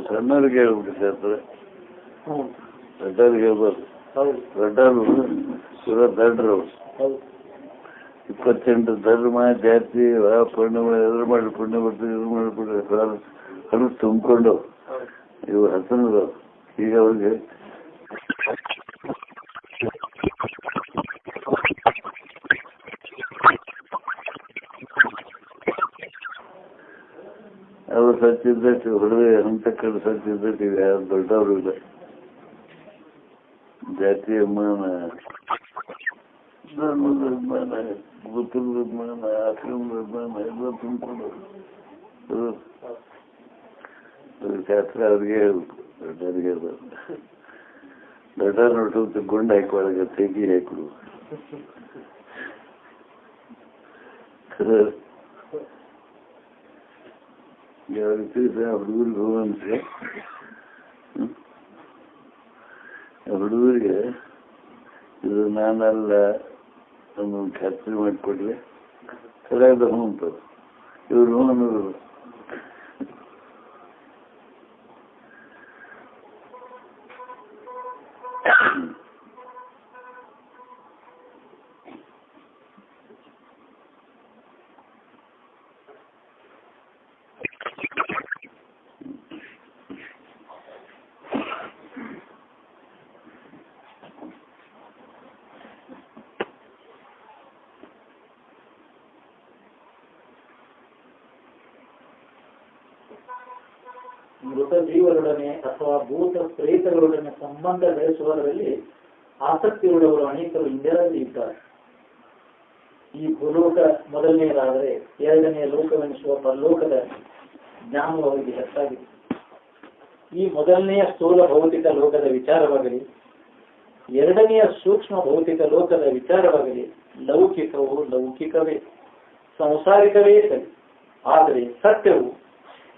ಸಣ್ಣವ್ರಿಗೆ ಹೇಳ್ಬಿಟ್ಟು ಸೇರ್ತಾರೆ, ದೊಡ್ಡವ್ರಿಗೆ ಹೇಳ್ಬಾರ್ದು. ದೊಡ್ಡವರು ಇರೋ ದಡ್ರು 28 ಧರ್ಮ ಜಾತಿ ಪುಣ್ಯ ಎದುರು ಮಾಡಿ ಪುಣ್ಯ ಬರ್ತೀವಿ ಎದುರು ಮಾಡಿಬಿಟ್ರೆ ಅದು ತುಂಬಿಕೊಂಡು ಇವು ಹಸನರು ಈಗ ಅವ್ರಿಗೆ ಅವರು ಸತ್ತಿದ್ದಟ್ಟು ಹೊಡೆದು ಹಂತಕ್ಕಳು ಸತ್ತಿದ್ದಟ್ಟು ಈಗ ಯಾರು ದೊಡ್ಡವರು ಇಲ್ಲ. ಜಾತಿ ಅಭಿಮಾನ, ಧರ್ಮದ ಅಭಿಮಾನ, ಗುತ್ತಲದ ಅಭಿಮಾನ, ಆಶ್ರಮದ ಅಭಿಮಾನ ಎಲ್ಲ ತುಂಬಿಕೊಂಡು ಶಾಸ್ತ್ರ ಅವ್ರಿಗೆ ಹೇಳ್ಬೇಕು, ದೊಡ್ಡವ್ರಿಗೆ ಹೇಳ್ಬಾರ್ದು. ದೊಡ್ಡವ್ರ ನೋಟ್ಟು ಗುಂಡು ಹಾಕಿ ಒಳಗೆ ತೆಗಿ ಹಾಕಿಡು. ಯಾವ ರೀತಿ ಹುಡುಗರಿಗೆ ಹೋಗಂತೆ, ಹುಡುಗರಿಗೆ ಇದು ನಾನಲ್ಲ ನಮ್ಮನ್ನು ಖಾತ್ರಿ ಮಾಡಿಕೊಡ್ಲಿ ಸರಿಯಾದ ಹೂ ಅಂತವ್ರು. ಇವ್ರು ಹೂ ಅನ್ನೋದು ಮೃತ ಜೀವರೊಡನೆ ಅಥವಾ ಭೂತ ಪ್ರೇತಗಳೊಡನೆ ಸಂಬಂಧ ಬೆಳೆಸುವುದರಲ್ಲಿ ಆಸಕ್ತಿಯುಳ್ಳವರು ಅನೇಕರು ಇಂದಿಯಲ್ಲಿ ಇದ್ದಾರೆ. ಈ ಭೂಲೋಕ ಮೊದಲನೆಯದಾದರೆ ಎರಡನೆಯ ಲೋಕವೆನಿಸುವ ಪರಲೋಕದ ಜ್ಞಾನವು ಅವರಿಗೆ ಹೆಚ್ಚಾಗಿದೆ. ಈ ಮೊದಲನೆಯ ಸ್ಥೂಲ ಭೌತಿಕ ಲೋಕದ ವಿಚಾರವಾಗಲಿ, ಎರಡನೆಯ ಸೂಕ್ಷ್ಮ ಭೌತಿಕ ಲೋಕದ ವಿಚಾರವಾಗಲಿ ಲೌಕಿಕವು ಲೌಕಿಕವೇ, ಸಂಸಾರಿಕವೇ ಸರಿ. ಆದರೆ ಸತ್ಯವು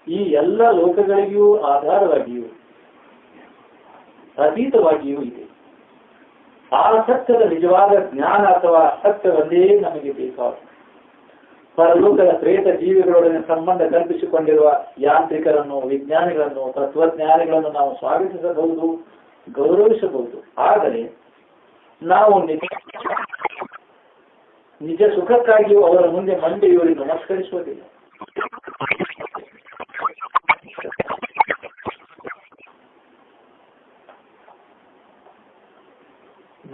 ಈ ಎಲ್ಲ ಲೋಕಗಳಿಗೂ ಆಧಾರವಾಗಿಯೂ ಅತೀತವಾಗಿಯೂ ಇದೆ. ಆ ಸತ್ಯದ ನಿಜವಾದ ಜ್ಞಾನ ಅಥವಾ ಸತ್ಯವನ್ನೇ ನಮಗೆ ಬೇಕಾದ. ಪರಲೋಕದ ಪ್ರೇತ ಜೀವಿಗಳೊಡನೆ ಸಂಬಂಧ ಕಲ್ಪಿಸಿಕೊಂಡಿರುವ ಯಾಂತ್ರಿಕರನ್ನು, ವಿಜ್ಞಾನಿಗಳನ್ನು, ತತ್ವಜ್ಞಾನಿಗಳನ್ನು ನಾವು ಸ್ವಾಗತಿಸಬಹುದು, ಗೌರವಿಸಬಹುದು. ಆದರೆ ನಾವು ನಿಜ ಸುಖಕ್ಕಾಗಿಯೂ ಅವರ ಮುಂದೆ ಮಂಡಿಯೂರಿ ನಮಸ್ಕರಿಸುವುದಿಲ್ಲ.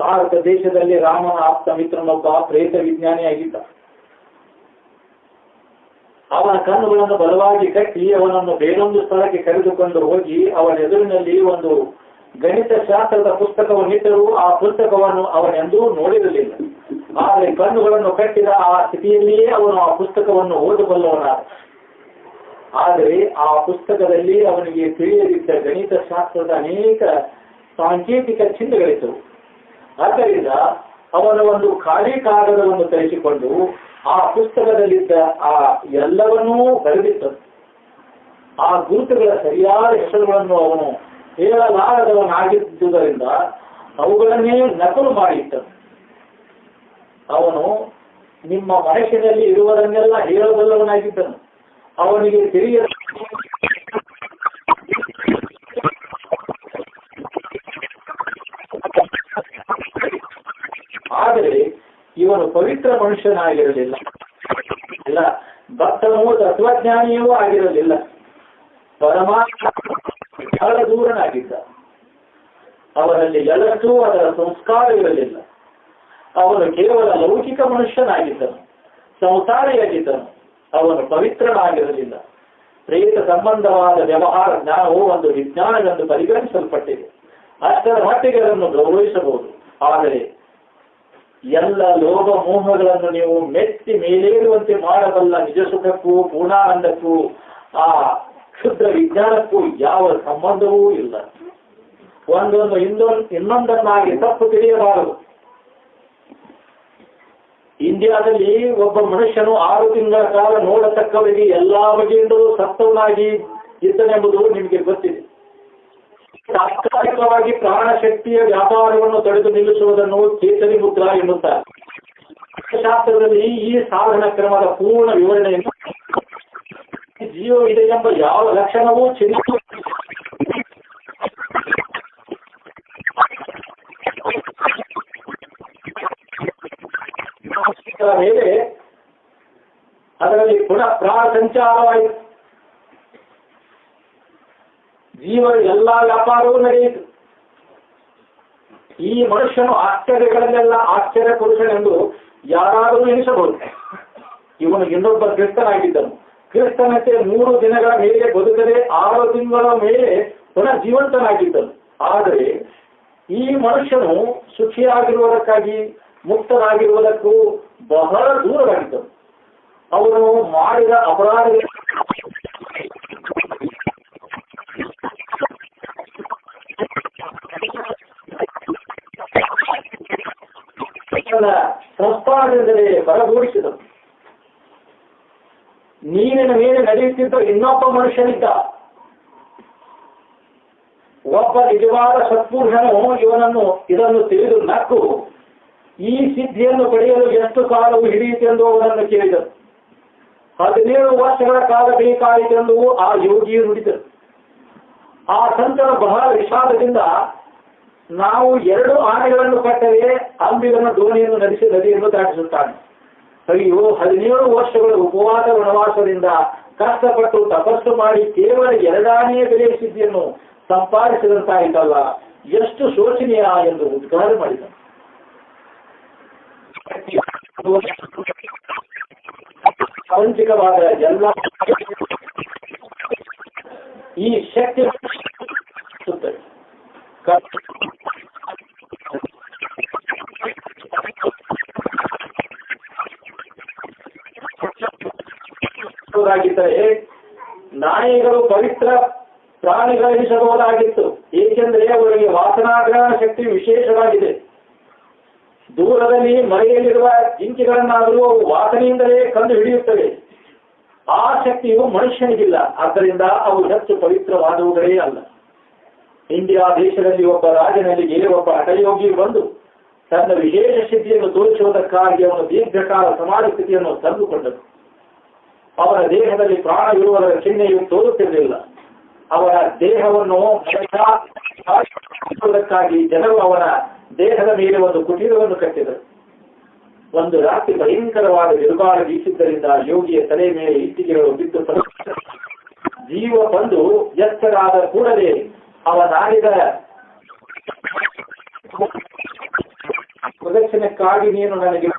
ಭಾರತ ದೇಶದಲ್ಲಿ ರಾಮನ ಆಪ್ತ ಮಿತ್ರನೊಬ್ಬ ಪ್ರೇತ ವಿಜ್ಞಾನಿಯಾಗಿದ್ದ. ಅವನ ಕಣ್ಣುಗಳನ್ನು ಬಲವಾಗಿ ಕಟ್ಟಿ ಅವನನ್ನು ಬೇರೊಂದು ಸ್ಥಳಕ್ಕೆ ಕರೆದುಕೊಂಡು ಹೋಗಿ ಅವನ ಎದುರಿನಲ್ಲಿ ಒಂದು ಗಣಿತ ಶಾಸ್ತ್ರದ ಪುಸ್ತಕವನ್ನಿಟ್ಟರೂ ಆ ಪುಸ್ತಕವನ್ನು ಅವನೆಂದೂ ನೋಡಿರಲಿಲ್ಲ. ಆದರೆ ಕಣ್ಣುಗಳನ್ನು ಕಟ್ಟಿದ ಆ ಸ್ಥಿತಿಯಲ್ಲಿಯೇ ಅವನು ಆ ಪುಸ್ತಕವನ್ನು ಓದಬಲ್ಲವನಾದ. ಆದರೆ ಆ ಪುಸ್ತಕದಲ್ಲಿ ಅವನಿಗೆ ತಿಳಿಯದಿದ್ದ ಗಣಿತ ಶಾಸ್ತ್ರದ ಅನೇಕ ಸಾಂಕೇತಿಕ ಚಿಹ್ನೆಗಳಿದ್ದವು. ಆದ್ದರಿಂದ ಅವನು ಒಂದು ಖಾಲಿ ಕಾಗದವನ್ನು ತರಿಸಿಕೊಂಡು ಆ ಪುಸ್ತಕದಲ್ಲಿದ್ದ ಆ ಎಲ್ಲವನ್ನೂ ಬರೆದಿದ್ದನು. ಆ ಗುರುತುಗಳ ಸರಿಯಾದ ಹೆಸರುಗಳನ್ನು ಅವನು ಹೇಳಲಾರದವನಾಗಿದ್ದುದರಿಂದ ಅವುಗಳನ್ನೇ ನಕಲು ಮಾಡಿದ್ದನು. ಅವನು ನಿಮ್ಮ ಮನಸ್ಸಿನಲ್ಲಿ ಇರುವುದನ್ನೆಲ್ಲ ಹೇಳಬಲ್ಲವನಾಗಿದ್ದನು. ಅವನಿಗೆ ತಿಳಿಯ ಆದರೆ ಇವನು ಪವಿತ್ರ ಮನುಷ್ಯನಾಗಿರಲಿಲ್ಲ, ಇಲ್ಲ ಭಕ್ತನೂ ತತ್ವಜ್ಞಾನಿಯೂ ಆಗಿರಲಿಲ್ಲ. ಪರಮಾತ್ಮ ಬಹಳ ದೂರನಾಗಿದ್ದ. ಅವನಲ್ಲಿ ಎಲ್ಲರೂ ಅದರ ಸಂಸ್ಕಾರವಿರಲಿಲ್ಲ. ಅವನು ಕೇವಲ ಲೌಕಿಕ ಮನುಷ್ಯನಾಗಿದ್ದನು, ಸಂಸಾರಿಯಾಗಿದ್ದನು. ಅವನು ಪವಿತ್ರನಾಗಿರಲಿಲ್ಲ. ಪ್ರೇತ ಸಂಬಂಧವಾದ ವ್ಯವಹಾರ ಜ್ಞಾನವು ಒಂದು ವಿಜ್ಞಾನವೆಂದು ಪರಿಗಣಿಸಲ್ಪಟ್ಟಿದೆ. ಅಷ್ಟರ ಮಟ್ಟಿಗೆ ಅದನ್ನು ಗೌರವಿಸಬಹುದು. ಆದರೆ ಎಲ್ಲ ಲೋಭ ಮೋಹಗಳನ್ನು ನೀವು ಮೆತ್ತಿ ಮೇಲೇರುವಂತೆ ಮಾಡಬಲ್ಲ ನಿಜ ಸುಖಕ್ಕೂ ಪೂರ್ಣಾನಂದಕ್ಕೂ ಆ ಕ್ಷುದ್ರ ವಿಜ್ಞಾನಕ್ಕೂ ಯಾವ ಸಂಬಂಧವೂ ಇಲ್ಲ. ಒಂದೊಂದು ಇನ್ನೊಂದನ್ನಾಗಿ ತಪ್ಪು ತಿಳಿಯಬಾರದು. ಇಂಡಿಯಾದಲ್ಲಿ ಒಬ್ಬ ಮನುಷ್ಯನು 6 ತಿಂಗಳ ಕಾಲ ನೋಡತಕ್ಕವರಿಗೆ ಎಲ್ಲಾ ಬಗೆಯಿಂದಲೂ ಸತ್ತವನಾಗಿ ಇದ್ದನೆಂಬುದು ನಿಮಗೆ ಗೊತ್ತಿದೆ. ತಾತ್ಕಾಲಿಕವಾಗಿ ಪ್ರಾಣಶಕ್ತಿಯ ವ್ಯಾಪಾರವನ್ನು ತಡೆದು ನಿಲ್ಲಿಸುವುದನ್ನು ಚೇತರಿ ಮುದ್ರಾ ಎನ್ನುತ್ತಾರೆ. ಶಾಸ್ತ್ರದಲ್ಲಿ ಈ ಸಾಧನ ಕ್ರಮದ ಪೂರ್ಣ ವಿವರಣೆಯನ್ನು ಜೀವ ಇದೆ ಎಂಬ ಯಾವ ಲಕ್ಷಣವೂ ಚಿಂತಿಸುವುದಿಲ್ಲ. ಮೇಲೆ ಅದರಲ್ಲಿ ಪುನಃ ಪ್ರಾಣ ಸಂಚಾರವಾಯಿತು. ಜೀವ ಎಲ್ಲ ವ್ಯಾಪಾರವೂ ನಡೆಯಿತು. ಈ ಮನುಷ್ಯನು ಆಶ್ಚರ್ಯಗಳನ್ನೆಲ್ಲ ಆಶ್ಚರ್ಯ ಪುರುಷನೆಂದು ಯಾರಾದರೂ ಎನಿಸಬಹುದು. ಇವನು ಇನ್ನೊಬ್ಬ ಕ್ರಿಸ್ತನಾಗಿದ್ದನು. ಕ್ರಿಸ್ತನಂತೆ 3 ದಿನಗಳ ಮೇಲೆ ಬದುಕದೆ 6 ತಿಂಗಳ ಮೇಲೆ ಪುನಃ ಜೀವಂತನಾಗಿದ್ದನು. ಆದರೆ ಈ ಮನುಷ್ಯನು ಸುಖಿಯಾಗಿರುವುದಕ್ಕಾಗಿ ಮುಕ್ತನಾಗಿರುವುದಕ್ಕೂ ಬಹಳ ದೂರವಾಗಿದ್ದನು. ಅವನು ಮಾಡಿದ ಅಪರಾಧಗಳ ಸಂಸ್ಥಾನದಿಂದಲೇ ಹೊರಗೂಡಿಸಿದನು. ನೀರಿನ ಮೇಲೆ ನಡೆಯುತ್ತಿದ್ದ ಇನ್ನೊಬ್ಬ ಮನುಷ್ಯನಿದ್ದ. ಒಬ್ಬ ನಿಜವಾದ ಸತ್ಪುರುಷನು ಇದನ್ನು ತಿಳಿದು ನಕ್ಕು, ಈ ಸಿದ್ಧಿಯನ್ನು ಪಡೆಯಲು ಎಷ್ಟು ಕಾಲವು ಹಿಡಿಯಿತೆಂದು ಅವನನ್ನು ಕೇಳಿದನು. 17 ವರ್ಷಗಳ ಕಾಲ ಬೇಕಾಯಿತೆಂದು ಆ ಯೋಗಿಯು ನುಡಿದನು. ಆ ಸಂತನು ಬಹಳ ವಿಷಾದದಿಂದ, ನಾವು 2 ಆನೆಗಳನ್ನು ಕಟ್ಟರೆ ಅಂಬಿಗನ ದೋಣಿಯನ್ನು ನಡೆಸಿ ನದಿಯನ್ನು ದಾಟಿಸುತ್ತಾನೆ. ಅಯ್ಯೋ, 17 ವರ್ಷಗಳ ಉಪವಾಸ ವನವಾಸದಿಂದ ಕಷ್ಟಪಟ್ಟು ತಪಸ್ಸು ಮಾಡಿ ಕೇವಲ 2 ಆನೆಯ ಬೆಲೆಯ ಸಿದ್ಧಿಯನ್ನು ಸಂಪಾದಿಸಿದಂತಾಯಿತಲ್ಲ, ಎಷ್ಟು ಶೋಚನೀಯ ಎಂದು ಉದ್ಗಾರ ಮಾಡಿದನು. ಪ್ರಾಪಂಚಿಕವಾದ ಎಲ್ಲ ಈ ಶಕ್ತಿ ನಾಯಿಗಳು ಪವಿತ್ರ ಪ್ರಾಣಿಗಳೆನಿಸಬಹುದಾಗಿತ್ತು, ಏಕೆಂದರೆ ಅವರಿಗೆ ವಾಸನಾಗ್ರಹಣ ಶಕ್ತಿ ವಿಶೇಷವಾಗಿದೆ. ದೂರದಲ್ಲಿ ಮರೆಯಲ್ಲಿರುವ ಜಿಂಕೆಗಳನ್ನಾದರೂ ಅವು ವಾಸನೆಯಿಂದಲೇ ಕಂಡು ಹಿಡಿಯುತ್ತವೆ. ಆ ಶಕ್ತಿಯು ಮನುಷ್ಯನಿಗಿಲ್ಲ, ಆದ್ದರಿಂದ ಅವು ಹೆಚ್ಚು ಪವಿತ್ರವಾದವುಗಳೇ ಅಲ್ಲ. ಇಂಡಿಯಾ ದೇಶದಲ್ಲಿ ಒಬ್ಬ ರಾಜನಲ್ಲಿಗೆ ಒಬ್ಬ ಹಠಯೋಗಿ ಬಂದು ತನ್ನ ವಿಶೇಷ ಸಿದ್ಧಿಯನ್ನು ತೋರಿಸುವುದಕ್ಕಾಗಿ ಅವನು ದೀರ್ಘಕಾಲ ಸಮಾಧಿ ಸ್ಥಿತಿಯನ್ನು ತಂದುಕೊಂಡನು. ಅವರ ದೇಹದಲ್ಲಿ ಪ್ರಾಣವಿರುವುದರ ಚಿಹ್ನೆಯು ತೋರುತ್ತಿರಲಿಲ್ಲ. ಅವರ ದೇಹವನ್ನು ಕ್ಕಾಗಿ ಜನರು ಅವನ ದೇಹದ ಮೇಲೆ ಒಂದು ಕುಟೀರವನ್ನು ಕಟ್ಟಿದರು. ಒಂದು ರಾತ್ರಿ ಭಯಂಕರವಾದ ಬಿರುಗಾಳಿ ಬೀಸಿದ್ದರಿಂದ ಯೋಗಿಯ ತಲೆ ಮೇಲೆ ಇಟ್ಟಿಗೆಗಳು ಬಿದ್ದು ಜೀವ ಬಂದು ಎಚ್ಚರಾದ ಕೂಡಲೇ ಅವನಾಡಿದ ಪ್ರದಕ್ಷಿಣಕ್ಕಾಗಿ ನೀನು ನನಗೆ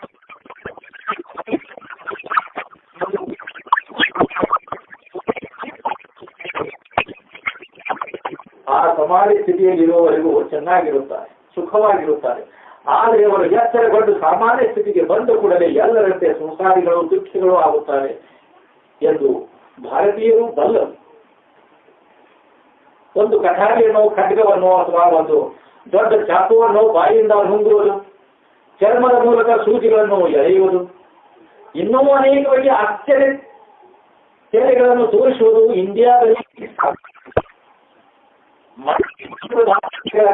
ಆ ಸಮಾಧಿ ಸ್ಥಿತಿಯಲ್ಲಿರುವವರೆಗೂ ಚೆನ್ನಾಗಿರುತ್ತಾರೆ, ಸುಖವಾಗಿರುತ್ತಾರೆ. ಆದರೆ ಅವರು ಎಚ್ಚರಗೊಂಡು ಸಾಮಾನ್ಯ ಸ್ಥಿತಿಗೆ ಬಂದ ಕೂಡಲೇ ಎಲ್ಲರಂತೆ ಸಂಸಾರಿಗಳು ದುಃಖಿಗಳು ಆಗುತ್ತಾರೆ ಎಂದು ಭಾರತೀಯರು ಬಲ್ಲರು. ಒಂದು ಕಠಾರಿಯನ್ನು, ಖಡ್ಗವನ್ನು ಅಥವಾ ಒಂದು ದೊಡ್ಡ ಚಾಕುವನ್ನು ಬಾಯಿಯಿಂದ ನುಂಗುವುದು, ಚರ್ಮದ ಮೂಲಕ ಸೂಜಿಗಳನ್ನು ಎಳೆಯುವುದು, ಇನ್ನೂ ಅನೇಕ ಬಗೆಯ ಆಶ್ಚರ್ಯ ಸೇವೆಗಳನ್ನು ತೋರಿಸುವುದು ಇಂಡಿಯಾದಲ್ಲಿ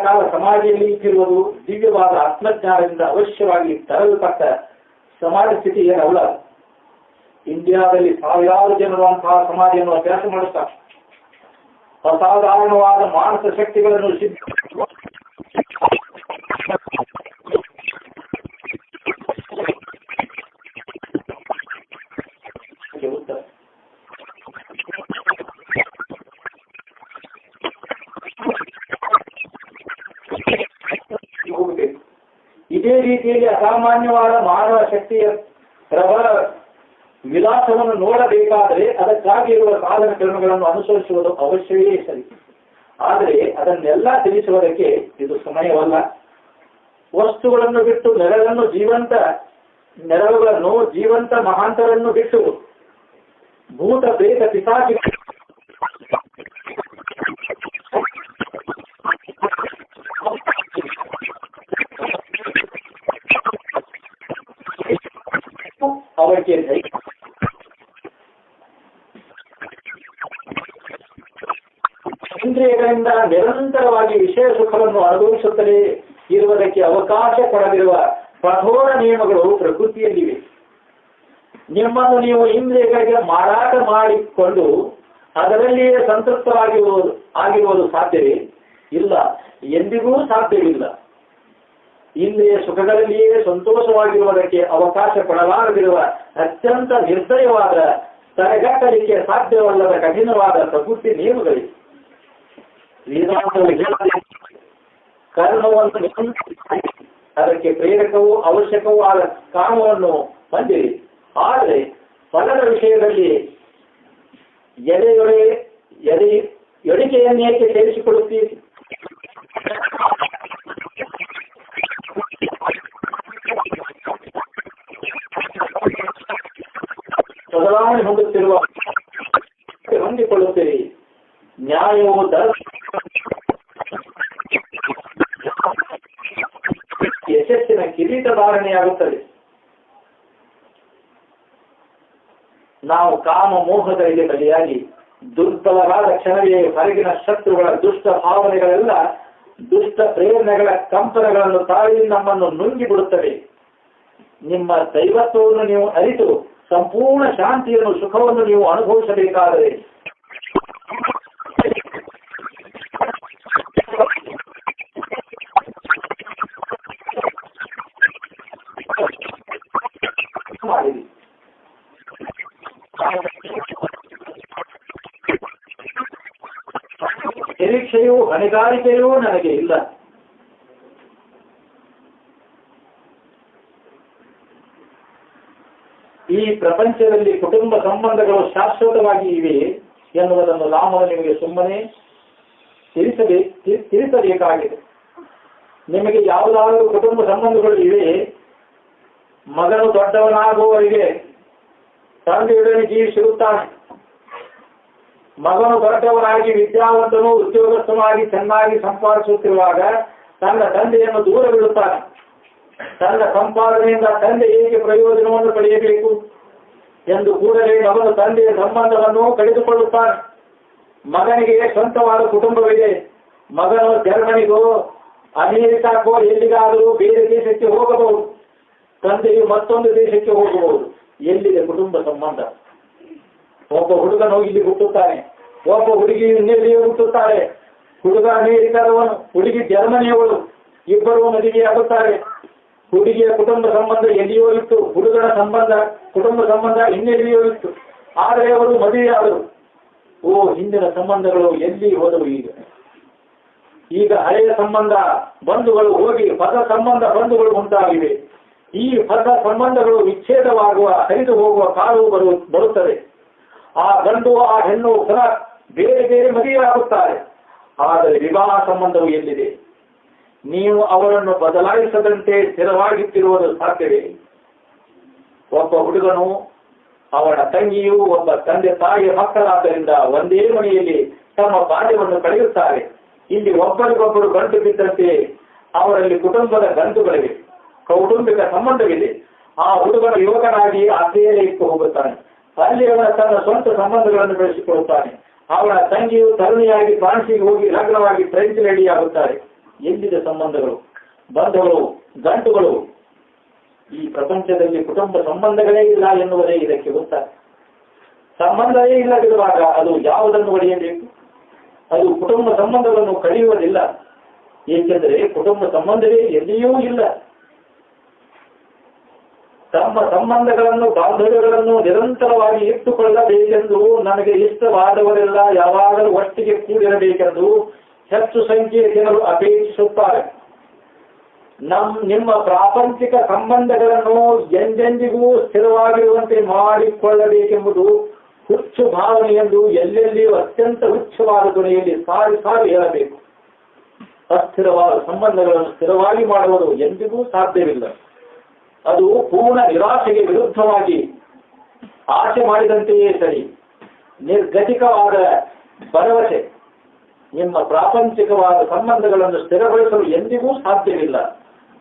ಕಾಲ ಸಮಾಧಿಯಲ್ಲಿ ಇಟ್ಟಿರುವುದು ದಿವ್ಯವಾದ ಆತ್ಮಜ್ಞಾನದಿಂದ ಅವಶ್ಯವಾಗಿ ತರಲ್ಪಟ್ಟ ಸಮಾಜ ಸ್ಥಿತಿ ಏನಲ್ಲ. ಇಂಡಿಯಾದಲ್ಲಿ 1000 ಜನರು ಅಂತಹ ಸಮಾಧಿಯನ್ನು ಅಭ್ಯಾಸ ಮಾಡುತ್ತಾರೆ. ಅಸಾಧಾರಣವಾದ ಮಾನಸ ಶಕ್ತಿಗಳನ್ನು ಇದೇ ರೀತಿಯಲ್ಲಿ ಅಸಾಮಾನ್ಯವಾದ ಮಾನವ ಶಕ್ತಿಯ ಪ್ರಬಲ ವಿಲಾಸವನ್ನು ನೋಡಬೇಕಾದರೆ ಅದಕ್ಕಾಗಿ ಇರುವ ಸಾಧನ ಕ್ರಮಗಳನ್ನು ಅನುಸರಿಸುವುದು ಅವಶ್ಯವೇ ಸರಿ. ಆದರೆ ಅದನ್ನೆಲ್ಲ ತಿಳಿಸುವುದಕ್ಕೆ ಇದು ಸಮಯವಲ್ಲ. ವಸ್ತುಗಳನ್ನು ಬಿಟ್ಟು ನೆರಳುಗಳನ್ನು ಜೀವಂತ ಮಹಾಂತರನ್ನು ಬಿಟ್ಟು ಭೂತ ಪ್ರೇತ ಪಿಶಾಚಿ ಅವರಿಗೆ ಇಂದ್ರಿಯಗಳಿಂದ ನಿರಂತರವಾಗಿ ವಿಷಯ ಸುಖವನ್ನು ಅನುಭವಿಸುತ್ತಲೇ ಇರುವುದಕ್ಕೆ ಅವಕಾಶ ಕೊಡದಿರುವ ಕಠೋರ ನಿಯಮಗಳು ಪ್ರಕೃತಿಯಲ್ಲಿವೆ. ನಿಮ್ಮನ್ನು ನೀವು ಇಂದ್ರಿಯಗಳಿಗೆ ಮಾರಾಟ ಮಾಡಿಕೊಂಡು ಅದರಲ್ಲಿಯೇ ಸಂತೃಪ್ತವಾಗಿರುವುದು ಸಾಧ್ಯವೇ? ಇಲ್ಲ, ಎಂದಿಗೂ ಸಾಧ್ಯವಿಲ್ಲ. ಇಲ್ಲಿಯ ಸುಖಗಳಲ್ಲಿಯೇ ಸಂತೋಷವಾಗಿರುವುದಕ್ಕೆ ಅವಕಾಶ ಕೊಡಲಾರದಿರುವ ಅತ್ಯಂತ ನಿರ್ದಯವಾದ ತಡೆಗಟ್ಟಲಿಕ್ಕೆ ಸಾಧ್ಯವಲ್ಲದ ಕಠಿಣವಾದ ಪ್ರಕೃತಿ ನಿಯಮಗಳಿವೆ. ಕರ್ಮವನ್ನು ಅದಕ್ಕೆ ಪ್ರೇರಕವೂ ಅವಶ್ಯಕವೂ ಆದ ಕಾಮವನ್ನು ಹೊಂದಿರಿ. ಆದರೆ ಫಲದ ವಿಷಯದಲ್ಲಿ ಎಡಿಕೆಯನ್ನೇಕೆ ಸೇರಿಸಿಕೊಳ್ಳುತ್ತೀರಿ? ಬದಲಾವಣೆ ಹೊಂದುತ್ತಿರುವ ಹೊಂದಿಕೊಳ್ಳುತ್ತೀರಿ. ನ್ಯಾಯವು ಯಶಸ್ಸಿನ ಕಿರೀಟಧಾರಣೆಯಾಗುತ್ತದೆ. ನಾವು ಕಾಮ ಮೋಹಗಳಿಗೆ ಬಲಿಯಾಗಿ ದುರ್ಬಲವಾದ ಕ್ಷಣವೇ ಹೊರಗಿನ ಶತ್ರುಗಳ ದುಷ್ಟ ಭಾವನೆಗಳೆಲ್ಲ ದುಷ್ಟ ಪ್ರೇರಣೆಗಳ ಕಂಪನಗಳನ್ನು ತಾಳಿ ನಮ್ಮನ್ನು ನುಂಗಿಬಿಡುತ್ತವೆ. ನಿಮ್ಮ ದೈವತ್ವವನ್ನು ನೀವು ಅರಿತು ಸಂಪೂರ್ಣ ಶಾಂತಿಯನ್ನು ಸುಖವನ್ನು ನೀವು ಅನುಭವಿಸಬೇಕಾದರೆ ಮಾಡಿರಿ. ನಿರೀಕ್ಷೆಯೂ ಹೊಣೆಗಾರಿಕೆಯೂ ನನಗೆ ಇಲ್ಲ. ಈ ಪ್ರಪಂಚದಲ್ಲಿ ಕುಟುಂಬ ಸಂಬಂಧಗಳು ಶಾಶ್ವತವಾಗಿ ಇವೆ ಎನ್ನುವುದನ್ನು ರಾಮನು ನಿಮಗೆ ಸುಮ್ಮನೆ ತಿಳಿಸಬೇಕಾಗಿದೆ. ನಿಮಗೆ ಯಾವುದಾದರೂ ಕುಟುಂಬ ಸಂಬಂಧಗಳು ಇವೆ. ಮಗನು ದೊಡ್ಡವನಾಗುವವರೆಗೆ ತಂದೆಯೊಡನೆ ಜೀವಿಸಿರುತ್ತಾನೆ. ಮಗನು ದೊಡ್ಡವನಾಗಿ ವಿದ್ಯಾವಂತನು ಉದ್ಯೋಗಸ್ಥನಾಗಿ ಚೆನ್ನಾಗಿ ಸಂಪಾದಿಸುತ್ತಿರುವಾಗ ತನ್ನ ತಂದೆಯನ್ನು ದೂರ ಬಿಡುತ್ತಾನೆ. ತನ್ನ ಸಂಪಾದನೆಯಿಂದ ತಂದೆ ಹೇಗೆ ಪ್ರಯೋಜನವನ್ನು ಪಡೆಯಬೇಕು ಎಂದು ಕೂಡಲೇ ಮಗನು ತಂದೆಯ ಸಂಬಂಧವನ್ನು ಕಳೆದುಕೊಳ್ಳುತ್ತಾನೆ. ಮಗನಿಗೆ ಸ್ವಂತವಾದ ಕುಟುಂಬವಿದೆ. ಮಗನು ಜರ್ಮನಿಗೋ ಅಮೆರಿಕಕ್ಕೋ ಎಲ್ಲಿಗಾದರೂ ಬೇರೆ ದೇಶಕ್ಕೆ ಹೋಗಬಹುದು. ತಂದೆಯು ಮತ್ತೊಂದು ದೇಶಕ್ಕೆ ಹೋಗಬಹುದು. ಎಲ್ಲಿದೆ ಕುಟುಂಬ ಸಂಬಂಧ? ಒಬ್ಬ ಹುಡುಗನು ಇಲ್ಲಿ ಹುಟ್ಟುತ್ತಾನೆ, ಒಬ್ಬ ಹುಡುಗಿ ಇನ್ನೆಲ್ಲಿಯೇ ಹುಟ್ಟುತ್ತಾರೆ. ಹುಡುಗ ಅಮೆರಿಕದವನು, ಹುಡುಗಿ ಜರ್ಮನಿಯವಳು. ಇಬ್ಬರು ಮದುವೆಯಾಗುತ್ತಾರೆ. ಹುಡುಗಿಯ ಕುಟುಂಬ ಸಂಬಂಧ ಎಲ್ಲಿಯೋ ಇತ್ತು, ಹುಡುಗನ ಕುಟುಂಬ ಸಂಬಂಧ ಇನ್ನೆಲ್ಲಿಯೋ ಇತ್ತು. ಆದರೆ ಅವರು ಮದುವೆಯಾದರು. ಹಿಂದಿನ ಸಂಬಂಧಗಳು ಎಲ್ಲಿ ಹೋದವು? ಈಗ ಹಳೆಯ ಸಂಬಂಧ ಬಂಧುಗಳು ಹೋಗಿ ಹೊಸ ಸಂಬಂಧ ಬಂಧುಗಳು ಉಂಟಾಗಿವೆ. ಈ ಹೊಸ ಸಂಬಂಧಗಳು ವಿಚ್ಛೇದವಾಗುವ, ಹರಿದು ಹೋಗುವ ಕಾಲವು ಬರುತ್ತದೆ. ಆ ಗಂಡು ಆ ಹೆಣ್ಣು ಪುನಃ ಬೇರೆ ಬೇರೆ ಮದುವೆಯಾಗುತ್ತಾರೆ. ಆದರೆ ವಿವಾಹ ಸಂಬಂಧವು ಎಲ್ಲಿದೆ? ನೀವು ಅವರನ್ನು ಬದಲಾಯಿಸದಂತೆ ಸ್ಥಿರವಾಗಿಟ್ಟಿರುವುದು ಸಾಧ್ಯವೇ? ಒಬ್ಬ ಹುಡುಗನು ಅವನ ತಂಗಿಯು ಒಬ್ಬ ತಂದೆ ತಾಯಿಯ ಮಕ್ಕಳಾದ್ದರಿಂದ ಒಂದೇ ಮನೆಯಲ್ಲಿ ತಮ್ಮ ಬಾಲ್ಯವನ್ನು ಕಳೆಯುತ್ತಾರೆ. ಇಲ್ಲಿ ಒಬ್ಬರಿಗೊಬ್ಬರು ಗಂಟು ಬಿದ್ದಂತೆ ಅವರಲ್ಲಿ ಕುಟುಂಬದ ಗಂಟುಗಳಿವೆ, ಕೌಟುಂಬಿಕ ಸಂಬಂಧವಿದೆ. ಆ ಹುಡುಗನ ಯುವಕನಾಗಿ ಆಸ್ಟ್ರೇಲಿಯಾಕ್ಕೆ ಹೋಗುತ್ತಾನೆ. ಅಲ್ಲಿ ಅವನ ತನ್ನ ಸ್ವಂತ ಸಂಬಂಧಗಳನ್ನು ಬೆಳೆಸಿಕೊಳ್ಳುತ್ತಾನೆ. ಅವನ ತಂಗಿಯು ತರುಣಿಯಾಗಿ ಫ್ರಾನ್ಸಿಗೆ ಹೋಗಿ ಲಗ್ನವಾಗಿ ಫ್ರೆಂಚ್ ಲೇಡಿ ಆಗುತ್ತಾರೆ. ಎಲ್ಲಿದೆ ಸಂಬಂಧಗಳು, ಬಂಧಗಳು, ಗಂಟುಗಳು? ಈ ಪ್ರಪಂಚದಲ್ಲಿ ಕುಟುಂಬ ಸಂಬಂಧಗಳೇ ಇಲ್ಲ ಎನ್ನುವುದೇ ಇದಕ್ಕೆ ಗೊತ್ತಾಗ. ಸಂಬಂಧವೇ ಇಲ್ಲದಿರುವಾಗ ಅದು ಯಾವುದನ್ನು ಒಡೆಯಬೇಕು? ಅದು ಕುಟುಂಬ ಸಂಬಂಧವನ್ನು ಕಳೆಯುವುದಿಲ್ಲ. ಏಕೆಂದರೆ ಕುಟುಂಬ ಸಂಬಂಧವೇ ಎಲ್ಲಿಯೂ ಇಲ್ಲ. ತಮ್ಮ ಸಂಬಂಧಗಳನ್ನು, ಬಾಂಧವ್ಯಗಳನ್ನು ನಿರಂತರವಾಗಿ ಇಟ್ಟುಕೊಳ್ಳಬೇಕೆಂದು ನನಗೆ ಇಷ್ಟವಾದವರೆಲ್ಲ ಯಾವಾಗಲೂ ಒಟ್ಟಿಗೆ ಕೂಡಿರಬೇಕೆಂದು ಹೆಚ್ಚು ಸಂಖ್ಯೆಯ ಜನರು ಅಪೇಕ್ಷಿಸುತ್ತಾರೆ. ನಿಮ್ಮ ಪ್ರಾಪಂಚಿಕ ಸಂಬಂಧಗಳನ್ನು ಎಂದೆಂದಿಗೂ ಸ್ಥಿರವಾಗಿರುವಂತೆ ಮಾಡಿಕೊಳ್ಳಬೇಕೆಂಬುದು ಹುಚ್ಚು ಭಾವನೆ ಎಂದು ಎಲ್ಲೆಲ್ಲಿಯೂ ಅತ್ಯಂತ ಹುಚ್ಚವಾದ ಧ್ವನಿಯಲ್ಲಿ ಸಾರಿ ಸಾರಿ ಹೇಳಬೇಕು. ಅಸ್ಥಿರವಾದ ಸಂಬಂಧಗಳನ್ನು ಸ್ಥಿರವಾಗಿ ಮಾಡುವುದು ಎಂದಿಗೂ ಸಾಧ್ಯವಿಲ್ಲ. ಅದು ಪೂರ್ಣ ನಿರಾಶೆಗೆ ವಿರುದ್ಧವಾಗಿ ಆಸೆ ಮಾಡಿದಂತೆಯೇ ಸರಿ. ನಿರ್ಗತಿಕವಾದ ಭರವಸೆ ನಿಮ್ಮ ಪ್ರಾಪಂಚಿಕವಾದ ಸಂಬಂಧಗಳನ್ನು ಸ್ಥಿರಗೊಳಿಸಲು ಎಂದಿಗೂ ಸಾಧ್ಯವಿಲ್ಲ.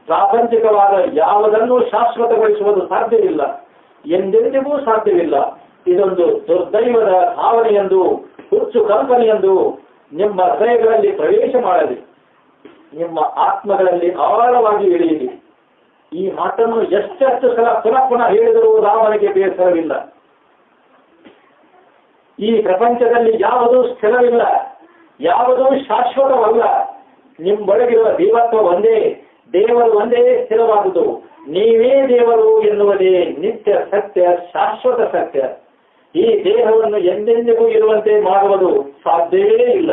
ಪ್ರಾಪಂಚಿಕವಾದ ಯಾವುದನ್ನು ಶಾಶ್ವತಗೊಳಿಸುವುದು ಸಾಧ್ಯವಿಲ್ಲ, ಎಂದೆಂದಿಗೂ ಸಾಧ್ಯವಿಲ್ಲ. ಇದೊಂದು ದುರ್ದೈವದ ಭಾವನೆಯೆಂದು, ಹುಚ್ಚು ಕಲ್ಪನೆಯೆಂದು ನಿಮ್ಮ ಹೃದಯಗಳಲ್ಲಿ ಪ್ರವೇಶ ಮಾಡಲಿ. ನಿಮ್ಮ ಆತ್ಮಗಳಲ್ಲಿ ಆಳವಾಗಿ ಇಳಿಯಲಿ. ಈ ಮಾತನ್ನು ಎಷ್ಟೆಷ್ಟು ಸಲ ಪುನಃ ಹೇಳಿದರೂ ರಾಮನಿಗೆ ಬೇಸರವಿಲ್ಲ. ಈ ಪ್ರಪಂಚದಲ್ಲಿ ಯಾವುದೂ ಸ್ಥಿರವಿಲ್ಲ, ಯಾವುದೂ ಶಾಶ್ವತವಲ್ಲ. ನಿಮ್ಮೊಳಗಿರುವ ದೈವತ್ವ ಒಂದೇ. ದೇವರು ಒಂದೇ ಸ್ಥಿರವಾದುದು, ನೀವೇ ದೇವರು ಎನ್ನುವುದೇ ನಿತ್ಯ ಸತ್ಯ, ಶಾಶ್ವತ ಸತ್ಯ. ಈ ದೇಹವನ್ನು ಎಂದೆಂದಿಗೂ ಇರುವಂತೆ ಮಾಡುವುದು ಸಾಧ್ಯವೇ ಇಲ್ಲ.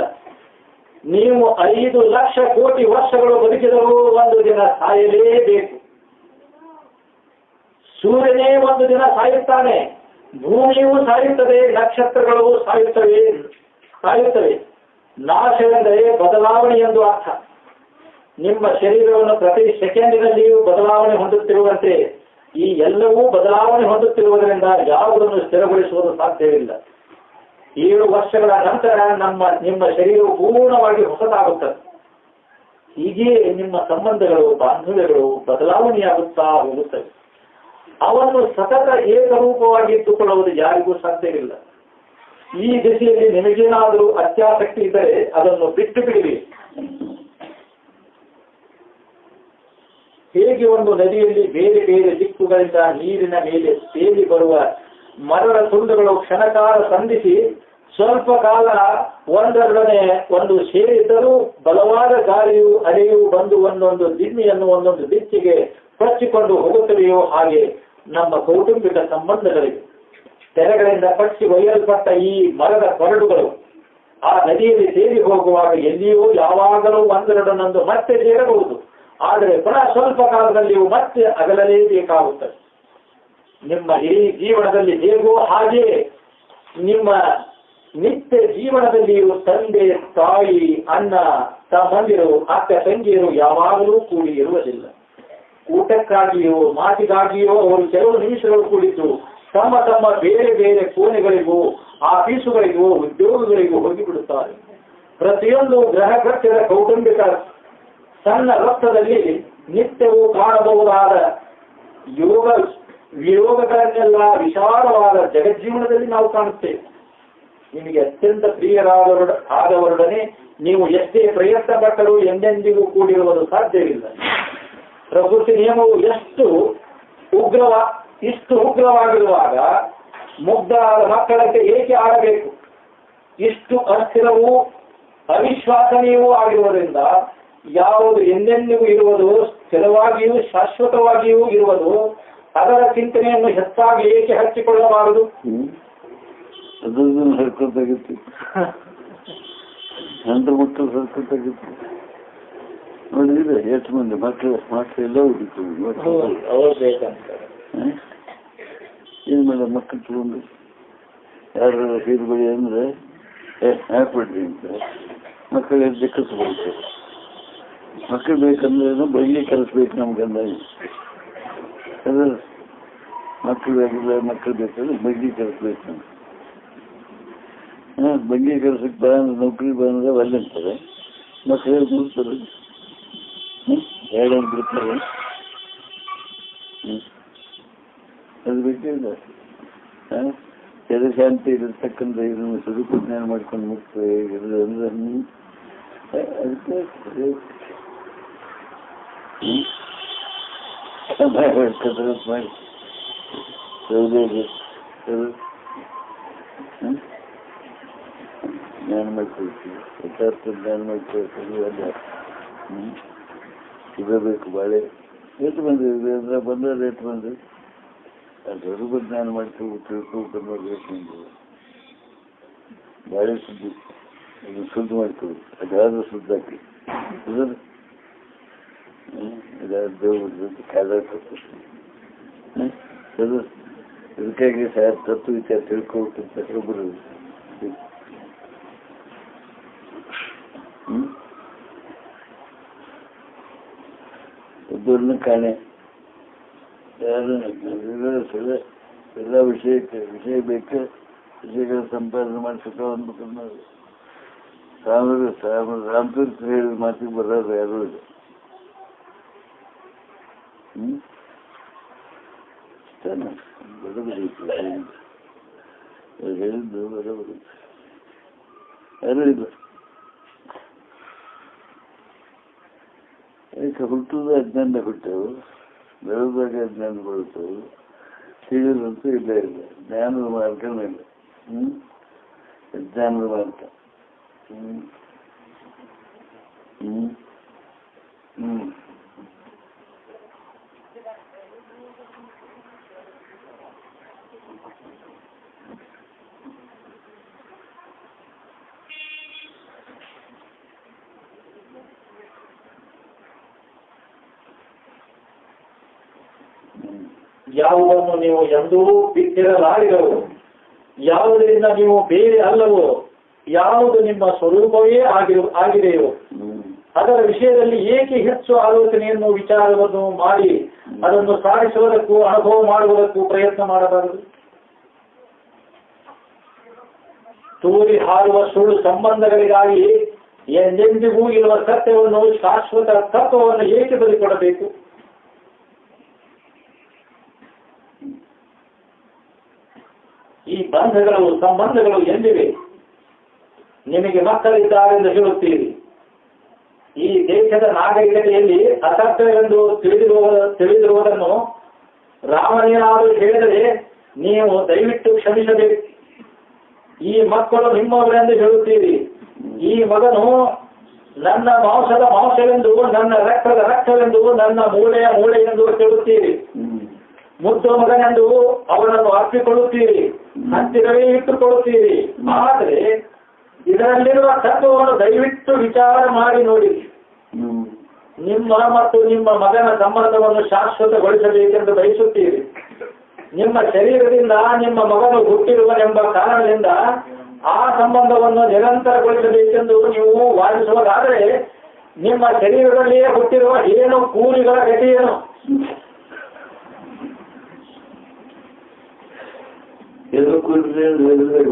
ನೀವು 5 ಲಕ್ಷ ಕೋಟಿ ವರ್ಷಗಳು ಬದುಕಿದರೂ ಒಂದು ದಿನ ಸಾಯಲೇಬೇಕು. ಸೂರ್ಯನೇ ಒಂದು ದಿನ ಸಾಯುತ್ತಾನೆ, ಭೂಮಿಯೂ ಸಾಯುತ್ತದೆ, ನಕ್ಷತ್ರಗಳು ಸಾಯುತ್ತವೆ. ನಾಶವೆಂದರೆ ಬದಲಾವಣೆ ಎಂದು ಅರ್ಥ. ನಿಮ್ಮ ಶರೀರವನ್ನು ಪ್ರತಿ ಸೆಕೆಂಡಿನಲ್ಲಿಯೂ ಬದಲಾವಣೆ ಹೊಂದುತ್ತಿರುವಂತೆ ಈ ಎಲ್ಲವೂ ಬದಲಾವಣೆ ಹೊಂದುತ್ತಿರುವುದರಿಂದ ಯಾವುದನ್ನು ಸ್ಥಿರಗೊಳಿಸುವುದು ಸಾಧ್ಯವಿಲ್ಲ. 7 ವರ್ಷಗಳ ನಂತರ ನಿಮ್ಮ ಶರೀರವು ಪೂರ್ಣವಾಗಿ ಹೊಸದಾಗುತ್ತದೆ. ಹೀಗೆಯೇ ನಿಮ್ಮ ಸಂಬಂಧಗಳು, ಬಾಂಧವ್ಯಗಳು ಬದಲಾವಣೆಯಾಗುತ್ತಾ ಹೋಗುತ್ತವೆ. ಅವನ್ನು ಸತತ ಏಕರೂಪವಾಗಿ ಇಟ್ಟುಕೊಳ್ಳುವುದು ಯಾರಿಗೂ ಸಾಧ್ಯವಿಲ್ಲ. ಈ ದಿಸೆಯಲ್ಲಿ ನಿಮಗೇನಾದರೂ ಅತ್ಯಾಸಕ್ತಿ ಇದ್ದರೆ ಅದನ್ನು ಬಿಟ್ಟು ಬಿಡಿರಿ. ಹೇಗೆ ಒಂದು ನದಿಯಲ್ಲಿ ಬೇರೆ ಬೇರೆ ದಿಕ್ಕುಗಳಿಂದ ನೀರಿನ ಮೇಲೆ ತೇಲಿ ಬರುವ ಮರದ ತುಂಡುಗಳು ಕ್ಷಣಕಾಲ ಸಂಧಿಸಿ ಸ್ವಲ್ಪ ಕಾಲ ಒಂದರೊಡನೆ ಒಂದು ಸೇರಿದ್ದರೂ ಬಲವಾದ ಗಾಳಿಯು ಅಲೆಯು ಬಂದು ಒಂದೊಂದು ದಿಮ್ಮಿಯನ್ನು ಒಂದೊಂದು ದಿಕ್ಕಿಗೆ ಕೊಚ್ಚಿಕೊಂಡು ಹೋಗುತ್ತವೆಯೋ ಹಾಗೆ ನಮ್ಮ ಕೌಟುಂಬಿಕ ಸಂಬಂಧಗಳಿವೆ. ತೆರೆಗಳಿಂದ ಕಚ್ಚಿ ಒಯ್ಯಲ್ಪಟ್ಟ ಈ ಮರದ ಕೊರಡುಗಳು ಆ ನದಿಯಲ್ಲಿ ಸೇರಿ ಹೋಗುವಾಗ ಎಲ್ಲಿಯೂ ಯಾವಾಗಲೂ ಒಂದರೊಡನೊಂದು ಮತ್ತೆ ಸೇರಬಹುದು. ಆದರೆ ಪುನಃ ಸ್ವಲ್ಪ ಕಾಲದಲ್ಲಿಯೂ ಮತ್ತೆ ಅಗಲಲೇಬೇಕಾಗುತ್ತದೆ. ನಿಮ್ಮ ಇಡೀ ಜೀವನದಲ್ಲಿ ಹೇಗೋ ಹಾಗೆಯೇ ನಿಮ್ಮ ನಿತ್ಯ ಜೀವನದಲ್ಲಿಯೂ ತಂದೆ, ತಾಯಿ, ಅಣ್ಣ, ತಮ್ಮಂದಿರು, ಅಕ್ಕ ತಂಗಿಯರು ಯಾವಾಗಲೂ ಕೂಡಿ ಇರುವುದಿಲ್ಲ. ಊಟಕ್ಕಾಗಿಯೋ ಮಾತಿಗಾಗಿಯೋ ಅವರು ಕೆಲವು ನಿಮಿಷಗಳು ಕೂಡಿದ್ದು ತಮ್ಮ ತಮ್ಮ ಬೇರೆ ಬೇರೆ ಕೋಣೆಗಳಿಗೂ, ಆಫೀಸುಗಳಿಗೂ, ಉದ್ಯೋಗಗಳಿಗೂ ಹೋಗಿಬಿಡುತ್ತಾರೆ. ಪ್ರತಿಯೊಂದು ಗ್ರಹ ಕೃತ್ಯದ ಕೌಟುಂಬಿಕ ಸಣ್ಣ ರಕ್ತದಲ್ಲಿ ನಿತ್ಯವೂ ಕಾಣಬಹುದಾದ ವಿಯೋಗಗಳನ್ನೆಲ್ಲ ವಿಶಾಲವಾದ ಜಗಜ್ಜೀವನದಲ್ಲಿ ನಾವು ಕಾಣುತ್ತೇವೆ. ನಿಮಗೆ ಅತ್ಯಂತ ಆದವರೊಡನೆ ನೀವು ಎಷ್ಟೇ ಪ್ರಯತ್ನ ಪಟ್ಟರೂ ಎಂದೆಂದಿಗೂ ಕೂಡಿರುವುದು ಸಾಧ್ಯವಿಲ್ಲ. ಪ್ರಕೃತಿ ನಿಯಮವು ಇಷ್ಟು ಉಗ್ರವಾಗಿರುವಾಗ ಮುಗ್ಧರಾದ ಮಕ್ಕಳಂತೆ ಏಕೆ ಆಡಬೇಕು? ಇಷ್ಟು ಅಸ್ಥಿರವೂ ಅವಿಶ್ವಾಸನೀಯವೂ ಆಗಿರುವುದರಿಂದ ಯಾವುದು ಎಂದೆಂದಿಗೂ ಇರುವುದು, ಸ್ಥಿರವಾಗಿಯೂ ಶಾಶ್ವತವಾಗಿಯೂ ಇರುವುದು, ಅದರ ಚಿಂತನೆಯನ್ನು ಹೆಚ್ಚಾಗಿ ಏಕೆ ಹಚ್ಚಿಕೊಳ್ಳಬಾರದು? ಅದನ್ನು ಹರ್ಕೊತಾಗಿತ್ತು, ನಂತರ ಮಕ್ಕಳು ಹರ್ಕೊತಾಗಿತ್ತು. ನೋಡಿದ್ರೆ ಎಷ್ಟು ಮಂದಿ ಮಕ್ಕಳು ಎಲ್ಲ ಹೋಗಿತ್ತು. ಏನು ಮೇಡಮ್ ಮಕ್ಕಳು ತಗೊಂಡು ಯಾರು ಹೀರುಗಳು ಅಂದ್ರೆ ಹಾಕ್ಬಿಡ್ರಿ ಅಂತ ಮಕ್ಕಳಿಗೆ ದಿಕ್ಕತ್ತು ಬರ್ತದೆ. ಮಕ್ಕಳು ಬೇಕಂದ್ರೆ ಬೈಲಿ ಕಲಿಸ್ಬೇಕು ನಮ್ಗಂದಾಗಿ. ಅದ್ರ ಮಕ್ಕಳು ಬೇಕಾದ್ರೆ ಬೈಲಿ ಕಲಿಸ್ಬೇಕು ನಮ್ಗೆ. ಬಗ್ಗೆ ಕೆಲಸಕ್ಕೆ ಬಂದ್ರೆ ನೌಕರಿ ಬಂದ್ರೆ ಒಳ್ಳೆ ಅಂತಾರೆ, ಮಕ್ಕಳು ಕೂಡ್ತಾರೆ, ಎರಡು ಬಿಡ್ತಾರೆ. ಅದು ಬೇಕಿಲ್ಲ. ಶಾಂತಿ ಇರತಕ್ಕಂಥ ಇದನ್ನು ಸದುಪಜ್ಞಾನ ಮಾಡ್ಕೊಂಡು ಮುಕ್ತವೆ ಇರೋದು ಅಂದ್ರೆ ಅದಕ್ಕೆ ಮಾಡಿ ಜ್ಞಾನ ಮಾಡ್ಕೊಳ್ತೀವಿ, ಯಥಾರ್ಥ ಜ್ಞಾನ ಮಾಡ್ಕೊಳ್ತೀವಿ. ಅಲ್ಲ ಇರಬೇಕು ಬಾಳೆ ರೇಟ್ ಬಂದಿದೆ ಅಂದ್ರೆ ಬಂದ ರೇಟ್ ಬಂದು ಸ್ವಲ್ಪ ಜ್ಞಾನ ಮಾಡ್ತೀವಿ, ತಿಳ್ಕೊಳ್ಕೊಂಡು ರೇಟ್ ಬಂದಿದೆ. ಬಾಳೆ ಸುದ್ದಿ ಅದನ್ನು ಶುದ್ಧ ಮಾಡ್ತೀವಿ, ಅದಾದ್ರೂ ಶುದ್ಧ ಹಾಕಿ ದೇವ್ರ ಕಾಲ ಅದು ಇದಕ್ಕಾಗಿ ತತ್ವ ವಿಚಾರ ತಿಳ್ಕೊಳ್ತಂತ ಬರೋದು. ಒಬ್ಬರನ್ನ ಕಾಣೆ ಎಲ್ಲ ವಿಷಯ ಬೇಕು, ವಿಷಯಗಳ ಸಂಪಾದನೆ ಮಾಡಿ ಸುಖ ಅಂದ್ಬೇಕನ್ನ ರಾಮತೀರ್ಥ ಹೇಳಿದ ಮಾತಿಗೆ ಬರೋದು ಯಾರೂ ಇದೆ. ಬರೋಬರೈತಿ ಹೇಳಿದ್ದು ಬರೋಬರೈತಿ ಯಾರೂ ಇಲ್ಲ. ಯಾಕೆ ಹುಟ್ಟುವುದು ಅಜ್ಞಾನ ಹುಟ್ಟವು, ಬೆಳೆದಾಗ ಅಜ್ಞಾನ ಬರುತ್ತವು, ತಿಳಿದಂತೂ ಇಲ್ಲೇ ಇಲ್ಲ. ಜ್ಞಾನದ ಮಾರ್ಗನೂ ಇಲ್ಲ. ಅಜ್ಞಾನದ ಮಾರ್ಗ. ಯಾವುದನ್ನು ನೀವು ಎಂದೂ ಬಿಟ್ಟಿರಲಾರಿದವು, ಯಾವುದರಿಂದ ನೀವು ಬೇರೆ ಅಲ್ಲವೋ, ಯಾವುದು ನಿಮ್ಮ ಸ್ವರೂಪವೇ ಆಗಿದೆಯೋ ಅದರ ವಿಷಯದಲ್ಲಿ ಏಕೆ ಹೆಚ್ಚು ಆಲೋಚನೆಯನ್ನು ವಿಚಾರವನ್ನು ಮಾಡಿ ಅದನ್ನು ಸಾಧಿಸುವುದಕ್ಕೂ ಅನುಭವ ಮಾಡುವುದಕ್ಕೂ ಪ್ರಯತ್ನ ಮಾಡಬಾರದು? ತೂರಿ ಹಾರುವ ಸುಳ್ಳು ಸಂಬಂಧಗಳಿಗಾಗಿ ಎಂದೆಂದಿಗೂ ಇರುವ ಸತ್ಯವನ್ನು, ಶಾಶ್ವತ ತತ್ವವನ್ನು ಏಕೆ ಬಲಿಕೊಡಬೇಕು? ಈ ಬಂಧಗಳು, ಸಂಬಂಧಗಳು ಎಂದಿವೆ? ನಿಮಗೆ ಮಕ್ಕಳಿದ್ದಾರೆಂದು ಹೇಳುತ್ತೀರಿ. ಈ ದೇಶದ ನಾಗರಿಕತೆಯಲ್ಲಿ ಅಸತ್ಯವೆಂದು ತಿಳಿದಿರುವುದನ್ನು ರಾಮನೇನಾದರೂ ಹೇಳಿದರೆ ನೀವು ದಯವಿಟ್ಟು ಕ್ಷಮಿಸಬೇಕು. ಈ ಮಕ್ಕಳು ನಿಮ್ಮವರೆಂದು ಹೇಳುತ್ತೀರಿ. ಈ ಮಗನು ನನ್ನ ಮಾಂಸದ ಮಾಂಸವೆಂದು, ನನ್ನ ರಕ್ತದ ರಕ್ತವೆಂದು, ನನ್ನ ಮೂಳೆಯ ಮೂಳೆಯೆಂದು ಹೇಳುತ್ತೀರಿ. ಮುದ್ದು ಮಗನೆಂದು ಅವನನ್ನು ಅಪ್ಪಿಕೊಳ್ಳುತ್ತೀರಿ, ಹತ್ತಿರವೇ ಇಟ್ಟುಕೊಳ್ಳುತ್ತೀರಿ. ಆದರೆ ಇದರಲ್ಲಿರುವ ತತ್ವವನ್ನು ದಯವಿಟ್ಟು ವಿಚಾರ ಮಾಡಿ ನೋಡಿ. ನಿಮ್ಮ ಮತ್ತು ನಿಮ್ಮ ಮಗನ ಸಂಬಂಧವನ್ನು ಶಾಶ್ವತಗೊಳಿಸಬೇಕೆಂದು ಬಯಸುತ್ತೀರಿ. ನಿಮ್ಮ ಶರೀರದಿಂದ ನಿಮ್ಮ ಮಗನು ಹುಟ್ಟಿರುವನೆಂಬ ಕಾರಣದಿಂದ ಆ ಸಂಬಂಧವನ್ನು ನಿರಂತರಗೊಳಿಸಬೇಕೆಂದು ನೀವು ವಾದಿಸುವುದಾದರೆ ನಿಮ್ಮ ಶರೀರದಲ್ಲಿಯೇ ಹುಟ್ಟಿರುವ ಏನು ಕೂಲಿಗಳ ಗತಿಯೇನು? ಎದು ಕುರಿತು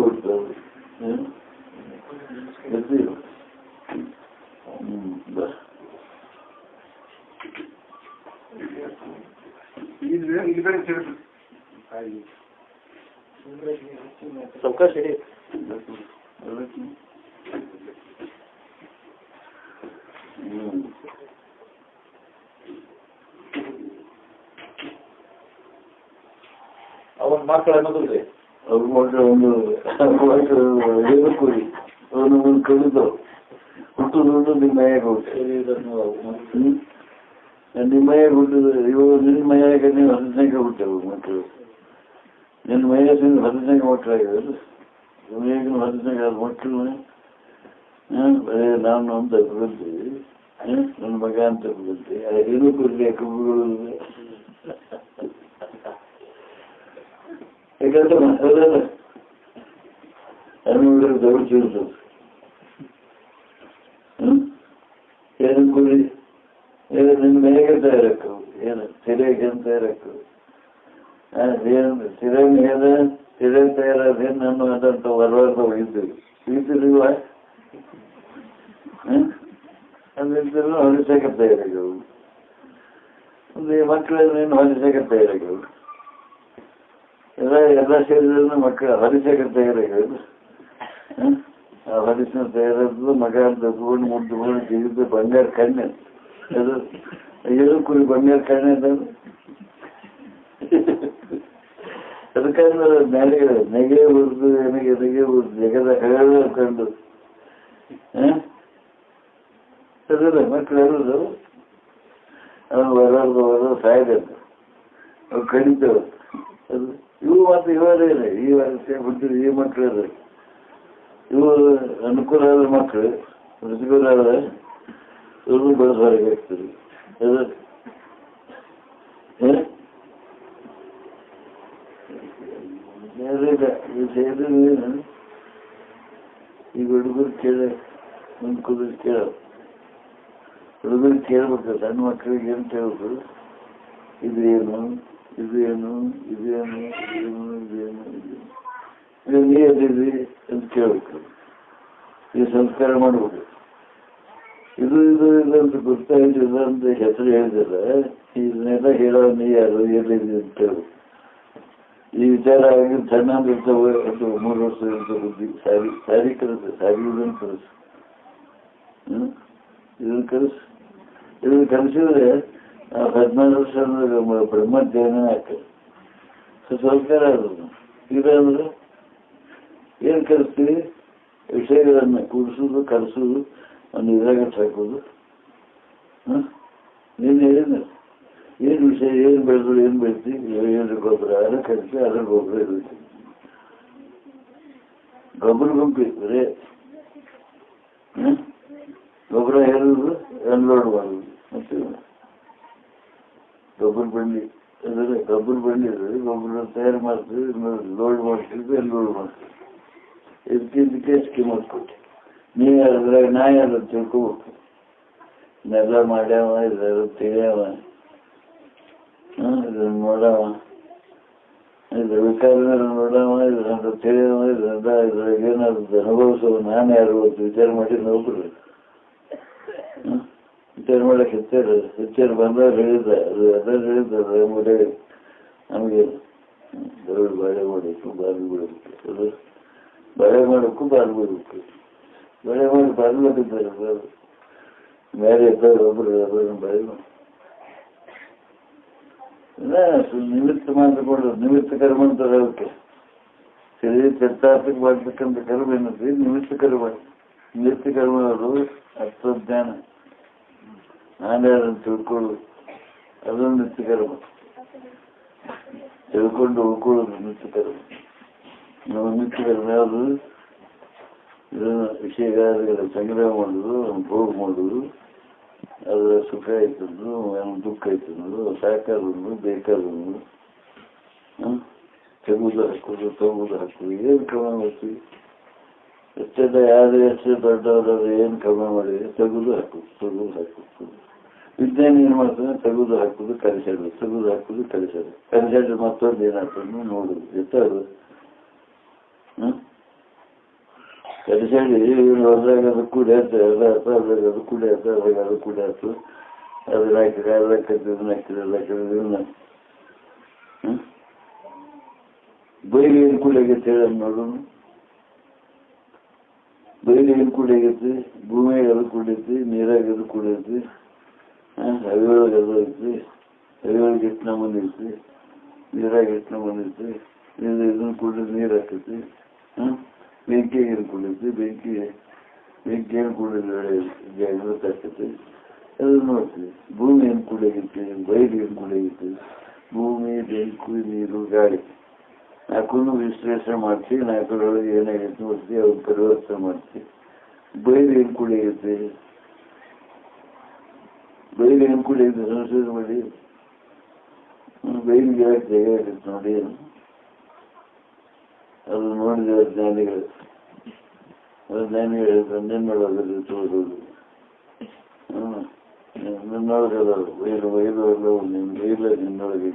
ಕೊಡ್ತಾರೆ. ಸಾವಕಾಶ ಇಡಿ. ಅವನ ಮಕ್ಕಳು ಅನ್ನೋದಿಲ್ರಿ, ಅವ್ರ ಮಕ್ಕಳು ಒಂದು ಕುರಿ ಅವನು ಒಂದು ಕಲಿತು ಹುಟ್ಟುದು ನಿಮ್ಮ ಮೈಯಾಗ ಹುಟ್ಟು, ನಿಮ್ಮ ಮೈಯಾಗ ಹುಟ್ಟಿದ್ರೆ ಇವಾಗ ನಿನ್ನ ಮೈಯಾಗ ನೀವು 15 ಹುಟ್ಟವು ಮಕ್ಕಳು. ನಿನ್ನ ಮೈಯಾಗ 15 ಮಕ್ಕಳಾಗಿರೋದು, ಇವನಿಗೂ 15 ಮಕ್ಕಳು. ಬರೀ ನಾನು ಅಂತ ತಗೊಂತೀವಿ, ನನ್ನ ಮಗ ಅಂತ ತಗೊಂತೀವಿ. ಏನೂ ಕೊಡಲಿ ಕಬ್ಬುಗಳು. ಯಾಕಂದ್ರೆ ಅದಲ್ಲ ಅನುಗಳು ದೌಡ್ ಚೂರ್ತದೆ. ಏನು ಕುರಿ ನಿನ್ನ ಮೇಗೆ ತಯಾರಕ್ಕು, ಏನು ಸಿರೆಗೆ ಅಂತ ತಯಾರಕ್ಕು, ಏನು ಸಿರೆ ಮೇಲೆ ಸಿರೆ ತಯಾರಾದೇನು ನಾನು ಅದಂತ ಹೊರವಾರ್ದ ಒಯ್ತೀವಿ ಇಲ್ವಾ? ಅದಿದ್ದರೂ ಹೊಲಿಸಕ್ಕೆ ತಯಾರಾಗವು. ಒಂದು ಮಕ್ಕಳನ್ನೇನು ಹೊಲಿಸಕ್ಕೆ ತಯಾರಾಗವು. ಎಲ್ಲ ಸೇರಿದ್ರು ಮಕ್ಕಳು ಹೊಲಿಸಕ್ಕೆ ತಯಾರಾಗದು. ಆ ಹೊಲಿಸಿನ ತಯಾರಾದ್ರು ಮಗ ಅಂತ ತಗೊಂಡು ಮುಡ್ದುಕೊಂಡು ಜಿಗಿದು ಬಂಗಾರ ಕಣ್ಣೆ ಅದು ಏನು ಕುರಿ ಬಂಗಾರ ಕಣ್ಣೆ ಅಂತಂದು ಅದಕ್ಕಂದ್ರೆ ನೆಗೆ ಉರ್ದು ನೆಗೆ ಉರ್ದು ಜಗದ ಕಂಡು ಅದಲ್ಲ ಮಕ್ಕಳು ಹೇಳೋದು ಅವನು ಬರೋದು ಸಾಯ್ದಂತ ಅವು ಕಡಿತವ. ಅದು ಇವು ಮತ್ತು ಇವರೇ ಇಲ್ಲ, ಈ ವರ್ಷ ಬಿಟ್ಟಿದ್ದು ಈ ಮಕ್ಕಳು ಅದ. ಇವು ಅನುಕೂಲ ಆದ ಮಕ್ಕಳು, ಪ್ರತಿಕೂಲ ಆದ ಇವರು ಬೆಳೆಸಬೇಕಾಗ್ತದೆ. ಅದು ಈಗ ಹುಡುಗರು ಕೇಳ ಒಂದು ಕುದುರೆ ಕೇಳ ಹುಡುಗರು ಕೇಳ್ಬೇಕು. ಸಣ್ಣ ಮಕ್ಕಳಿಗೆ ಏನು ಕೇಳ್ಬೇಕು? ಇದೇನು ಇದೇನು ಇದೇನು ಇದೇನು ಇದೇನು ಇದು ನೀ ಅದಿದ್ವಿ ಅಂತ ಕೇಳ್ಬೇಕು. ಈ ಸಂಸ್ಕಾರ ಮಾಡ್ಬೇಕು. ಇದು ಇದು ಇದಂತ ಗೊತ್ತಾಗಿಲ್ಲ ಅಂತ ಹೆಸರು ಹೇಳಿದಿಲ್ಲ, ಇದನ್ನೆಲ್ಲ ಹೇಳೋ ನೀ ಯಾರು ಎಲ್ಲಿದೆ ಅಂತ ಕೇಳ್ಬೇಕು. ಈ ವಿಚಾರ ಆಗಿ ಸಣ್ಣ ಇರ್ತವೆ ಅದು 3 ವರ್ಷ ಇರ್ತವೆ ಬುದ್ಧಿ. ಸಾರಿ ಕಲಿಸ ಸಾರಿ ಇದನ್ನು ಕಲಿಸು, ಇದನ್ನು ಕಲಿಸು. ಇದನ್ನು ಕಲಿಸಿದ್ರೆ 14 ವರ್ಷ ಅಂದ್ರೆ ಬ್ರಹ್ಮಜ್ಞಾನ ಆಗ್ತದೆ. ಸಂಸ್ಕಾರ ಆಗೋದು. ಇದಂದ್ರೆ ಏನು ಕಲಿಸ್ತೀವಿ? ವಿಷಯಗಳನ್ನು ಕೂಡಿಸೋದು, ಕಲಿಸೋದು, ಒಂದು ಇದ್ರಾಗ ಹಾಕೋದು. ನೀನು ಹೇಳಿದ ಏನು ವಿಷಯ, ಏನು ಬೆಳೆದ್ರು, ಏನು ಬೆಳೆಸಿ, ಏನು ಗೊಬ್ಬರ, ಅದ್ರ ಕಲಿಸಿ, ಅದ್ರ ಗೊಬ್ಬರ ಇರುತ್ತೆ. ಗೊಬ್ಬರ ಗುಂಪಿ ಬರೇ ಗೊಬ್ಬರ ಹೇಳುದು ಅನ್ಲೋಡ್ ಮಾಡೋದು. ಮತ್ತೆ ಗೊಬ್ಬರ ಬಂಡಿ ಅದರ ಗೊಬ್ಬರ ಬಂದಿದ್ರು, ಗೊಬ್ಬರ ತಯಾರು ಮಾಡ್ತೀವಿ, ಲೋಡ್ ಮಾಡ್ತಿದ್ವಿ, ಅಲ್ಲಿ ಲೋಡ್ ಮಾಡ್ತೀವಿ. ಇದಕ್ಕೆ ಸ್ಕೀಮ್ ಕೊಟ್ಟು ನೀವು ಅದ್ರಾಗ ನಾ ಯಾರು ತಿಳ್ಕೊಬೇಕು. ಇದನ್ನೆಲ್ಲ ಮಾಡ್ಯಾವ, ಇದ್ರಾಗ ತಿಳಿಯವ, ಇದನ್ನ ನೋಡವ, ಇದ್ರ ವಿಚಾರ ನೋಡವ, ಇದ್ರಂತ ತಿಳಿಯವ, ಇದ್ರಾಗ ಏನಾದ್ರು ಅನುಭವಿಸೋ ನಾನು ಯಾರು ವಿಚಾರ ಮಾಡಿ ನೋಡ್ರಿ. ವಿಚಾರ ಮಾಡಕ್ಕೆ ಹೆಚ್ಚಾರ ಬಂದವ್ರು ಹೇಳಿದ ಅದು ಅದ್ರ ಹೇಳಿದ್ದಾರೆ ಮುಡೆ ನಮಗೆ ದೊಡ್ಡ ಬಾಳೆ ಮಾಡಬೇಕು, ಬಾರ್ಲು ಬಿಡಬೇಕು, ಅದು ಬಾಳೆ ಮಾಡೋಕ್ಕೂ ಬಾರ್ಲು ಬಿಡಬೇಕು. ಬಾಳೆ ಮಾಡಿ ಬಾರ್ಲು ಬಿಟ್ಟಿದ್ದಾರೆ ಬೇರೆ ಇದ್ದವ್ರು ಒಬ್ಬರು ಅದನ್ನು ಬಾಳೆ ಮಾಡಿ ನಿಮಿತ್ತ ಮಾಡಿಕೊಂಡು ನಿಮಿತ್ತ ಕರ್ಮ ಅಂತಾರೆ. ಅದಕ್ಕೆ ಸರಿ ಚರ್ಚಾರ್ಥಕ್ಕೆ ಮಾಡ್ತಕ್ಕಂಥ ಕರ್ಮ ಏನಂದ್ರೆ ನಿಮಿತ್ತ ಕರ್ಮ. ನಿಮಿತ್ತ ಕರ್ಮ ಅವರು ಅರ್ಥಜ್ಞಾನ, ನಾನು ಯಾರನ್ನು ತಿಳ್ಕೊಳ್ಳೋದು, ಅದೊಂದು ನಿತ್ಯ ಕರ್ಮ. ತಿಳ್ಕೊಂಡು ಉಳ್ಕೊಳ್ಳೋದು ನಿತ್ಯ ಕರ್ಮ. ನಾವು ನಿತ್ಯ ಕರ್ಮ ಯಾವುದು? ಇದನ್ನು ವಿಷಯಗಳ ಸಂಗ್ರಹ ಮಾಡೋದು, ಭೋಗ ಮಾಡೋದು, ಅದರ ಸುಖ ಆಯ್ತಂದ್ರು, ದುಃಖ ಆಯ್ತಂದ್ರು, ಸಾಕಾದ್ರು, ಬೇಕಾದ್ರು, ತೆಗುದು ಹಾಕೋದು, ತಗೋದು ಹಾಕೋದು, ಏನು ಕ್ರಮ ಮಾಡ್ತೀವಿ? ಎಷ್ಟೆಲ್ಲ ಯಾರು ಎಷ್ಟು ದೊಡ್ಡವರಾದ್ರು ಏನು ಕ್ರಮ ಮಾಡಿದ್ರೆ ತೆಗುದು ಹಾಕೋದು. ವಿಜ್ಞಾನ ಏನು ಮಾಡ್ತಾನೆ? ತೆಗುದು ಹಾಕೋದು, ಕಲಿಸೋದು, ತೆಗುದು ಹಾಕೋದು, ಕಲಿಸೋದು ಮತ್ತೊಂದು ಏನಾಗ್ತದೆ ನೋಡುದು. ಎಷ್ಟದು ಕಲಿಸೇಳಿ ಹೊರದಾಗ ಅದು ಕುಡಿಯತ್ತೆ, ಎಲ್ಲ ಅದ್ರಾಗ ಅದು ಕುಡಿಯತ್ತೆ, ಅದ್ರಾಗ ಅದು ಕುಡಿಯತ್ತು, ಅದನ್ನ ಹಾಕಿದ್ರೆ ಅದು ಹಾಕಿದ್ರೆ ಇದನ್ನ ಹಾಕಿದ್ರೆ ಎಲ್ಲ ಹಾಕಿದ್ರೆ ಇವನ್ನ ಬೈಲಿ ಏನು ಕುಡಿಯಾಗೈತೆ ಹೇಳ ನೋಡು. ಬೈಲಿ ಏನು ಕುಡಿಯಾಗೈತಿ? ಭೂಮಿಯಾಗ ಅದು ಕುಡಿಯೈತಿ, ನೀರಾಗ ಅದು ಕುಡಿಯೈತಿ, ಹವಿಯೊಳಗೆ ಅದು ಐತಿ, ಹವಿಯೊಳಗೆ ಎಷ್ಟು ನಮೂನಿ ಐತಿ, ನೀರಾಗ ಎಷ್ಟು ನಮೂನಿ ಐತಿ, ಇದನ್ನ ಕುಡಿದ್ರೆ ನೀರು ಹಾಕೈತಿ, ಬೆಂಕಿಯಾಗ ಏನು ಕುಡಿಯೈತಿ, ಬೆಂಕಿ ಏನು ಕುಡಿದ್ರೆ ಗೊತ್ತಾಗ್ತೈತಿ, ಅದನ್ನು ನೋಡ್ತೀವಿ. ಭೂಮಿ ಏನು ಕುಡಿಯಾಗೈತಿ, ಬೈಲಿ ಏನು ಕುಡಿಯಾಗೈತಿ, ಭೂಮಿ, ಬೆಂಕಿ, ನೀರು, ಗಾಳಿ ನಾಲ್ಕನ್ನು ವಿಶ್ಲೇಷಣೆ ಮಾಡ್ತೀವಿ. ನಾಲ್ಕರೊಳಗೆ ಏನಾಗೈತಿ ನೋಡ್ತೀವಿ, ಅವ್ರು ಪರಿವರ್ತನೆ ಮಾಡ್ತೀವಿ. ಬೈಲು ಏನು ಕುಡಿಯಾಗೈತಿ, ಬೈಲು ಏನು ಕುಡಿಯಾಗೈತಿ ಸಂಶೋಧನೆ ಮಾಡಿ. ಬೈಲಿಗೆ ಯಾಕೆ ಜಾಗ ಆಗೈತೆ ನೋಡಿ, ಅದು ನೋಡಿದ ಜ್ಞಾನಿಗಳು. ಜ್ಞಾನಿಗಳು ತಂದೇನು ಮಾಡೋದು ತೋರೋದು. ನಿನ್ನೊಳಗೆ ಅದಾವ ಬೈಲು ಎಲ್ಲವೂ ನೀನು, ಬೈಲ ನಿನ್ನೊಳಗೆ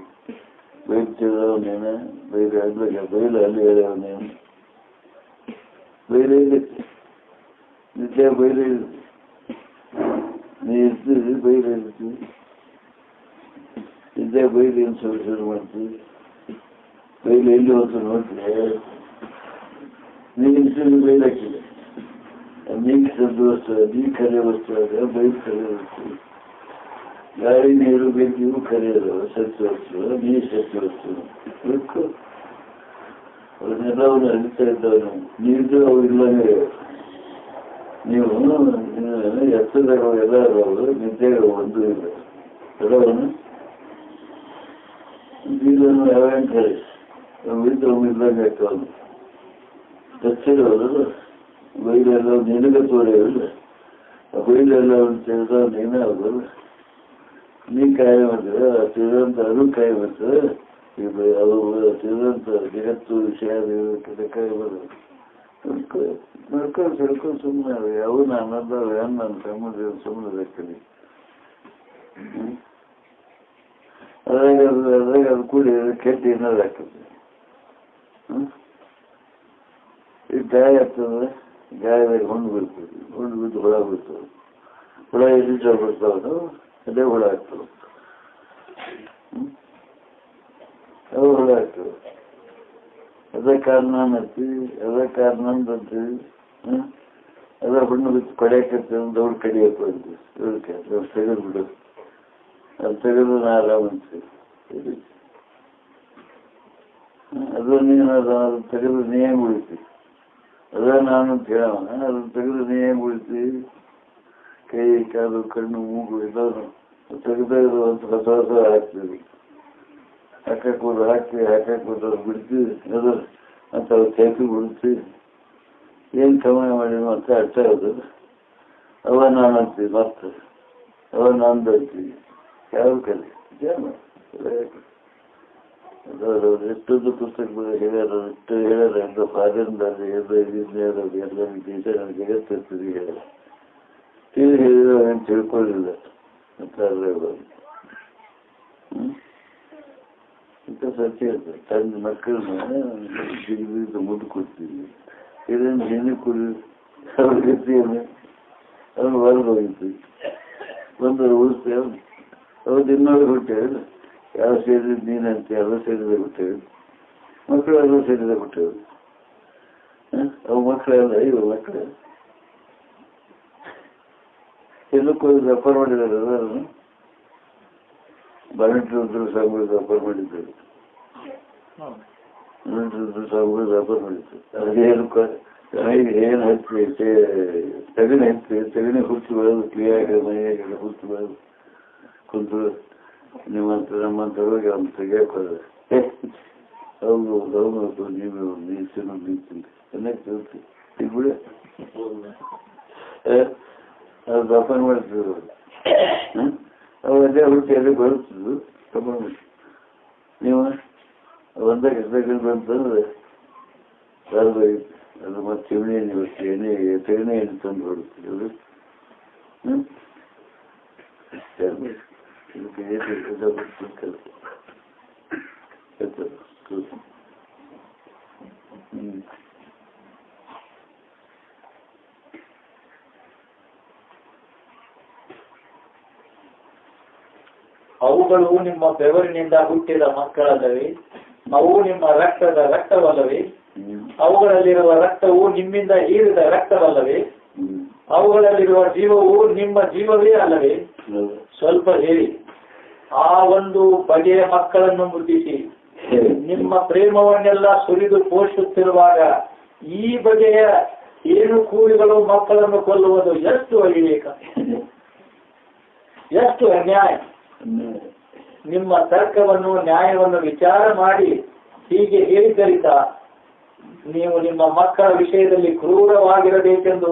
ಬೈಲು ತಿಳಿದವ ನೀನು, ಬೈಲು ಅಲ್ಲಿ ಹೇಳ್ಯಾವ ನೀನು. ಬೈಲು ಎಲ್ಲಿತ್ತು? ನಿತ್ಯ ಬೈಲು ಇರುತ್ತೆ. ನೀ ಇರ್ತೀವಿ ಬೈಲು ಇರ್ತೀವಿ. ನಿತ್ಯ ಬೈಲು ಏನು ಶುರು ಮಾಡ್ತೀವಿ. ಬೈಲು ಎಲ್ಲಿ ಹೋಗ್ತು ನೋಡ್ತೀವಿ. ನೀನು ಬೈಲು ಹಾಕಿದೆ, ನೀರು ಸದ್ದು ವಸ್ತು, ನೀ ಕರೆ ವಸ್ತು ಆಗ ಬೈಲು ಕರೆ ವಸ್ತು. ಗಾಳಿ, ನೀರು, ಬೆಂಕಿ ಇವು ಕರೆಯೋದು ಸತ್ಯ ವಸ್ತು, ನೀರು ಸತ್ಯ ವಸ್ತು. ಅವನ್ನೆಲ್ಲವನ್ನು ಅರಿತಾ ಇದ್ದವನು ನೀರು ಅವು ಇಲ್ಲವೇ. ನೀವು ಎತ್ತದಾಗ ಎಲ್ಲ ಅದಾವು, ನಿದ್ದೆಗಳು ಒಂದು ಇಲ್ಲ ಎಲ್ಲವನ್ನು ನೀರನ್ನು ಯಾವಾಗ ಕರೆ ಅವು ಇಲ್ಲಂಗೆ ಆಗ್ತವನು ತಚ್ಚಿರೋದು. ಬೈಲೆಲ್ಲ ನಿನಗೆ ತೋರಿಲ್ಲ, ಬೈಲೆಲ್ಲ ಒಂದು ತಿಳಿದ ನೀನೇ ಆಗೋದು. ನೀ ಕಾಯ ಮಾಡ್ತೀರ ತಿಳಿದಂತ ಅದು ಕಾಯ ಮಾಡ್ತದೆ. ಅದು ತಿಳಿದಂತ ಜಗತ್ತು ವಿಷಯ ಕಾಯ ಬರೋದು ನೋಡ್ಕೊಂಡು ತಿಳ್ಕೊಂಡು ಸುಮ್ಮನೆ ಯಾವ ನಾನದ್ದಾವೆ ನನ್ನ ಸಮುದ್ರ ಸುಮ್ಮನೆ ಹಾಕಲಿ. ಅದ್ರಾಗ ಅದು ಕೂಡಿ ಕೆಟ್ಟ ಏನಾದ್ರು ಆಗ್ತದೆ. ಈಗ ಗಾಯ ಆಗ್ತದೆ, ಗಾಯದಾಗ ಹೊಂಡು ಬೀಳ್ತದೆ, ಹೊಂಡು ಬಿದ್ದು ಹುಳ ಬೀಳ್ತವೆ. ಹುಳ ಎಲ್ಲಿ ಬರ್ತಾವ ಅದೇ ಹುಳ ಆಗ್ತವೆ, ಅವು ಹುಳ ಆಗ್ತವೆ. ಅದೇ ಕಾರಣ ಅಂತೀವಿ, ಅದೇ ಕಾರಣ ಅಂತೀವಿ. ಅದೇ ಹುಣ್ಣು ಬಿದ್ದು ಕಡಿಯಾಕತ್ತೆ ದೌಡ್ ಕಡಿಯಕ್ಕೆ ಅಂತೀವಿ. ಅದಕ್ಕೆ ತೆಗೆದು ಬಿಡೋದು, ಅದು ತೆಗೆದು ನಾ ಆರಾಮ ಅಂತೀವಿ. ಅದು ನೀನು ಅದು ತೆಗೆದು ನೀ ಹೆಂಗೆ ಉಳಿತೀವಿ? ಅದ ನಾನು ಅಂತ ಹೇಳವ, ಅದನ್ನ ತೆಗೆದು ನೀ ಹೆಂಗೆ ಉಳಿತೀವಿ? ಕೈ, ಕಾಲು, ಕಣ್ಣು, ಮೂಗು ಎಲ್ಲರೂ ತೆಗೆದು ಒಂದು ಹೊಸ ಹಾಕ್ತೀವಿ. ಹಾಕಕ್ಕೆ ಹಾಕಕ್ಕೆ ಬಿಡ್ತೀವಿ, ಅದು ಅಂತ ಕೈಕಿ ಬಿಡ್ತೀವಿ. ಏನು ಕಮ್ಮಿ ಮಾಡಿ ಮತ್ತೆ ಅರ್ಥ ಆಗೋದು. ಅವ ನಾನು ಅಂತೀವಿ, ಮತ್ತೆ ಅವ ನಂದು ಅಂತೀವಿ. ಯಾವ ಕಲೆ ಎಷ್ಟೊಂದು ಪುಸ್ತಕಗಳು ಹೇಳ್ಯಾರ, ಎಷ್ಟು ಹೇಳ್ಯಾರ ಅಂತ ಫಾರಿನ್ದಾಗ ಎಲ್ಲ ದೇಶ ನನಗೆ ಜಗತ್ತಿರ್ತೀವಿ ಹೇಳ್ಯಾರ. ಹೇಳಿದ್ರೆ ಏನು ತಿಳ್ಕೊಳ್ಳಿಲ್ಲ ಅಂತ ಇಂಥ ಸತ್ಯ ಇರ್ತದೆ. ತನ್ನ ಮಕ್ಕಳನ್ನ ಮುದ್ದು ಕೊಡ್ತೀವಿ, ಇದನ್ನು ಹೆಣ್ಣು ಕುಡಿ ಅವ್ರ ಗತಿಯನ್ನು ಅವ್ನು ಹೊರಗೆ ಹೋಗಿತ್ತು ಬಂದು ಉಳಿಸ್ತೇವೆ. ಅವ್ರು ಇನ್ನೊಂದು ಹುಟ್ಟೇವೆ, ಯಾವ ಸೇರಿದ ನೀನಂತೆ ಎಲ್ಲ ಸೇರಿದ ಹುಟ್ಟೇವೆ, ಮಕ್ಕಳು ಎಲ್ಲ ಸೇರಿದ ಹುಟ್ಟೇವೆ. ಅವು ಮಕ್ಕಳೆಲ್ಲ ಇವು ಮಕ್ಕಳು ಎಲ್ಲಕ್ಕೂ ವ್ಯಾಪಾರ ಮಾಡಿದ್ದಾರೆ. ಅದನ್ನು ಬರಣಿಟ್ಟು ಸಾಗುಗಳು ವ್ಯಾಪಾರ ಮಾಡಿದ್ದಾರೆ, ವ್ಯಾಪಾರ ಮಾಡಿದ್ರು. ಅದೇ ಏನು ಹಚ್ಚಿ ತೆಗಣೆ ಹಚ್ಚಿ ತೆಗಣೆ ಹುಚ್ಚು ಬೆಳೆದು ಕ್ಲಿಯಾಗಿ ಮನೆಯಾಗೆಲ್ಲ ಹುಚ್ಚು ಬೆಳೆದು ಕುಂತು ನಿಮ್ಮಂತ ನಮ್ಮಂತ ಹೋಗಿ ಅವ್ನು ತೆಗಿಯಕ್ಕೆ ಹೋದ್ರೆ ಹೌದು ನೀವು ನೀಡ್ತೀನಿ ನೀಡ್ತೀನಿ ಚೆನ್ನಾಗಿ ಕೇಳ್ತೀವಿ ಈಗ ಬಿಡಿ. ಅದು ವ್ಯಾಪಾರ ಮಾಡ್ತಿದ್ರು ಅದೇ ಹುಟ್ಟು ಎಲ್ಲಿ ಬರುತ್ತಿದ್ದು ತಗೊಂಡು ನೀವು ಒಂದಾಗ ಎಷ್ಟಾಗಿ ಬಂತಂದ್ರೆ ಅದು ಅದು ಮತ್ತೆ ಎಣ್ಣೆ ಎಣ್ಣೆ ತೆಗಣೆ ಎಣ್ಣೆ ತಂದು ಹೊಡುತ್ತೀವಿ. ಅದು ಅವುಗಳು ನಿಮ್ಮ ಬೆವರಿನಿಂದ ಹುಟ್ಟಿದ ಮಕ್ಕಳಲ್ಲವೇ? ಅವು ನಿಮ್ಮ ರಕ್ತದ ರಕ್ತವಲ್ಲವೇ? ಅವುಗಳಲ್ಲಿರುವ ರಕ್ತವು ನಿಮ್ಮಿಂದ ಹೀರಿದ ರಕ್ತವಲ್ಲವೇ? ಅವುಗಳಲ್ಲಿರುವ ಜೀವವು ನಿಮ್ಮ ಜೀವವೇ ಅಲ್ಲವೇ? ಸ್ವಲ್ಪ ಹೇಳಿ. ಆ ಒಂದು ಬಗೆಯ ಮಕ್ಕಳನ್ನು ಮುದ್ದಿಸಿ ನಿಮ್ಮ ಪ್ರೇಮವನ್ನೆಲ್ಲ ಸುರಿದು ಪೋಷಿಸುತ್ತಿರುವಾಗ ಈ ಬಗೆಯ ಏನು ಕೂಲಿಗಳು ಮಕ್ಕಳನ್ನು ಕೊಲ್ಲುವುದು ಎಷ್ಟು ಅವಿವೇಕ, ಎಷ್ಟು ಅನ್ಯಾಯ. ನಿಮ್ಮ ತರ್ಕವನ್ನು ನ್ಯಾಯವನ್ನು ವಿಚಾರ ಮಾಡಿ ಹೀಗೆ ಹೇಳಿದ್ದರಿಂದ ನೀವು ನಿಮ್ಮ ಮಕ್ಕಳ ವಿಷಯದಲ್ಲಿ ಕ್ರೂರವಾಗಿರಬೇಕೆಂದು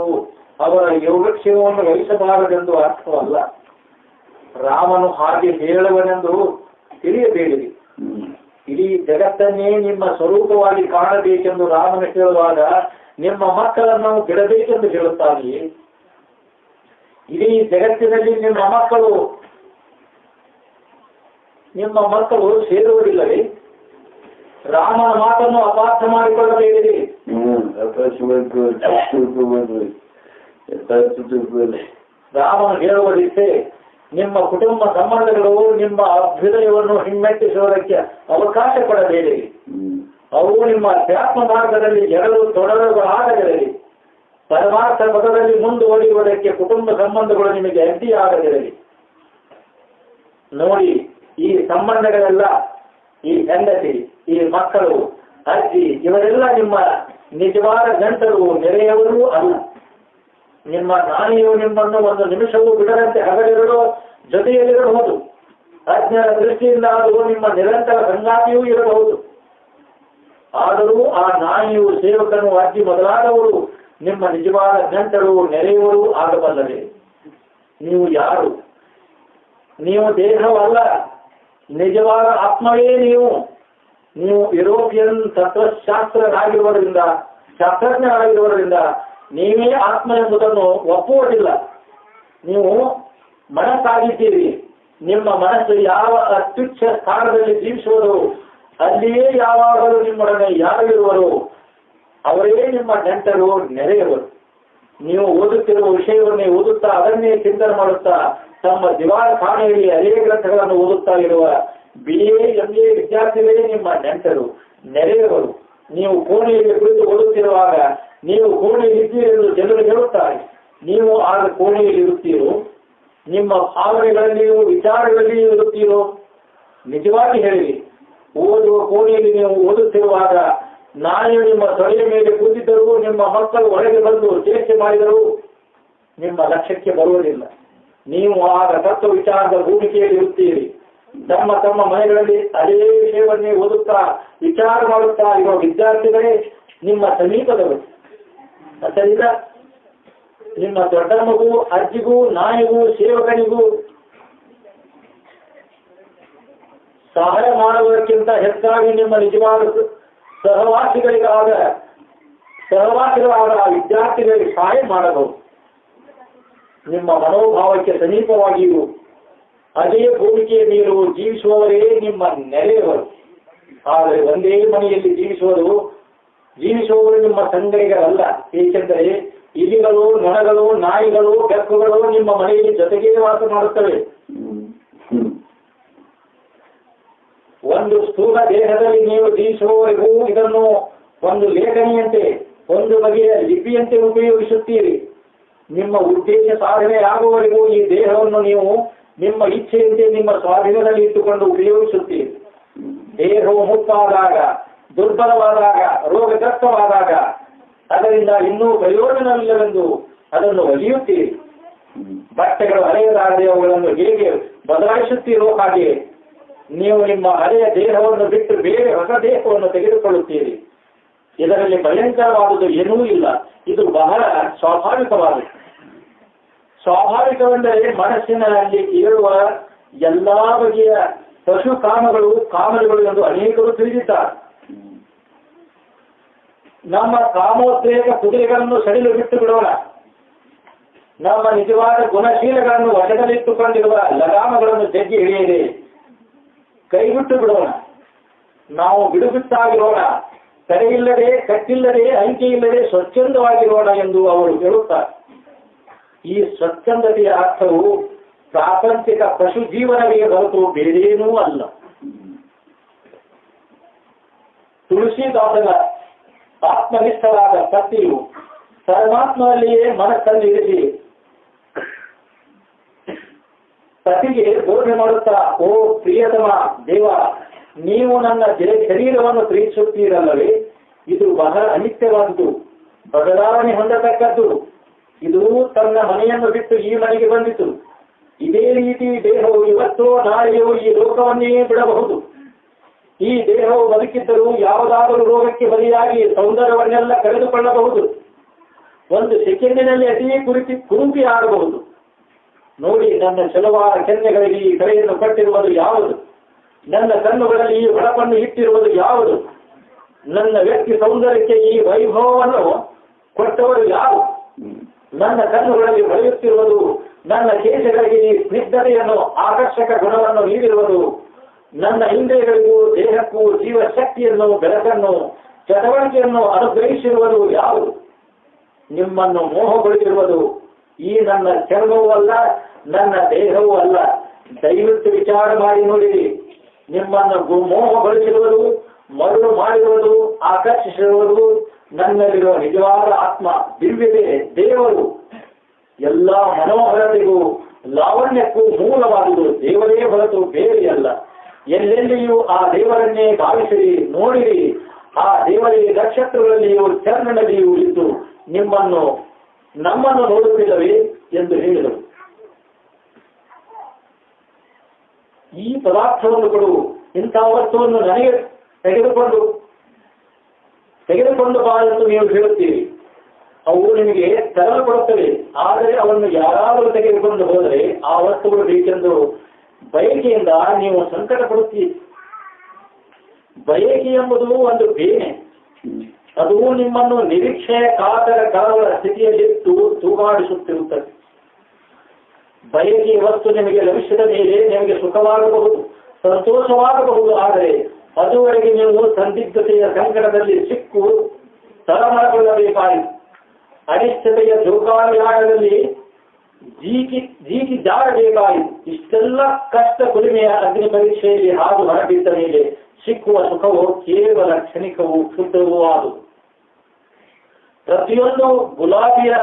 ಅವರ ಯೋಗಕ್ಷೇಮವನ್ನು ವಹಿಸಬಾರದೆಂದು ಅರ್ಥವಲ್ಲ. ರಾಮನು ಹಾಗೆ ಹೇಳುವನೆಂದು ತಿಳಿಯಬೇಡಿರಿ. ಇಡೀ ಜಗತ್ತನ್ನೇ ನಿಮ್ಮ ಸ್ವರೂಪವಾಗಿ ಕಾಣಬೇಕೆಂದು ರಾಮನು ಹೇಳುವಾಗ ನಿಮ್ಮ ಮಕ್ಕಳನ್ನು ಬಿಡಬೇಕೆಂದು ಹೇಳುತ್ತಾನೆಯೇ? ಇಡೀ ಜಗತ್ತಿನಲ್ಲಿ ನಿಮ್ಮ ಮಕ್ಕಳು ಸೇರುವುದಿಲ್ಲವೇ? ರಾಮನ ಮಾತನ್ನು ಅಪಾರ್ಥ ಮಾಡಿಕೊಳ್ಳಬೇಡಿರಿ. ರಾಮನು ಹೇಳುವುದಿಷ್ಟೇ, ನಿಮ್ಮ ಕುಟುಂಬ ಸಂಬಂಧಗಳು ನಿಮ್ಮ ಅಭ್ಯುದಯವನ್ನು ಹಿಮ್ಮೆಟ್ಟಿಸುವುದಕ್ಕೆ ಅವಕಾಶ ಕೊಡಬೇಡಿರಿ. ಅವು ನಿಮ್ಮ ಅಧ್ಯಾತ್ಮ ಮಾರ್ಗದಲ್ಲಿ ಜನರು ತೊಡರುಗಳಾಗದಿರಲಿ. ಪರಮಾರ್ಥ ಪದದಲ್ಲಿ ಮುಂದುವರಿಯುವುದಕ್ಕೆ ಕುಟುಂಬ ಸಂಬಂಧಗಳು ನಿಮಗೆ ಅಡ್ಡಿಯಾಗದಿರಲಿ. ನೋಡಿ, ಈ ಸಂಬಂಧಗಳೆಲ್ಲ, ಈ ಹೆಂಡತಿ, ಈ ಮಕ್ಕಳು, ಅಜ್ಜಿ, ಇವರೆಲ್ಲ ನಿಮ್ಮ ನಿಜವಾದ ಗಂಟರು, ನೆರೆಯವರೂ ಅಲ್ಲ. ನಿಮ್ಮ ನಾಣಿಯು ನಿಮ್ಮನ್ನು ಒಂದು ನಿಮಿಷವೂ ಬಿಡದಂತೆ ಹಗಲಿರಲು ಜೊತೆಯಲ್ಲಿರಬಹುದು. ಅಜ್ಞರ ದೃಷ್ಟಿಯಿಂದ ಅದು ನಿಮ್ಮ ನಿರಂತರ ಸಂಗಾತಿಯೂ ಇರಬಹುದು. ಆದರೂ ಆ ನಾಣಿಯು, ಸೇವಕನು, ಅಜ್ಜಿ ಮೊದಲಾದವರು ನಿಮ್ಮ ನಿಜವಾದ ಗಂಟರು, ನೆರೆಯವರೂ ಆಗಬಲ್ಲದೆ. ನೀವು ಯಾರು? ನೀವು ದೇಹವಲ್ಲ, ನಿಜವಾದ ಆತ್ಮವೇ ನೀವು. ನೀವು ಯುರೋಪಿಯನ್ ಶಾಸ್ತ್ರಜ್ಞರಾಗಿರುವುದರಿಂದ ನೀವೇ ಆತ್ಮ ಎಂಬುದನ್ನು ಒಪ್ಪುವುದಿಲ್ಲ. ನೀವು ಮನಸ್ಸಾಗಿದ್ದೀರಿ. ನಿಮ್ಮ ಮನಸ್ಸು ಯಾವ ಅತ್ಯುಚ್ಛ ಸ್ಥಾನದಲ್ಲಿ ಜೀವಿಸುವುದು, ಅಲ್ಲಿಯೇ ಯಾವಾಗಲೂ ನಿಮ್ಮೊಡನೆ ಯಾರು ಇರುವರು ಅವರೇ ನಿಮ್ಮ ನೆಂಟರು, ನೆರೆಯವರು. ನೀವು ಓದುತ್ತಿರುವ ವಿಷಯವನ್ನೇ ಓದುತ್ತಾ ಅದನ್ನೇ ಚಿಂತನೆ ಮಾಡುತ್ತಾ ತಮ್ಮ ದಿವಾಳ ಖಾನೆಯಲ್ಲಿ ಅನೇಕ ಗ್ರಂಥಗಳನ್ನು ಓದುತ್ತಾ ಇರುವ BA MA ವಿದ್ಯಾರ್ಥಿಗಳೇ ನಿಮ್ಮ ನೆಂಟರು, ನೆರೆಯವರು. ನೀವು ಕೋಣೆಯಲ್ಲಿ ಕುಳಿತು ಓದುತ್ತಿರುವಾಗ ನೀವು ಕೋಣೆಯಲ್ಲಿ ಇದ್ದೀರಿ ಎಂದು ಜನರು ಹೇಳುತ್ತಾರೆ. ನೀವು ಆಗ ಕೋಣೆಯಲ್ಲಿ ಇರುತ್ತೀರೋ? ನಿಮ್ಮ ಭಾವನೆಗಳಲ್ಲಿಯೂ ವಿಚಾರಗಳಲ್ಲಿಯೂ ಇರುತ್ತೀರೋ? ನಿಜವಾಗಿ ಹೇಳಿರಿ. ಓದುವ ಕೋಣೆಯಲ್ಲಿ ನೀವು ಓದುತ್ತಿರುವಾಗ ನಾನೇ ನಿಮ್ಮ ತೊಡೆಯ ಮೇಲೆ ಕೂತಿದ್ದರೂ, ನಿಮ್ಮ ಮಕ್ಕಳು ಒಳಗೆ ಬಂದು ಚೇಷ್ಟೆ ಮಾಡಿದರೂ ನಿಮ್ಮ ಲಕ್ಷ್ಯಕ್ಕೆ ಬರುವುದಿಲ್ಲ. ನೀವು ಆಗ ತತ್ವ ವಿಚಾರದ ಭೂಮಿಕೆಯಲ್ಲಿ ಇರುತ್ತೀರಿ. ತಮ್ಮ ತಮ್ಮ ಮನೆಗಳಲ್ಲಿ ಅದೇ ವಿಷಯವನ್ನೇ ಓದುತ್ತಾ ವಿಚಾರ ಮಾಡುತ್ತಾ ಇರುವ ವಿದ್ಯಾರ್ಥಿಗಳೇ ನಿಮ್ಮ ಸಮೀಪದವರು. ಆದ್ದರಿಂದ ನಿಮ್ಮ ದೊಡ್ಡ ಮಗು, ಅಜ್ಜಿಗೂ, ನಾಯಿಗೂ, ಸೇವಕನಿಗೂ ಸಹಾಯ ಮಾಡುವುದಕ್ಕಿಂತ ಹೆಚ್ಚಾಗಿ ನಿಮ್ಮ ನಿಜವಾದ ಸಹವಾಸಿಗಳಾದ ವಿದ್ಯಾರ್ಥಿಗಳಿಗೆ ಸಹಾಯ ಮಾಡಬಹುದು. ನಿಮ್ಮ ಮನೋಭಾವಕ್ಕೆ ಸಮೀಪವಾಗಿಯೂ ಅದೇ ಭೂಮಿಕೆಯ ನೀರು ಜೀವಿಸುವವರೇ ನಿಮ್ಮ ನೆರೆಯವರು. ಆದರೆ ಒಂದೇ ಮನೆಯಲ್ಲಿ ಜೀವಿಸುವವರು ನಿಮ್ಮ ಸಂಗಡಿಗರಲ್ಲ. ಏಕೆಂದರೆ ಇಲಿಗಳು, ನೊಣಗಳು, ನಾಯಿಗಳು, ಬೆಕ್ಕುಗಳು ನಿಮ್ಮ ಮನೆಯಲ್ಲಿ ಜೊತೆಗೇ ವಾಸ ಮಾಡುತ್ತವೆ. ಒಂದು ಸ್ಥೂಲ ದೇಹದಲ್ಲಿ ನೀವು ಜೀವಿಸುವವರೆಗೂ ಇದನ್ನು ಒಂದು ಲೇಖನಿಯಂತೆ, ಒಂದು ಬಗೆಯ ಲಿಪಿಯಂತೆ ಉಪಯೋಗಿಸುತ್ತೀರಿ. ನಿಮ್ಮ ಉದ್ದೇಶ ಸಾಧನೆ ಆಗುವವರೆಗೂ ಈ ದೇಹವನ್ನು ನೀವು ನಿಮ್ಮ ಇಚ್ಛೆಯಂತೆ ನಿಮ್ಮ ಸ್ವಾಧೀನದಲ್ಲಿ ಇಟ್ಟುಕೊಂಡು ಉಪಯೋಗಿಸುತ್ತೀರಿ. ದೇಹವು ಮುಪ್ಪಾದಾಗ, ದುರ್ಬಲವಾದಾಗ, ರೋಗಗ್ರಸ್ತವಾದಾಗ ಅದರಿಂದ ಇನ್ನೂ ಪ್ರಯೋಜನವಿಲ್ಲವೆಂದು ಅದನ್ನು ಒಲಿಯುತ್ತೀರಿ. ಬಟ್ಟೆಗಳು ಹಳೆಯದಾಗದೆ ಅವುಗಳನ್ನು ಹೇಗೆ ಬದಲಾಯಿಸುತ್ತೀರೋ ಹಾಗೆ ನೀವು ನಿಮ್ಮ ಹಳೆಯ ದೇಹವನ್ನು ಬಿಟ್ಟು ಬೇರೆ ಹೊಸ ದೇಹವನ್ನು ತೆಗೆದುಕೊಳ್ಳುತ್ತೀರಿ. ಇದರಲ್ಲಿ ಭಯಂಕರವಾದುದು ಏನೂ ಇಲ್ಲ. ಇದು ಬಹಳ ಸ್ವಾಭಾವಿಕವಾದದ್ದು. ಸ್ವಾಭಾವಿಕವೆಂದರೆ ಮನಸ್ಸಿನಲ್ಲಿ ಏಳುವ ಎಲ್ಲಾ ಬಗೆಯ ಪಶು ಕಾಮಗಳು ಎಂದು ಅನೇಕರು ತಿಳಿದಿದ್ದಾರೆ. ನಮ್ಮ ಕಾಮೋದ್ರೇಕ ಕುದುರೆಗಳನ್ನು ಸಡಿಲು ಬಿಟ್ಟು ಬಿಡೋಣ. ನಮ್ಮ ನಿಜವಾದ ಗುಣಶೀಲಗಳನ್ನು ವಶದಲ್ಲಿಟ್ಟುಕೊಂಡಿರುವ ಲಗಾಮಗಳನ್ನು ಜಗ್ಗಿ ಹಿಡಿಯದೆ ಕೈಬಿಟ್ಟು ಬಿಡೋಣ. ನಾವು ಬಿಡುಬಿಟ್ಟಾಗಿರೋಣ. ತಡೆಯಿಲ್ಲದೆ, ಕಟ್ಟಿಲ್ಲದೆ, ಅಂಕೆಯಿಲ್ಲದೆ ಸ್ವಚ್ಛಂದವಾಗಿರೋಣ ಎಂದು ಅವರು ಹೇಳುತ್ತಾರೆ. ಈ ಸ್ವಚ್ಛಂದತೆಯ ಅರ್ಥವು ಪ್ರಾಪಂಚಿಕ ಪಶು ಜೀವನವೇ ಹೊರತು ಬೇರೇನೂ ಅಲ್ಲ. ತುಳಸಿದಾಸನ ಆತ್ಮನಿಷ್ಠವಾದ ಪತಿಯು ಪರಮಾತ್ಮನಲ್ಲಿಯೇ ಮನಸ್ಸನ್ನಿರಿಸಿ ಪತಿಗೆ ಬೋಧನೆ ಮಾಡುತ್ತಾ, ಓ ಪ್ರಿಯತಮ ದೇವ, ನೀವು ನನ್ನ ಶರೀರವನ್ನು ಪ್ರೀತಿಸುತ್ತೀರಲ್ಲವೇ? ಇದು ಬಹಳ ಅನಿತ್ಯವಾದುದು, ಬದಲಾವಣೆ ಹೊಂದತಕ್ಕದ್ದು. ಇದು ತನ್ನ ಮನೆಯನ್ನು ಬಿಟ್ಟು ಈ ಮನೆಗೆ ಬಂದಿತು. ಇದೇ ರೀತಿ ದೇಹವು ಇವತ್ತೋ ನಾಳೆಯೋ ಈ ಲೋಕವನ್ನೇ ಬಿಡಬಹುದು. ಈ ದೇಹವು ಬದುಕಿದ್ದರೂ ಯಾವುದಾದರೂ ರೋಗಕ್ಕೆ ಬಲಿಯಾಗಿ ಸೌಂದರ್ಯವನ್ನೆಲ್ಲ ಕಳೆದುಕೊಳ್ಳಬಹುದು. ಒಂದು ಸೆಕೆಂಡಿನಲ್ಲಿ ಅತಿ ಕುರುಪಿ ಆಗಬಹುದು. ನೋಡಿ, ನನ್ನ ಚಲವಾದ ಕೆನ್ನೆಗಳಿಗೆ ಈ ಕಲೆಯನ್ನು ಕಟ್ಟಿರುವುದು ಯಾವುದು? ನನ್ನ ಕಣ್ಣುಗಳಲ್ಲಿ ಈ ಹೊಳಪನ್ನು ಇಟ್ಟಿರುವುದು ಯಾವುದು? ನನ್ನ ವ್ಯಕ್ತಿ ಸೌಂದರ್ಯಕ್ಕೆ ಈ ವೈಭವವನ್ನು ಕೊಟ್ಟವರು ಯಾರು? ನನ್ನ ಕಣ್ಣುಗಳಲ್ಲಿ ಹೊಳೆಯುತ್ತಿರುವುದು, ನನ್ನ ಕೇಶಗಳಿಗೆ ಈ ಸ್ನಿಗ್ಧತೆಯನ್ನು, ಆಕರ್ಷಕ ಗುಣವನ್ನು ನೀಡಿರುವುದು, ನನ್ನ ಇಂದ್ರಿಯಗಳಿಗೂ ದೇಹಕ್ಕೂ ಜೀವಶಕ್ತಿಯನ್ನು, ಬೆಳಕನ್ನು, ಚಟವಟಿಕೆಯನ್ನು ಅನುಗ್ರಹಿಸಿರುವುದು ಯಾವುದು? ನಿಮ್ಮನ್ನು ಮೋಹಗೊಳಿಸಿರುವುದು ಈ ನನ್ನ ಚರ್ಮವೂ ಅಲ್ಲ, ನನ್ನ ದೇಹವೂ ಅಲ್ಲ. ದಯವಿಟ್ಟು ವಿಚಾರ ಮಾಡಿ ನೋಡಿರಿ. ನಿಮ್ಮನ್ನು ಮೋಹಗೊಳಿಸಿರುವುದು, ಮರುಳು ಮಾಡಿರುವುದು, ಆಕರ್ಷಿಸಿರುವುದು ನನ್ನಲ್ಲಿರುವ ನಿಜವಾದ ಆತ್ಮ, ದಿವ್ಯತೆ, ದೇವರು. ಎಲ್ಲ ಮನೋಹರತೆಗೂ ಲಾವಣ್ಯಕ್ಕೂ ಮೂಲವಾದುದು ದೇವರೇ ಹೊರತು ಬೇರೆಯಲ್ಲ. ಎಲ್ಲೆಲ್ಲಿಯೂ ಆ ದೇವರನ್ನೇ ಭಾವಿಸಿರಿ, ನೋಡಿರಿ. ಆ ದೇವರೇ ನಕ್ಷತ್ರಗಳಲ್ಲಿಯೂ ಚಂದ್ರನಲ್ಲಿಯೂ ಇದ್ದು ನಮ್ಮನ್ನು ನೋಡುತ್ತಿಲ್ಲವೇ ಎಂದು ಹೇಳಿದರು. ಈ ಪದಾರ್ಥವನ್ನು ಕೊಡು, ಇಂತಹ ವಸ್ತುವನ್ನು ನನಗೆ ತೆಗೆದುಕೊಂಡು ಬಾ ಎಂದು ನೀವು ಹೇಳುತ್ತೀರಿ. ಅವು ನಿಮಗೆ ತರಲು ಕೊಡುತ್ತವೆ. ಆದರೆ ಅವನ್ನು ಯಾರಾದರೂ ತೆಗೆದುಕೊಂಡು ಹೋದರೆ ಆ ವಸ್ತುಗಳು ಬೇಕೆಂದು ಬಯಕೆಯಿಂದ ನೀವು ಸಂಕಟ ಪಡುತ್ತೀರಿ. ಬಯಕೆ ಎಂಬುದು ಒಂದು ಬೇನೆ. ಅದು ನಿಮ್ಮನ್ನು ನಿರೀಕ್ಷೆಯ ಕಾತರ ಕಳವಳ ಸ್ಥಿತಿಯಲ್ಲಿಟ್ಟು ತೂಗಾಡಿಸುತ್ತಿರುತ್ತದೆ. ಬಯಕೆಯ ವಸ್ತು ನಿಮಗೆ ಲಭಿಸಿದ ಮೇಲೆ ನಿಮಗೆ ಸುಖವಾಗಬಹುದು, ಸಂತೋಷವಾಗಬಹುದು. ಆದರೆ ಅದುವರೆಗೆ ನೀವು ಸಂದಿಗ್ಧತೆಯ ಸಂಕಟದಲ್ಲಿ ಸಿಕ್ಕು ತಳಮಳಗೊಳ್ಳಬೇಕಾಯಿತು. ಅನಿಶ್ಚಿತೆಯ ಜೋಕಾಲಿಯಾಳದಲ್ಲಿ ಜೀಗಿ ಜಾರಬೇಕಾಯಿತು. ಇಷ್ಟೆಲ್ಲ ಕಷ್ಟ ಕುಲಿಮೆಯ ಅಗ್ನಿ ಪರೀಕ್ಷೆಯಲ್ಲಿ ಹಾದು ಹೊರಬಿದ್ದ ಮೇಲೆ ಸಿಕ್ಕುವ ಸುಖವು ಕೇವಲ ಕ್ಷಣಿಕವೂ ಕ್ಷುದ್ರವೂ ಆದುದು. ಪ್ರತಿಯೊಂದು ಗುಲಾಬಿಯ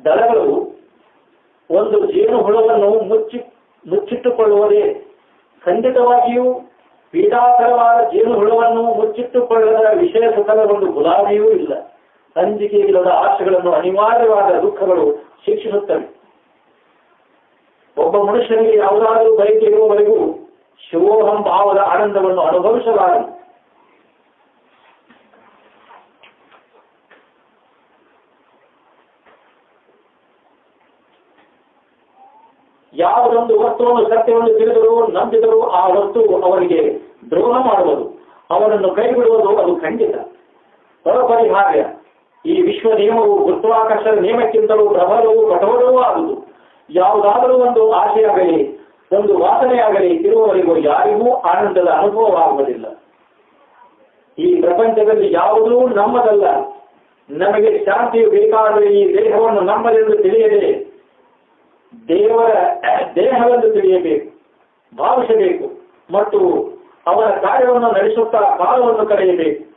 ದಳಗಳು ಒಂದು ಜೇನು ಹುಳವನ್ನು ಮುಚ್ಚಿಟ್ಟುಕೊಳ್ಳುವುದೇ. ಖಂಡಿತವಾಗಿಯೂ ಪೀಡಾಕರವಾದ ಜೇನು ಹುಳವನ್ನು ಮುಚ್ಚಿಟ್ಟುಕೊಳ್ಳದ ವಿಷಯ ಸುಖದ ಒಂದು ಗುಲಾಬಿಯೂ ಇಲ್ಲ. ಅಂಜಿಕೆ ಇಲ್ಲದ ಆಶೆಗಳನ್ನು ಅನಿವಾರ್ಯವಾದ ದುಃಖಗಳು ಶಿಕ್ಷಿಸುತ್ತವೆ. ಒಬ್ಬ ಮನುಷ್ಯನಿಗೆ ಯಾವುದಾದರೂ ಬಯಕೆ ಇರುವವರೆಗೂ ಶಿವೋಹಂ ಭಾವದ ಆನಂದವನ್ನು ಅನುಭವಿಸಲಾರದು. ಯಾವುದೊಂದು ವಸ್ತುವನ್ನು ಸತ್ಯವನ್ನು ತಿಳಿದರೂ ನಂಬಿದರೂ ಆ ವಸ್ತು ಅವರಿಗೆ ದ್ರೋಹ ಮಾಡುವುದು, ಅವನನ್ನು ಕೈ ಬಿಡುವುದು ಅದು ಖಂಡಿತ ಪರಪರಿಹಾರ್ಯ. ಈ ವಿಶ್ವ ನಿಯಮವು ಗುರುತ್ವಾಕರ್ಷಣ ನಿಯಮಕ್ಕಿಂತಲೂ ಪ್ರಬಲವೂ ಕಠೋರವೂ ಆಗುವುದು. ಯಾವುದಾದರೂ ಒಂದು ಆಶೆಯಾಗಲಿ ಒಂದು ವಾಸನೆಯಾಗಲಿ ಇರುವವರೆಗೂ ಯಾರಿಗೂ ಆನಂದದ ಅನುಭವವಾಗುವುದಿಲ್ಲ. ಈ ಪ್ರಪಂಚದಲ್ಲಿ ಯಾವುದೂ ನಮ್ಮದಲ್ಲ. ನಮಗೆ ಶಾಂತಿಯು ಬೇಕಾದರೆ ಈ ದೇಹವನ್ನು ನಮ್ಮದೆಂದು ತಿಳಿಯದೆ ದೇವರ ದೇಹವೆಂದು ತಿಳಿಯಬೇಕು, ಭಾವಿಸಬೇಕು ಮತ್ತು ಅವರ ಕಾರ್ಯವನ್ನು ನಡೆಸುತ್ತಾ ಕಾಲವನ್ನು ಕಳೆಯಬೇಕು.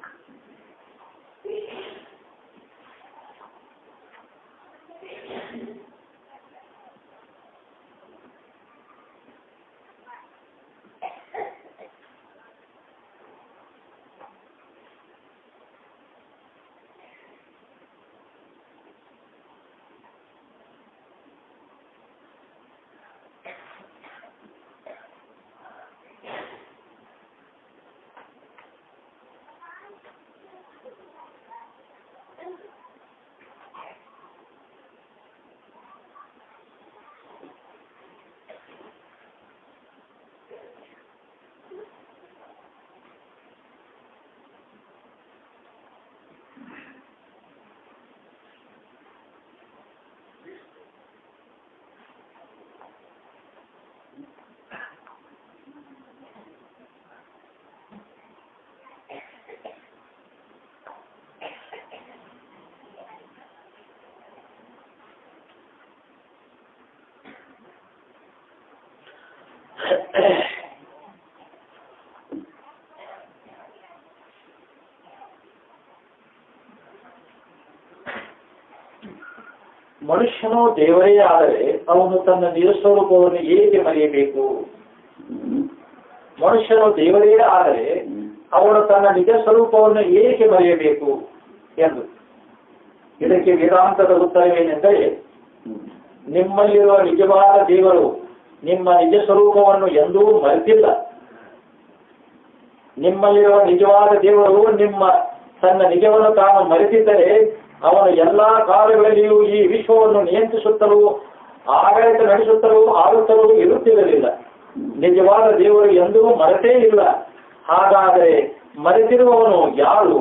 ಮನುಷ್ಯನು ದೇವರೇ ಆದರೆ ಅವನು ತನ್ನ ನಿಜಸ್ವರೂಪವನ್ನು ಏಕೆ ಮರೆಯಬೇಕು? ಮನುಷ್ಯನು ದೇವರೇ ಆದರೆ ಅವನು ತನ್ನ ನಿಜ ಸ್ವರೂಪವನ್ನು ಏಕೆ ಮರೆಯಬೇಕು ಎಂದು. ಇದಕ್ಕೆ ವೇದಾಂತದ ಉತ್ತರವೇನೆಂದರೆ, ನಿಮ್ಮಲ್ಲಿರುವ ನಿಜವಾದ ದೇವರು ನಿಮ್ಮ ನಿಜ ಸ್ವರೂಪವನ್ನು ಎಂದೂ ಮರೆತಿಲ್ಲ. ನಿಮ್ಮಲ್ಲಿರುವ ನಿಜವಾದ ದೇವರು ತನ್ನ ನಿಜವನ್ನು ತಾನು ಮರೆತಿದ್ದರೆ ಅವನು ಎಲ್ಲಾ ಕಾಲಗಳಲ್ಲಿಯೂ ಈ ವಿಶ್ವವನ್ನು ನಿಯಂತ್ರಿಸುತ್ತಲೂ ಆಡಳಿತ ನಡೆಸುತ್ತಲೂ ಆಳುತ್ತಲೂ ಇರುತ್ತಿರಲಿಲ್ಲ. ನಿಜವಾದ ದೇವರು ಎಂದೂ ಮರೆತೇ ಇಲ್ಲ. ಹಾಗಾದರೆ ಮರೆತಿರುವವನು ಯಾರು?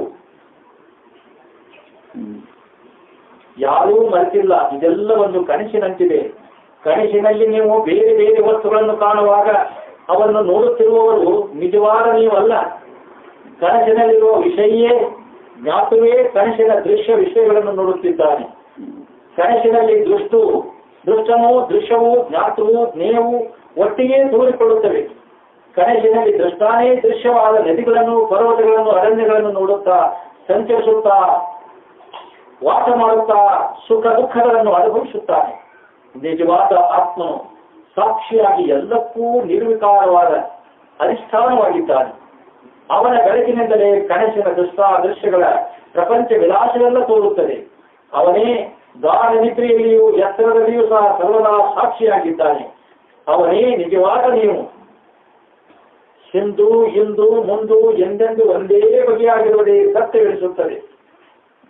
ಯಾರೂ ಮರೆತಿಲ್ಲ. ಇದೆಲ್ಲ ಒಂದು ಕನಸಿನಂತಿದೆ. ಕನಸಿನಲ್ಲಿ ನೀವು ಬೇರೆ ಬೇರೆ ವಸ್ತುಗಳನ್ನು ಕಾಣುವಾಗ ಅವನ್ನು ನೋಡುತ್ತಿರುವವರು ನಿಜವಾದ ನೀವಲ್ಲ. ಕನಸಿನಲ್ಲಿರುವ ವಿಷಯೇ ಜ್ಞಾತುವೇ ಕನಸಿನ ದೃಶ್ಯ ವಿಷಯಗಳನ್ನು ನೋಡುತ್ತಿದ್ದಾನೆ. ಕನಸಿನಲ್ಲಿ ದೃಷ್ಟನೂ ದೃಶ್ಯವೂ ಜ್ಞಾತುವು ಜ್ಞೇಯವು ಒಟ್ಟಿಗೆ ತೋರಿಕೊಳ್ಳುತ್ತವೆ. ಕನಸಿನಲ್ಲಿ ದೃಷ್ಟಾನೇ ದೃಶ್ಯವಾದ ನದಿಗಳನ್ನು ಪರ್ವತಗಳನ್ನು ಅರಣ್ಯಗಳನ್ನು ನೋಡುತ್ತಾ ಸಂಚರಿಸುತ್ತಾ ವಾಸ ಮಾಡುತ್ತಾ ಸುಖ ದುಃಖಗಳನ್ನು ಅನುಭವಿಸುತ್ತಾನೆ. ನಿಜವಾದ ಆತ್ಮನು ಸಾಕ್ಷಿಯಾಗಿ ಎಲ್ಲಕ್ಕೂ ನಿರ್ವಿಕಾರವಾದ ಅಧಿಷ್ಠಾನವಾಗಿದ್ದಾನೆ. ಅವನ ಬೆಳಕಿನಿಂದಲೇ ಕನಸಿನ ದೃಶ್ಯಗಳ ಪ್ರಪಂಚ ವಿಲಾಸವೆಲ್ಲ ತೋರುತ್ತದೆ. ಅವನೇ ಗಾಢ ನಿದ್ರೆಯಲ್ಲಿಯೂ ಎತ್ತರದಲ್ಲಿಯೂ ಸಹ ಸರ್ವದಾ ಸಾಕ್ಷಿಯಾಗಿದ್ದಾನೆ. ಅವನೇ ನಿಜವಾದ ನೀವು. ಹಿಂದೂ ಇಂದು ಮುಂದು ಎಂದೆಂದು ಒಂದೇ ಬಗೆಯಾಗಿರುವುದೇ ಸತ್ಯವೆನಿಸುತ್ತದೆ.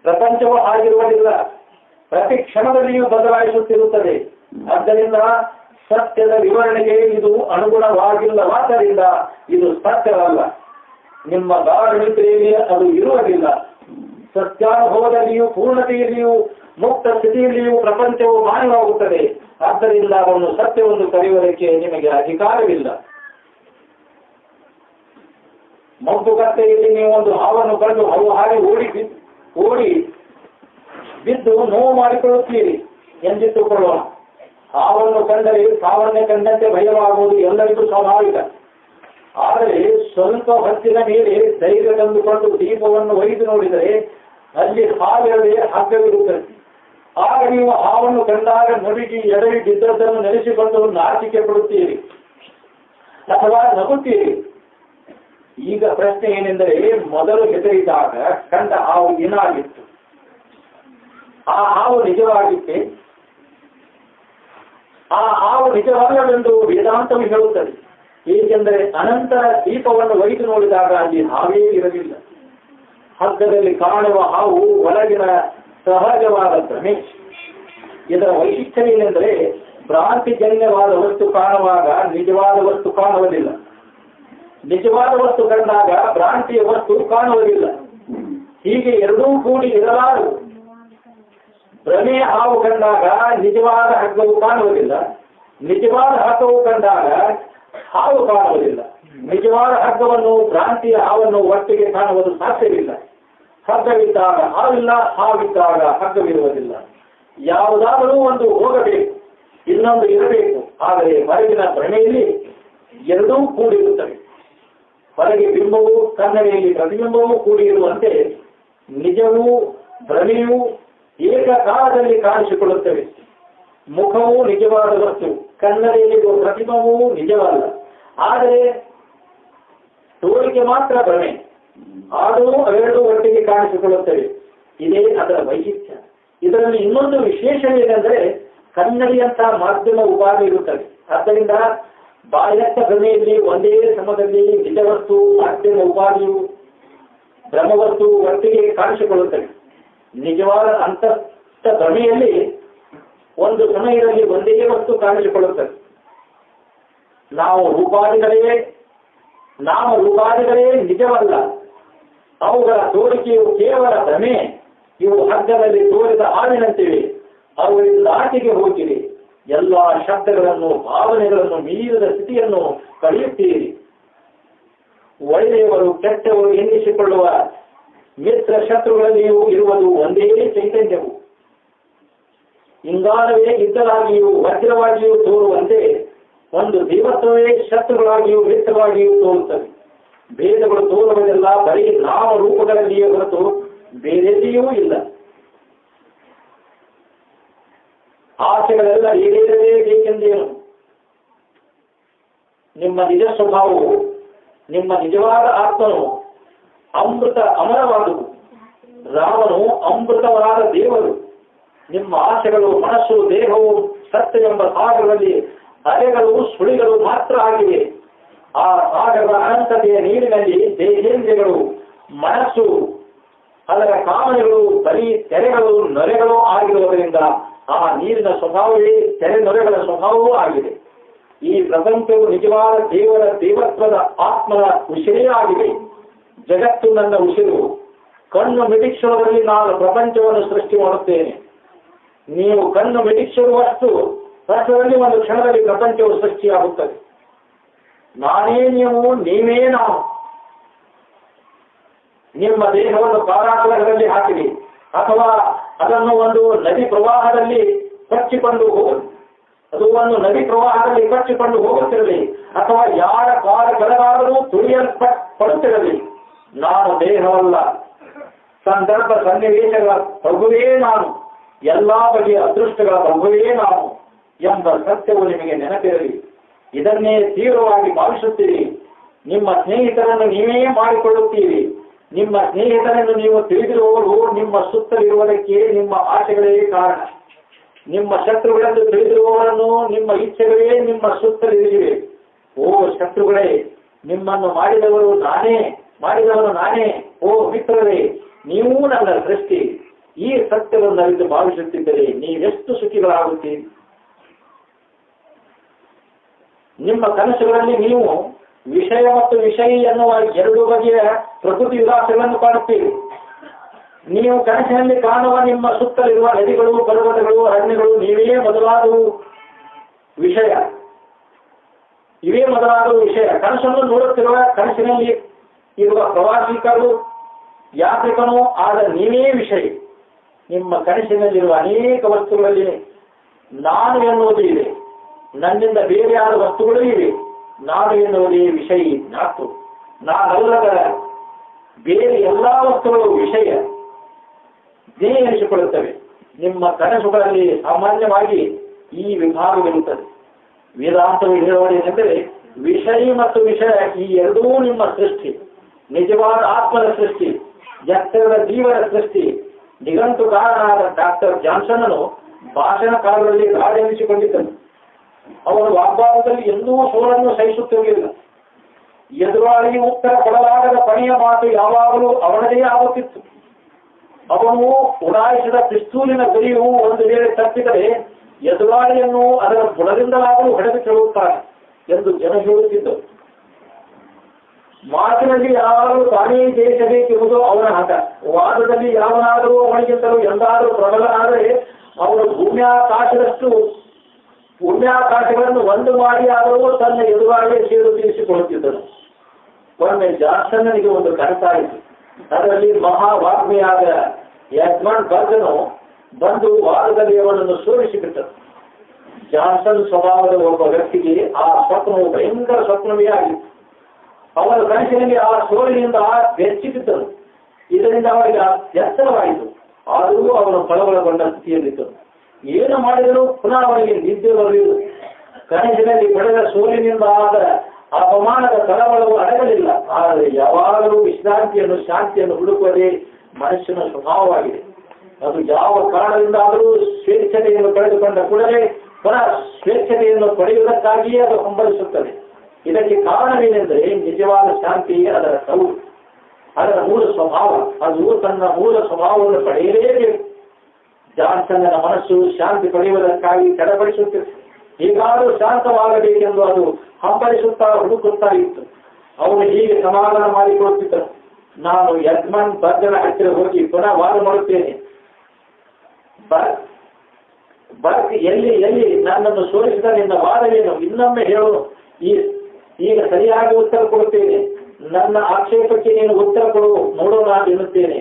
ಪ್ರಪಂಚವು ಆಗಿರುವುದಿಲ್ಲ. ಪ್ರತಿ ಕ್ಷಣದಲ್ಲಿಯೂ ಬದಲಾಯಿಸುತ್ತಿರುತ್ತದೆ. ಆದ್ದರಿಂದ ಸತ್ಯದ ವಿವರಣೆಗೆ ಇದು ಅನುಗುಣವಾಗಿಲ್ಲವಾದ್ದರಿಂದ ಇದು ಸತ್ಯವಲ್ಲ. ನಿಮ್ಮ ಗಾಢ ನಿದ್ರೆಯಲ್ಲಿ ಅದು ಇರುವುದಿಲ್ಲ. ಸತ್ಯಾನುಭವದಲ್ಲಿಯೂ ಪೂರ್ಣತೆಯಲ್ಲಿಯೂ ಮುಕ್ತ ಸ್ಥಿತಿಯಲ್ಲಿಯೂ ಪ್ರಪಂಚವು ಮಾಯವಾಗುತ್ತದೆ. ಆದ್ದರಿಂದ ಅವನು ಸತ್ಯವನ್ನು ಕರೆಯುವುದಕ್ಕೆ ನಿಮಗೆ ಅಧಿಕಾರವಿಲ್ಲ. ಮಬ್ಬುಗತ್ತೆಯಲ್ಲಿ ನೀವು ಒಂದು ಹಾವನ್ನು ಕಂಡು ಅವು ಹಾಗೆ ಓಡಿ ಬಿದ್ದು ನೋವು ಮಾಡಿಕೊಳ್ಳುತ್ತೀರಿ ಎಂದಿಟ್ಟುಕೊಳ್ಳೋಣ. ಹಾವನ್ನು ಕಂಡರೆ ಸಾವನ್ನೇ ಕಂಡಂತೆ ಭಯವಾಗುವುದು ಎಲ್ಲರಿಗೂ ಸ್ವಾಭಾವಿಕ. ಆದರೆ ಸ್ವಲ್ಪ ಹೊತ್ತಿನ ಮೇಲೆ ಧೈರ್ಯ ತಂದುಕೊಂಡು ದೀಪವನ್ನು ಒಯ್ದು ನೋಡಿದರೆ ಅಲ್ಲಿ ಹಾವಿರದೆ ಹಗ್ಗವಿರುತ್ತದೆ. ಆಗ ನೀವು ಹಾವನ್ನು ಕಂಡಾಗ ನುಡಿಗಿ ಎಡವಿ ಬಿದ್ದದ್ದನ್ನು ನೆನೆಸಿಕೊಂಡು ನಾಚಿಕೆ ಪಡುತ್ತೀರಿ ಅಥವಾ ನಗುತ್ತೀರಿ. ಈಗ ಪ್ರಶ್ನೆ ಏನೆಂದರೆ, ಮೊದಲು ಹೆದರಿದಾಗ ಕಂಡ ಹಾವು ಏನಾಗಿತ್ತು? ಆ ಹಾವು ನಿಜವಾಗಿತ್ತೆ? ಆ ಹಾವು ನಿಜವಲ್ಲವೆಂದು ವೇದಾಂತವು ಹೇಳುತ್ತದೆ. ಏಕೆಂದರೆ ಅನಂತರ ದೀಪವನ್ನು ಒಯ್ದು ನೋಡಿದಾಗ ಅಲ್ಲಿ ಹಾವೇ ಇರಲಿಲ್ಲ. ಹಗ್ಗದಲ್ಲಿ ಕಾಣುವ ಹಾವು ಒಳಗಿನ ಸಹಜವಾದ ಭ್ರಮೆ. ಇದರ ವೈಶಿಷ್ಟ್ಯವೇನೆಂದರೆ, ಭ್ರಾಂತಿಜನ್ಯವಾದ ವಸ್ತು ಕಾಣುವಾಗ ನಿಜವಾದ ವಸ್ತು ಕಾಣುವುದಿಲ್ಲ. ನಿಜವಾದ ವಸ್ತು ಕಂಡಾಗ ಭ್ರಾಂತಿಯ ವಸ್ತು ಕಾಣುವುದಿಲ್ಲ. ಹೀಗೆ ಎರಡೂ ಕೂಡಿ ಇರಲಾರು. ಭ್ರಮೆ ಹಾವು ಕಂಡಾಗ ನಿಜವಾದ ಹಗ್ಗವು ಕಾಣುವುದಿಲ್ಲ, ನಿಜವಾದ ಹಗ್ಗವು ಕಂಡಾಗ ಹಾವು ಕಾಣುವುದಿಲ್ಲ. ನಿಜವಾದ ಹಗ್ಗವನ್ನು ಭ್ರಾಂತಿಯ ಹಾವನ್ನು ಒಟ್ಟಿಗೆ ಕಾಣುವುದು ಸಾಧ್ಯವಿಲ್ಲ. ಹಗ್ಗವಿದ್ದಾಗ ಹಾವಿಲ್ಲ, ಹಾವಿದ್ದಾಗ ಹಗ್ಗವಿರುವುದಿಲ್ಲ. ಯಾವುದಾದರೂ ಒಂದು ಹೋಗಬೇಕು, ಇನ್ನೊಂದು ಇರಬೇಕು. ಆದರೆ ಹೊರಗಿನ ಭ್ರಮೆಯಲ್ಲಿ ಎರಡೂ ಕೂಡಿರುತ್ತವೆ. ಹೊರಗೆ ಬಿಂಬವು ಕನ್ನಡಿಯಲ್ಲಿ ಪ್ರತಿಬಿಂಬವೂ ಕೂಡಿರುವಂತೆ ನಿಜವೂ ಭ್ರಮೆಯೂ ಏಕಕಾಲದಲ್ಲಿ ಕಾಣಿಸಿಕೊಳ್ಳುತ್ತವೆ. ಮುಖವು ನಿಜವಾದ ವಸ್ತು, ಕನ್ನಡಿಯಲ್ಲಿರುವ ಪ್ರತಿಬಿಂಬವೂ ನಿಜವಲ್ಲ. ಆದರೆ ತೋರಿಕೆ ಮಾತ್ರ ಭ್ರಮೆ. ಆದರೂ ಅವೆರಡೂ ಒಟ್ಟಿಗೆ ಕಾಣಿಸಿಕೊಳ್ಳುತ್ತವೆ. ಇದೇ ಅದರ ವೈಶಿಷ್ಟ್ಯ. ಇದರಲ್ಲಿ ಇನ್ನೊಂದು ವಿಶೇಷವೇನೆಂದರೆ ಕನ್ನಡಿಯಂತ ಮಾಧ್ಯಮ ಉಪಾಧಿ ಇರುತ್ತದೆ. ಆದ್ದರಿಂದ ಬಾಹ್ಯಸ್ಥ ಭ್ರಮೆಯಲ್ಲಿ ಒಂದೇ ಸಮಯದಲ್ಲಿ ನಿಜವಸ್ತು, ಮಾಧ್ಯಮ ಉಪಾಧಿಯು, ಭ್ರಮವಸ್ತು ಒಟ್ಟಿಗೆ ಕಾಣಿಸಿಕೊಳ್ಳುತ್ತವೆ. ನಿಜವಾದ ಅಂತಸ್ಥ ಭ್ರಮೆಯಲ್ಲಿ ಒಂದು ಸಮಯದಲ್ಲಿ ಒಂದೇ ವಸ್ತು ಕಾಣಿಸಿಕೊಳ್ಳುತ್ತದೆ. ನಾಮ ರೂಪಾದಿಗಳೇ ನಿಜವಲ್ಲ. ಅವುಗಳ ತೋರಿಕೆಯು ಕೇವಲ ಭ್ರಮೆ. ಇವು ಹಗ್ಗದಲ್ಲಿ ತೋರಿದ ಹಾವಿನಂತಿವೆ. ಅವುಗಳಿಂದ ಆಚೆಗೆ ಹೋಗಿರಿ. ಎಲ್ಲ ಶಬ್ದಗಳನ್ನು, ಭಾವನೆಗಳನ್ನು ಮೀರಿದ ಸ್ಥಿತಿಯನ್ನು ಕಳೆಯುತ್ತೀರಿ. ಒಳ್ಳೆಯವರು ಕೆಟ್ಟವರು ಎನ್ನಿಸಿಕೊಳ್ಳುವ ಮಿತ್ರ ಶತ್ರುಗಳಲ್ಲಿಯೂ ಇರುವುದು ಒಂದೇ ಚೈತನ್ಯವು. ಇಂಗಾಲವೇ ಇದ್ದಲಾಗಿಯೂ ವಜ್ರವಾಗಿಯೂ ತೋರುವಂತೆ ಒಂದು ದೇವತ್ವವೇ ಶತ್ರುಗಳಾಗಿಯೂ ಮಿತ್ರವಾಗಿಯೂ ತೋರುತ್ತವೆ. ಭೇದಗಳು ತೋರುವುದೆಲ್ಲ ಬರೀ ನಾಮರೂಪಗಳಲ್ಲಿಯೇ ಹೊರತು ಬೇರೆಲ್ಲಿಯೂ ಇಲ್ಲ. ಆಸೆಗಳೆಲ್ಲ ಈಡೇರಲೇಬೇಕೆಂದೇನು? ನಿಮ್ಮ ನಿಜ ಸ್ವಭಾವವು, ನಿಮ್ಮ ನಿಜವಾದ ಆತ್ಮನು ಅಮರವಾದುದು. ರಾಮನು ಅಮೃತವಾದ ದೇವರು. ನಿಮ್ಮ ಆಸೆಗಳು, ಮನಸ್ಸು, ದೇಹವು ಸತ್ಯವೆಂಬ ಸಾಗರದಲ್ಲಿ ಅಲೆಗಳು, ಸುಳಿಗಳು ಮಾತ್ರ ಆಗಿವೆ. ಆ ಸಾಗರದ ಅನಂತತೆಯ ನೀರಿನಲ್ಲಿ ದೇಹೇಂದ್ರಿಯಗಳು, ಮನಸ್ಸು, ಅದರ ಕಾಮನೆಗಳು ಬರೀ ತೆರೆಗಳು, ನೊರೆಗಳು ಆಗಿರುವುದರಿಂದ ಆ ನೀರಿನ ಸ್ವಭಾವವೇ ತೆರೆ ನೊರೆಗಳ ಸ್ವಭಾವವೂ ಆಗಿದೆ. ಈ ಪ್ರಪಂಚವು ನಿಜವಾದ ದೇವರ ದೇವತ್ವದ ಆತ್ಮನ ಉಸಿರೇ ಆಗಿದೆ. ಜಗತ್ತು ನನ್ನ ಉಸಿರು. ಕಣ್ಣು ಮಿಡಿಸುವುದರಲ್ಲಿ ನಾನು ಪ್ರಪಂಚವನ್ನು ಸೃಷ್ಟಿ ಮಾಡುತ್ತೇನೆ. ನೀವು ಕಣ್ಣು ಮಿಡಿಸಿರುವಷ್ಟು ವರ್ಷದಲ್ಲಿ ಒಂದು ಕ್ಷಣದಲ್ಲಿ ಪ್ರಪಂಚವು ಸೃಷ್ಟಿಯಾಗುತ್ತದೆ. ನಾನೇ ನೀವು, ನೀವೇ ನಾನು. ನಿಮ್ಮ ದೇಹವನ್ನು ಕಾರಾಗೃಹದಲ್ಲಿ ಹಾಕಿರಿ, ಅಥವಾ ಅದನ್ನು ಒಂದು ನದಿ ಪ್ರವಾಹದಲ್ಲಿ ಕಚ್ಚಿಕೊಂಡು ಹೋಗಲಿ. ಅದು ಒಂದು ನದಿ ಪ್ರವಾಹದಲ್ಲಿ ಕಚ್ಚಿಕೊಂಡು ಹೋಗುತ್ತಿರಲಿ, ಅಥವಾ ಯಾರ ಕಾಲ ಕೆಳಗಾದರೂ ತುಳಿಯಲ್ಪಡುತ್ತಿರಲಿ. ನಾನು ದೇಹವಲ್ಲ, ಸಂದರ್ಭ ಸನ್ನಿವೇಶಗಳ ಪ್ರಭುವೇ ನಾನು, ಎಲ್ಲಾ ಬಗೆಯ ಅದೃಷ್ಟಗಳ ಪ್ರಭುವೇ ನಾನು ಎಂಬ ಸತ್ಯವು ನಿಮಗೆ ನೆನಪಿರಲಿ. ಇದನ್ನೇ ತೀವ್ರವಾಗಿ ಭಾವಿಸುತ್ತೀರಿ. ನಿಮ್ಮ ಸ್ನೇಹಿತರನ್ನು ನೀವೇ ಮಾಡಿಕೊಳ್ಳುತ್ತೀರಿ. ನಿಮ್ಮ ಸ್ನೇಹಿತರನ್ನು ನೀವು ತಿಳಿದಿರುವವರು ನಿಮ್ಮ ಸುತ್ತಲಿರುವುದಕ್ಕೆ ನಿಮ್ಮ ಆಸೆಗಳೇ ಕಾರಣ. ನಿಮ್ಮ ಶತ್ರುಗಳೆಂದು ತಿಳಿದಿರುವವರನ್ನು ನಿಮ್ಮ ಇಚ್ಛೆಗಳೇ ನಿಮ್ಮ ಸುತ್ತಲಿರಿವೆ. ಓ ಶತ್ರುಗಳೇ, ನಿಮ್ಮನ್ನು ಮಾಡಿದವರು ನಾನೇ. ಓ ಮಿತ್ರರೇ, ನೀವೂ ನನ್ನ ಸೃಷ್ಟಿ. ಈ ಸತ್ಯವನ್ನು ಅರಿತು ಭಾವಿಸುತ್ತಿದ್ದರೆ ನೀವೆಷ್ಟು ಸುಖಿಗಳಾಗುತ್ತೀರಿ. ನಿಮ್ಮ ಕನಸುಗಳಲ್ಲಿ ನೀವು ವಿಷಯ ಮತ್ತು ವಿಷಯಿ ಎನ್ನುವ ಎರಡು ಬಗೆಯ ಪ್ರಕೃತಿ ವಿಲಾಸಗಳನ್ನು ಕಾಣುತ್ತೀರಿ. ನೀವು ಕನಸಿನಲ್ಲಿ ಕಾಣುವ ನಿಮ್ಮ ಸುತ್ತಲಿರುವ ನದಿಗಳು, ಪರ್ವತಗಳು, ಅರಣ್ಯಗಳು ನೀವೇ ಮೊದಲಾದವು ವಿಷಯ. ಇವೇ ಮೊದಲಾದವು ವಿಷಯ. ಕನಸನ್ನು ನೋಡುತ್ತಿರುವ, ಕನಸಿನಲ್ಲಿ ಇರುವ ಪ್ರವಾಸಿಕರು, ಯಾತ್ರಿಕನೂ ಆದ ನೀವೇ ವಿಷಯ. ನಿಮ್ಮ ಕನಸಿನಲ್ಲಿರುವ ಅನೇಕ ವಸ್ತುಗಳಲ್ಲಿ ನಾನು ಎನ್ನುವುದು ಇದೆ. ನನ್ನಿಂದ ಬೇರೆಯಾದ ವಸ್ತುಗಳೂ ಇವೆ. ನಾನು ಎನ್ನುವುದೇ ವಿಷಯ ನಾಲ್ಕು. ನಾನಲ್ಲದ ಬೇರೆ ಎಲ್ಲಾ ವಸ್ತುಗಳು ವಿಷಯ ಎನಿಸಿಕೊಳ್ಳುತ್ತವೆ. ನಿಮ್ಮ ಕನಸುಗಳಲ್ಲಿ ಸಾಮಾನ್ಯವಾಗಿ ಈ ವಿಭಾಗವಿರುತ್ತದೆ. ವೇದಾಂತವು ಹೇಳುವುದೇನೆಂದರೆ ವಿಷಯ ಮತ್ತು ವಿಷಯ ಈ ಎರಡೂ ನಿಮ್ಮ ಸೃಷ್ಟಿ. ನಿಜವಾದ ಆತ್ಮದ ಸೃಷ್ಟಿ, ಎತ್ತರದ ಜೀವನ ಸೃಷ್ಟಿ. ನಿಘಂಟುಕಾರನಾದ ಡಾಕ್ಟರ್ ಜಾನ್ಸನ್ನನು ಭಾಷಣಕಾರರಲ್ಲಿ ರಾಜೆನಿಸಿಕೊಂಡಿದ್ದನು. ಅವನು ವಾಗ್ವಾದದಲ್ಲಿ ಎಂದೂ ಸೋಲನ್ನು ಸಹಿಸುತ್ತಿರಲಿಲ್ಲ. ಎದುರಾಳಿ ಉತ್ತರ ಕೊಡಲಾಗದ ಕೊನೆಯ ಮಾತು ಯಾವಾಗಲೂ ಅವನದೇ ಆಗುತ್ತಿತ್ತು. ಅವನು ಉಡಾಯಿಸಿದ ಪಿಸ್ತೂಲಿನ ಗುರಿಯು ಒಂದು ವೇಳೆ ತಪ್ಪಿದರೆ ಎದುರಾಳಿಯನ್ನು ಅದರ ಬುಡದಿಂದಲಾದರೂ ಹೊಡೆದು ಕೇಳುತ್ತಾರೆ ಎಂದು ಜನ ಹೇಳುತ್ತಿದ್ದರು. ಮಾತಿನಲ್ಲಿ ಯಾರು ತಾನೇ ಜಯಿಸಬೇಕೆಂಬುದು ಅವನ ಹಠ. ವಾದದಲ್ಲಿ ಯಾವನಾದರೂ ಅವನಿಗಿಂತಲೂ ಎಂದಾದರೂ ಪ್ರಬಲನಾದರೆ ಅವನು ಪುಣ್ಯಾಕಾಶಗಳನ್ನು ಒಂದು ಮಾಡಿ ಆದರೂ ತನ್ನ ಎದುರಾಗೆ ಸೇರು ತೀರಿಸಿಕೊಳ್ಳುತ್ತಿದ್ದನು. ಒಮ್ಮೆ ಜಾನ್ಸನ್ನನಿಗೆ ಒಂದು ಕನಸಾಯಿತು. ಅದರಲ್ಲಿ ಮಹಾವಾಗ್ಮಿಯಾದ ಎಡ್ಮಂಡ್ ಬರ್ಗನು ಬಂದು ವಾದದಲ್ಲಿ ಅವನನ್ನು ಸೋಲಿಸಿಬಿಟ್ಟನು. ಜಾನ್ಸನ್ ಸ್ವಭಾವದ ಒಬ್ಬ ವ್ಯಕ್ತಿಗೆ ಆ ಸ್ವಪ್ನವು ಭಯಂಕರ ಸ್ವಪ್ನವೇ ಆಗಿತ್ತು. ಅವರ ಕನಸಿನಲ್ಲಿ ಆ ಸೋಲಿನಿಂದ ಬೆಚ್ಚಿಬಿದ್ದನು. ಇದರಿಂದ ಅವರಿಗೆ ಎಚ್ಚರವಾಯಿತು. ಆದರೂ ಅವನು ಕಳವಳಗೊಂಡ ಸ್ಥಿತಿಯಲ್ಲಿದ್ದನು. ಏನು ಮಾಡಿದರೂ ಪುನಃ ಅವನಿಗೆ ನಿದ್ದೆ ಬರಲಿಲ್ಲ. ಕನಸಿನಲ್ಲಿ ಪಡೆದ ಸೋಲಿನಿಂದ ಆದ ಅಪಮಾನದ ಕಳವಳವು ಅಡಗಲಿಲ್ಲ. ಆದರೆ ಯಾವಾಗಲೂ ವಿಶ್ರಾಂತಿಯನ್ನು ಶಾಂತಿಯನ್ನು ಹುಡುಕುವುದೇ ಮನುಷ್ಯನ ಸ್ವಭಾವವಾಗಿದೆ. ಅದು ಯಾವ ಕಾರಣದಿಂದಾದರೂ ಸ್ವೇಚ್ಛತೆಯನ್ನು ಪಡೆದುಕೊಂಡ ಕೂಡಲೇ ಪುನಃ ಸ್ವೇಚ್ಛತೆಯನ್ನು ಪಡೆಯುವುದಕ್ಕಾಗಿಯೇ ಅದು ಹಂಬಲಿಸುತ್ತದೆ. ಇದಕ್ಕೆ ಕಾರಣವೇನೆಂದರೆ ನಿಜವಾದ ಶಾಂತಿ ಅದರ ಸೌ ಅದರ ಮೂಲ ಸ್ವಭಾವ. ಅದು ತನ್ನ ಮೂಲ ಸ್ವಭಾವವನ್ನು ಪಡೆಯಲೇಬೇಕು. ಜಾನ್ಸನ್ನ ಮನಸ್ಸು ಶಾಂತಿ ಪಡೆಯುವುದಕ್ಕಾಗಿ ತಡಪಡಿಸುತ್ತಿತ್ತು. ಹೀಗಾದರೂ ಶಾಂತವಾಗಬೇಕೆಂದು ಅದು ಹಂಬಲಿಸುತ್ತಾ ಹುಡುಕುತ್ತಾ ಇತ್ತು. ಅವನು ಹೀಗೆ ಸಮಾಧಾನ ಮಾಡಿಕೊಳ್ಳುತ್ತಿದ್ದನು. ನಾನು ಎಡ್ಮಂಡ್ ಬರ್ಗನ ಹತ್ತಿರ ಹೋಗಿ ಪುನಃ ವಾದ ಮಾಡುತ್ತೇನೆ. ಬರ್ಗ್ ಎಲ್ಲಿ ನನ್ನನ್ನು ಸೋಲಿಸಿದ ನಿನ್ನ ವಾದವೇನು? ಇನ್ನೊಮ್ಮೆ ಹೇಳು. ಈಗ ಸರಿಯಾಗಿ ಉತ್ತರ ಕೊಡುತ್ತೇನೆ. ನನ್ನ ಆಕ್ಷೇಪಕ್ಕೆ ನೀನು ಉತ್ತರ ಕೊಡು, ನೋಡೋಣ ಎನ್ನುತ್ತೇನೆ.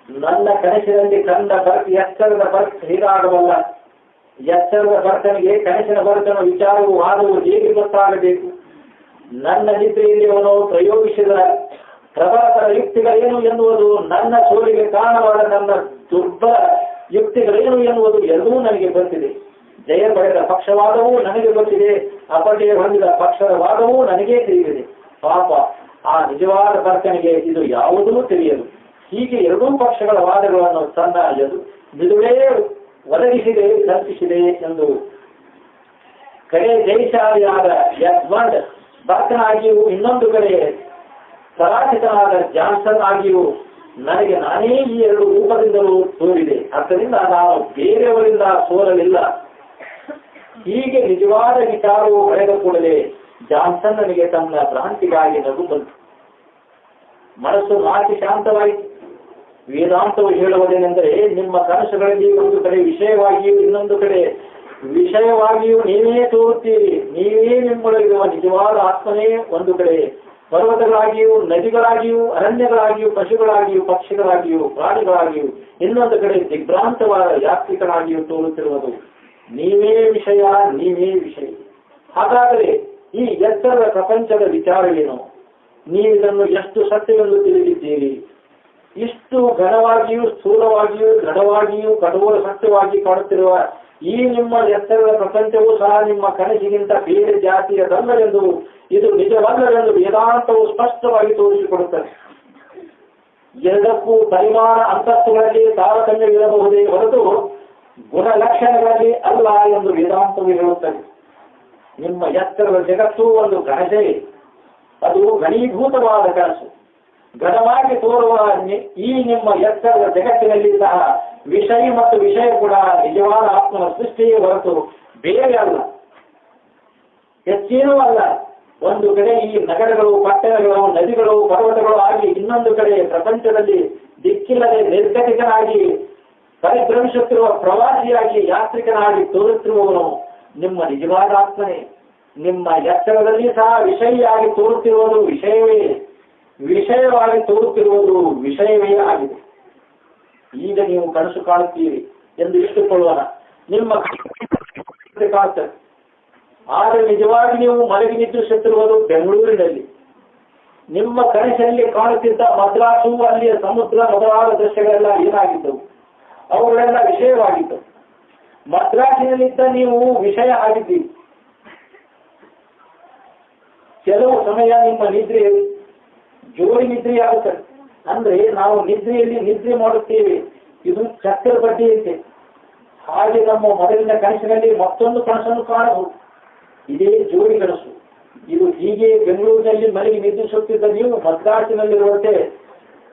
ನನ್ನ ಕನಸಿನಲ್ಲಿ ಕಂಡ ಬರ್ಕ್ ಎಚ್ಚರದ ಬರ್ಕ್ ಹೀಗಾಗಬಲ್ಲ. ಎಚ್ಚರದ ಬರ್ಕನಿಗೆ ಕನಸಿನ ಬರ್ಕನ ವಿಚಾರವು ವಾದವು ಹೇಗೆ ಗೊತ್ತಾಗಬೇಕು? ನನ್ನ ನಿದ್ರೆಯಲ್ಲಿ ಅವನು ಪ್ರಯೋಗಿಸಿದ ಪ್ರಬಲತರ ಯುಕ್ತಿಗಳೇನು ಎನ್ನುವುದು, ನನ್ನ ಸೋಲಿಗೆ ಕಾರಣವಾದ ನನ್ನ ದುರ್ಬಲ ಯುಕ್ತಿಗಳೇನು ಎನ್ನುವುದು ಎರಡೂ ನನಗೆ ಗೊತ್ತಿದೆ. ಜಯ ಪಡೆದ ಪಕ್ಷವಾದವೂ ನನಗೆ ಗೊತ್ತಿದೆ, ಅಪಜಯ ಹೊಂದಿದ ಪಕ್ಷದ ವಾದವೂ ನನಗೇ ತಿಳಿದಿದೆ. ಪಾಪ ಆ ನಿಜವಾದ ಬರ್ಕನಿಗೆ ಇದು ಯಾವುದೂ ತಿಳಿಯದು. ಹೀಗೆ ಎರಡೂ ಪಕ್ಷಗಳ ವಾದಗಳನ್ನು ತನ್ನ ಮಿದುಳೇ ಒದಗಿಸಿದೆ, ಕಲ್ಪಿಸಿದೆ ಎಂದು ಕಡೆ ಜಯಶಾಲಿಯಾದ ಎಡ್ಮಂಡ್ ಬರ್ಕನಾಗಿಯೂ ಇನ್ನೊಂದು ಕಡೆ ಪರಾಜಿತನಾದ ಜಾನ್ಸನ್ ಆಗಿಯೂ ನನಗೆ ನಾನೇ ಈ ಎರಡು ರೂಪದಿಂದಲೂ ತೋರಿದೆ. ಆದ್ದರಿಂದ ನಾನು ಬೇರೆಯವರಿಂದ ಸೋಲಲಿಲ್ಲ. ಹೀಗೆ ನಿಜವಾದ ವಿಚಾರವು ಬೆಳೆದ ಕೂಡಲೇ ಜಾನ್ಸನ್ನನಿಗೆ ತನ್ನ ಭ್ರಾಂತಿಗಾಗಿ ನಗು ಬಂತು. ಮನಸ್ಸು ನಾಟಿ ಶಾಂತವಾಯಿತು. ವೇದಾಂತವು ಹೇಳುವುದೇನೆಂದರೆ, ನಿಮ್ಮ ಕನಸುಗಳಲ್ಲಿ ಒಂದು ಕಡೆ ವಿಷಯವಾಗಿಯೂ ಇನ್ನೊಂದು ಕಡೆ ವಿಷಯವಾಗಿಯೂ ನೀವೇ ತೋರುತ್ತೀರಿ. ನೀವೇ ನಿಮ್ಮೊಳಗಿರುವ ನಿಜವಾದ ಆತ್ಮನೇ ಒಂದು ಕಡೆ ಪರ್ವತಗಳಾಗಿಯೂ ನದಿಗಳಾಗಿಯೂ ಅರಣ್ಯಗಳಾಗಿಯೂ ಪಶುಗಳಾಗಿಯೂ ಪಕ್ಷಿಗಳಾಗಿಯೂ ಪ್ರಾಣಿಗಳಾಗಿಯೂ ಇನ್ನೊಂದು ಕಡೆ ದಿಗ್ಭ್ರಾಂತವಾದ ಯಾತ್ರಿಕರಾಗಿಯೂ ತೋರುತ್ತಿರುವುದು ನೀವೇ ವಿಷಯ, ನೀವೇ ವಿಷಯ. ಹಾಗಾದರೆ ಈ ಎತ್ತರದ ಪ್ರಪಂಚದ ವಿಚಾರವೇನು? ನೀವಿದನ್ನು ಎಷ್ಟು ಸತ್ಯವೆಂದು ತಿಳಿದಿದ್ದೀರಿ? ಇಷ್ಟು ಘನವಾಗಿಯೂ ಸ್ಥೂಲವಾಗಿಯೂ ದೃಢವಾಗಿಯೂ ಕಠೋರ ಸತ್ಯವಾಗಿ ಕಾಣುತ್ತಿರುವ ಈ ನಿಮ್ಮ ಎತ್ತರದ ಪ್ರಪಂಚವೂ ಸಹ ನಿಮ್ಮ ಕನಸಿಗಿಂತ ಬೇರೆ ಜಾತಿಯದಲ್ಲವೆಂದು, ಇದು ನಿಜವಲ್ಲವೆಂದು ವೇದಾಂತವು ಸ್ಪಷ್ಟವಾಗಿ ತೋರಿಸಿಕೊಡುತ್ತದೆ. ಎರಡಕ್ಕೂ ಪರಿಮಾಣ ಅಂತಸ್ತುಗಳಲ್ಲಿ ತಾರತಮ್ಯವಿರಬಹುದೇ ಹೊರತು ಗುಣಲಕ್ಷಣಗಳಲ್ಲಿ ಅಲ್ಲ ಎಂದು ವೇದಾಂತವು ಹೇಳುತ್ತದೆ. ನಿಮ್ಮ ಎತ್ತರದ ಜಗತ್ತು ಒಂದು ಕನಸೇ. ಅದು ಘನೀಭೂತವಾದ ಕನಸು. ಘನವಾಗಿ ತೋರುವ ಈ ನಿಮ್ಮ ಎತ್ತರದ ಜಗತ್ತಿನಲ್ಲಿ ಸಹ ವಿಷಯ ಮತ್ತು ವಿಷಯ ಕೂಡ ನಿಜವಾದ ಆತ್ಮನ ಸೃಷ್ಟಿಯೇ ಹೊರತು ಬೇರೆ ಅಲ್ಲ, ಹೆಚ್ಚೇನೂ ಅಲ್ಲ. ಒಂದು ಕಡೆ ಈ ನಗರಗಳು, ಪಟ್ಟಣಗಳು, ನದಿಗಳು, ಪರ್ವತಗಳು ಆಗಿ ಇನ್ನೊಂದು ಕಡೆ ಪ್ರಪಂಚದಲ್ಲಿ ದಿಕ್ಕಿಲ್ಲದೆ ನಿರ್ಗತಿಕನಾಗಿ ಪರಿಭ್ರಮಿಸುತ್ತಿರುವ ಪ್ರವಾಸಿಯಾಗಿ ಯಾತ್ರಿಕನಾಗಿ ತೋರುತ್ತಿರುವವನು ನಿಮ್ಮ ನಿಜವಾದ ಆತ್ಮನೇ. ನಿಮ್ಮ ಎತ್ತರದಲ್ಲಿ ಸಹ ವಿಷಯಿಯಾಗಿ ತೋರುತ್ತಿರುವುದು ವಿಷಯವೇ, ವಿಷಯವಾಗಿ ತೋರುತ್ತಿರುವುದು ವಿಷಯವೇ ಆಗಿದೆ. ಈಗ ನೀವು ಕನಸು ಕಾಣುತ್ತೀರಿ ಎಂದು ಇಟ್ಟುಕೊಳ್ಳೋಣ. ನಿಮ್ಮ ಕಾಣುತ್ತದೆ. ಆದರೆ ನಿಜವಾಗಿ ನೀವು ಮಲಗಿ ನಿದ್ರಿಸುತ್ತಿರುವುದು ಬೆಂಗಳೂರಿನಲ್ಲಿ. ನಿಮ್ಮ ಕನಸಿನಲ್ಲಿ ಕಾಣುತ್ತಿದ್ದ ಮದ್ರಾಸು, ಅಲ್ಲಿಯ ಸಮುದ್ರ ಮೊದಲಾದ ದೃಶ್ಯಗಳೆಲ್ಲ ಏನಾಗಿದ್ದವು? ಅವುಗಳೆಲ್ಲ ವಿಷಯವಾಗಿದ್ದವು. ಮದ್ರಾಸಿನಲ್ಲಿದ್ದ ನೀವು ವಿಷಯ ಆಗಿದ್ದೀರಿ. ಕೆಲವು ಸಮಯ ನಿಮ್ಮ ನಿದ್ರೆ ಜೋಡಿ ನಿದ್ರೆಯಾಗುತ್ತದೆ. ಅಂದ್ರೆ ನಾವು ನಿದ್ರೆಯಲ್ಲಿ ನಿದ್ರೆ ಮಾಡುತ್ತೇವೆ. ಇದು ಚಕ್ರ ಬಡ್ಡಿಯಂತೆ. ಹಾಗೆ ನಮ್ಮ ಮೊದಲಿನ ಕನಸಿನಲ್ಲಿ ಮತ್ತೊಂದು ಕನಸನ್ನು ಕಾಣಬಹುದು. ಇದೇ ಜೋಡಿ ಕನಸು. ಇದು ಹೀಗೆ ಬೆಂಗಳೂರಿನಲ್ಲಿ ಮಲಗಿ ನಿದ್ರಿಸುತ್ತಿದ್ದ ನೀವು ಮದ್ರಾಸಿನಲ್ಲಿರುವಂತೆ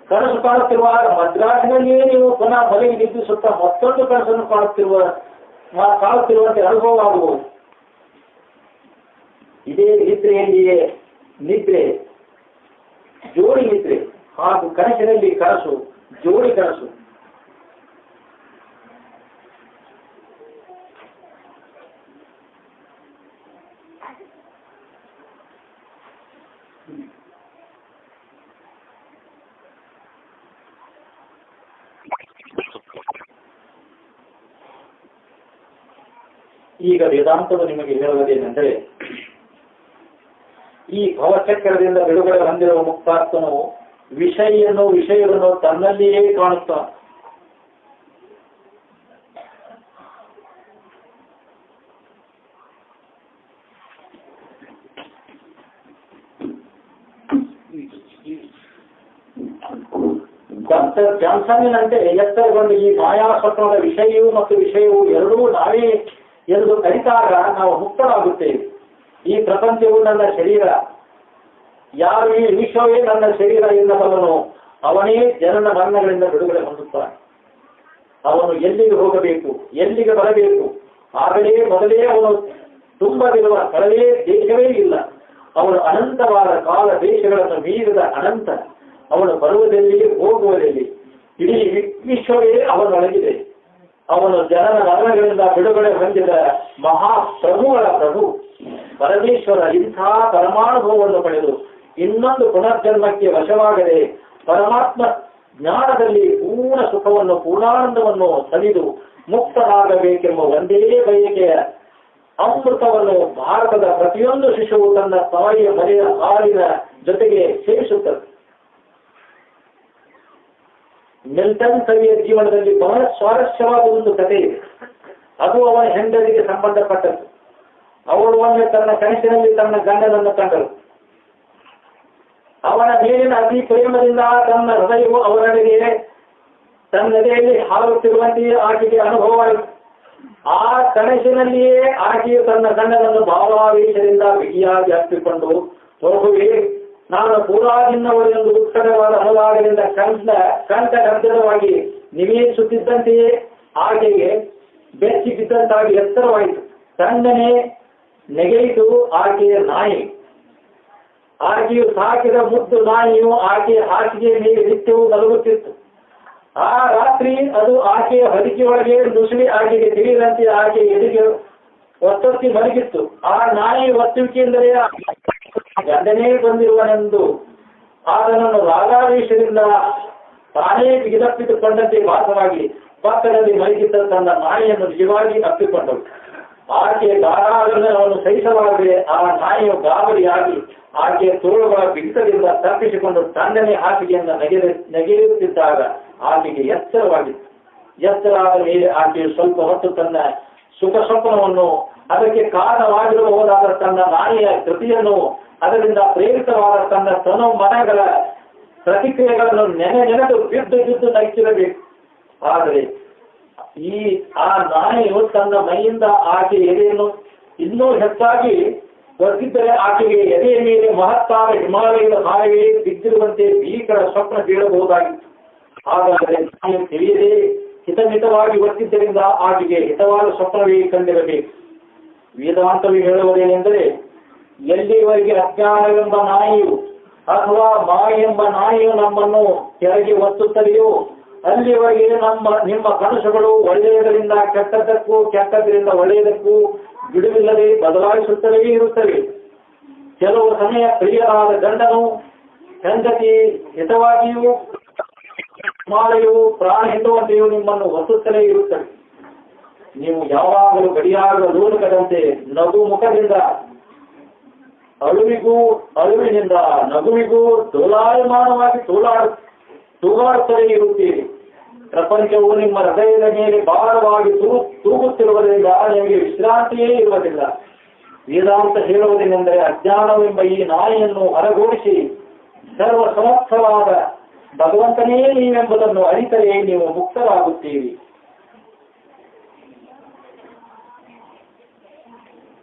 ಕನಸು ಕಾಣುತ್ತಿರುವಾಗ ಮದ್ರಾಸಿನಲ್ಲಿಯೇ ನೀವು ಪುನಃ ಮಲಗಿ ನಿದ್ರಿಸುತ್ತಾ ಮತ್ತೊಂದು ಕನಸನ್ನು ಕಾಣುತ್ತಿರುವಂತೆ ಅನುಭವವಾಗಬಹುದು. ಇದೇ ನಿದ್ರೆಯಲ್ಲಿಯೇ ನಿದ್ರೆ ಜೋಡಿ ನಿದ್ರೆ ಹಾಗೂ ಕನಸಿನಲ್ಲಿ ಕನಸು, ಜೋಡಿ ಕನಸು. ಈಗ ವೇದಾಂತವು ನಿಮಗೆ ಹೇಳುವುದೇನೆಂದರೆ, ಈ ಭವಚಕ್ರದಿಂದ ಬಿಡುಗಡೆ ಹೊಂದಿರುವ ಮುಕ್ತಾತ್ಮನು ವಿಷಯವನ್ನು ತನ್ನಲ್ಲಿಯೇ ಕಾಣುತ್ತಾನೆ. ಡಾಕ್ಟರ್ ಜಾನ್ಸನ್ನಿನಂತೆ ಎತ್ತರಗೊಂಡು ಈ ಮಾಯಾ ಸ್ವಪ್ನದ ವಿಷಯವೂ ಮತ್ತು ವಿಷಯವೂ ಎರಡೂ ನಾವೇ ಎಂದು ಅರಿತಾಗ ನಾವು ಮುಕ್ತರಾಗುತ್ತೇವೆ. ಈ ಪ್ರಪಂಚವು ನನ್ನ ಶರೀರ, ಯಾರು ಈ ವಿಶ್ವವೇ ನನ್ನ ಶರೀರ ಎನ್ನಬಲ್ಲನು ಅವನೇ ಜನನ ಮರಣಗಳಿಂದ ಬಿಡುಗಡೆ ಹೊಂದುತ್ತಾನೆ. ಅವನು ಎಲ್ಲಿಗೆ ಹೋಗಬೇಕು, ಎಲ್ಲಿಗೆ ಬರಬೇಕು, ಮೊದಲೇ ಅವನು ತುಂಬದಿರುವ ಸ್ಥಳವೇ ದೇಶವೇ ಇಲ್ಲ. ಅವನು ಅನಂತವಾದ ಕಾಲ ದೇಶಗಳನ್ನು ಮೀರಿದ ಅನಂತ. ಅವನು ಬರುವುದೆಲ್ಲಿ, ಹೋಗುವುದೆಲ್ಲಿ, ಇಡೀ ವಿಶ್ವವೇ ಅವನೊಳಗಿದೆ. ಅವನು ಜನನ ಮರಣಗಳಿಂದ ಬಿಡುಗಡೆ ಹೊಂದಿದ ಮಹಾಪ್ರಭುಗಳ ಪ್ರಭು ಪರಮೇಶ್ವರ. ಇಂಥ ಪರಮಾನುಭವವನ್ನು ಪಡೆದು ಇನ್ನೊಂದು ಪುನರ್ಜನ್ಮಕ್ಕೆ ವಶವಾಗದೆ ಪರಮಾತ್ಮ ಜ್ಞಾನದಲ್ಲಿ ಪೂರ್ಣ ಸುಖವನ್ನು, ಪೂರ್ಣಾನಂದವನ್ನು ಸವಿದು ಮುಕ್ತರಾಗಬೇಕೆಂಬ ಒಂದೇ ಬಯಕೆಯ ಅಮೃತವನ್ನು ಭಾರತದ ಪ್ರತಿಯೊಂದು ಶಿಶುವು ತನ್ನ ತಾಯಿಯ ಮನೆಯ ಹಾಲಿನ ಜೊತೆಗೆ ಸೇರಿಸುತ್ತದೆ. ಮಿಲ್ಟನ್ ಕವಿಯ ಜೀವನದಲ್ಲಿ ಬಹಳ ಸ್ವಾರಸ್ಯವಾದ ಒಂದು ಕಥೆ ಇದೆ. ಅದು ಅವನ ಹೆಂಡತಿಗೆ ಸಂಬಂಧಪಟ್ಟದ್ದು. ಅವಳು ಒಮ್ಮೆ ತನ್ನ ಕನಸಿನಲ್ಲಿ ತನ್ನ ಗಂಡನನ್ನು ಕಂಡಳು. ಅವನ ಮೇಲಿನ ಅತಿ ಪ್ರೇಮದಿಂದ ತನ್ನ ಹೃದಯವು ಅವರೊಳಗೆ ತನ್ನದೆಯಲ್ಲಿ ಹಾರುತ್ತಿರುವಂತೆಯೇ ಆಕೆಗೆ ಅನುಭವವಾಯಿತು. ಆ ಕನಸಿನಲ್ಲಿಯೇ ಆಕೆಯು ತನ್ನ ಗಂಡನನ್ನು ಭಾವಾವೇಶದಿಂದ ಬಿಗಿಯಾಗಿ ಹತ್ತಿಕೊಂಡು, ಪ್ರಭುವೇ, ನಾನು ಪೂರಾಗಿನ್ನವಳು ಎಂದು ಉತ್ಕಟವಾದ ಅನುರಾಗದಿಂದ ಕಂಠಗರ್ಧವಾಗಿ ನಿವೇಶಿಸುತ್ತಿದ್ದಂತೆಯೇ ಆಕೆಗೆ ಬೆಚ್ಚಿ ಬಿದ್ದಂತಾಗಿ ಎತ್ತರವಾಯಿತು. ತಣ್ಣನೆ ನೆಗೆಯಿತು ಆಕೆಯ ನಾಯಿ. ಆಕೆಯು ಸಾಕಿದ ಮುದ್ದು ನಾಯಿಯು ಆಕೆಯ ಹಾಸಿಗೆಯ ಮೇಲೆ ನಿತ್ಯವೂ ಮಲಗುತ್ತಿತ್ತು. ಆ ರಾತ್ರಿ ಅದು ಆಕೆಯ ಹೊದಿಕೆಯೊಳಗೆ ನುಸುಳಿ ಆಕೆಗೆ ತಿಳಿಯದಂತೆ ಆಕೆಯ ಎದೆಗೆ ಒತ್ತೊತ್ತಿ ಮಲಗಿತ್ತು. ಆ ನಾಯಿ ಒತ್ತುವಿಕೆಯೆಂದರೆ ಗಂಡನೇ ಬಂದಿರುವನೆಂದು ಆತನನ್ನು ರಾಗಾವೇಶದಿಂದ ತಾನೇ ಬಿಗಿದಪ್ಪಿಟ್ಟುಕೊಂಡಂತೆ ಭಾಸವಾಗಿ ಪಕ್ಕದಲ್ಲಿ ಮಲಗಿದ್ದ ತನ್ನ ನಾಯಿಯನ್ನು ನಿಜವಾಗಿ ಅಪ್ಪಿಕೊಂಡಳು. ಆಕೆಯ ಗಾಢಾಗಳನ್ನು ಅವನು ಸಹಿಸಲಾಗದೆ ಆ ನಾಯಿಯು ಗಾಬರಿಯಾಗಿ ಆಕೆಯ ತೋಳುಗಳ ಬಿಗಿತದಿಂದ ತಪ್ಪಿಸಿಕೊಂಡು ತಣ್ಣನೆ ಹಾಸಿಗೆಯನ್ನು ನೆಗೆಯುತ್ತಿದ್ದಾಗ ಆಕೆಗೆ ಎಚ್ಚರವಾಗಿತ್ತು. ಎಚ್ಚರಾದ ಮೇಲೆ ಆಕೆಯು ಸ್ವಲ್ಪ ಹೊತ್ತು ತನ್ನ ಸುಖ ಸ್ವಪ್ನವನ್ನು, ಅದಕ್ಕೆ ಕಾರಣವಾಗಿರಬಹುದಾದ ತನ್ನ ನಾಯಿಯ ಕೃತಿಯನ್ನು, ಅದರಿಂದ ಪ್ರೇರಿತವಾದ ತನ್ನ ತನು ಮನಗಳ ಪ್ರತಿಕ್ರಿಯೆಗಳನ್ನು ನೆನೆದು ಬಿದ್ದು ನಕ್ಕಿರಬೇಕು. ಆದರೆ ಆ ನಾಯಿಯು ತನ್ನ ಮೈಯಿಂದ ಆಕೆಯ ಎದೆಯನ್ನು ಇನ್ನೂ ಹೆಚ್ಚಾಗಿ ಒತ್ತಿದ್ದರೆ ಆಕೆಗೆ ಎದೆಯ ಮೇಲೆ ಮಹತ್ತಾದ ಹಿಮಾಲಯದ ಹಾಗೆ ಬಿದ್ದಿರುವಂತೆ ಭೀಕರ ಸ್ವಪ್ನ ಬೀಳಬಹುದಾಗಿತ್ತು. ಹಾಗಾದರೆ ನಾಯಿ ತಿಳಿಯದೆ ಹಿತಮಿತವಾಗಿ ಒತ್ತಿದ್ದರಿಂದ ಆಕೆಗೆ ಹಿತವಾದ ಸ್ವಪ್ನವೇ ಕಂಡಿರಬೇಕು. ವೇದಾಂತವು ಹೇಳುವುದೇನೆಂದರೆ, ಎಲ್ಲಿವರೆಗೆ ಅಜ್ಞಾನವೆಂಬ ನಾಯಿಯು ಅಥವಾ ಮಾಯ ಎಂಬ ನಾಯಿಯು ನಮ್ಮನ್ನು ಕೆಳಗೆ ಒತ್ತುತ್ತದೆಯೋ ಅಲ್ಲಿವರೆಗೆ ನಿಮ್ಮ ಕನಸುಗಳು ಒಳ್ಳೆಯದರಿಂದ ಕೆಟ್ಟದ್ದಕ್ಕೂ, ಕೆಟ್ಟದರಿಂದ ಒಳ್ಳೆಯದಕ್ಕೂ ಬಿಡುವಿಲ್ಲದೆ ಬದಲಾಯಿಸುತ್ತಲೇ ಇರುತ್ತವೆ. ಕೆಲವು ಸಮಯ ಪ್ರಿಯರಾದ ಗಂಡನು ಹೆಂಡತಿ ಹಿತವಾಗಿಯೂ ಮಾಲೆಯು ಪ್ರಾಣ ಹಿಂಡುವಂತೆಯೂ ನಿಮ್ಮನ್ನು ಒತ್ತುತ್ತಲೇ ಇರುತ್ತವೆ. ನೀವು ಯಾವಾಗಲೂ ಗಡಿಯಾಗುವ ಲೋಲಕದಂತೆ ನಗು ಮುಖದಿಂದ ಅಳುವಿನಿಂದ ನಗುವಿಗೂ ದೋಲಾಯಮಾನವಾಗಿ ತೂಗಾಡುತ್ತಲೇ ಇರುತ್ತೀರಿ. ಪ್ರಪಂಚವು ನಿಮ್ಮ ಹೃದಯದ ಮೇಲೆ ಭಾರವಾಗಿ ತೂಗುತ್ತಿರುವುದರಿಂದ ನಿಮಗೆ ವಿಶ್ರಾಂತಿಯೇ ಇರುವುದಿಲ್ಲ. ವೇದಾಂತ ಹೇಳುವುದೇನೆಂದರೆ, ಅಜ್ಞಾನವೆಂಬ ಈ ನಾಯಿಯನ್ನು ಹೊರಗೂಡಿಸಿ ಸರ್ವ ಸಮರ್ಥವಾದ ಭಗವಂತನೇ ನೀವೆಂಬುದನ್ನು ಅರಿತರೆ ನೀವು ಮುಕ್ತರಾಗುತ್ತೀರಿ.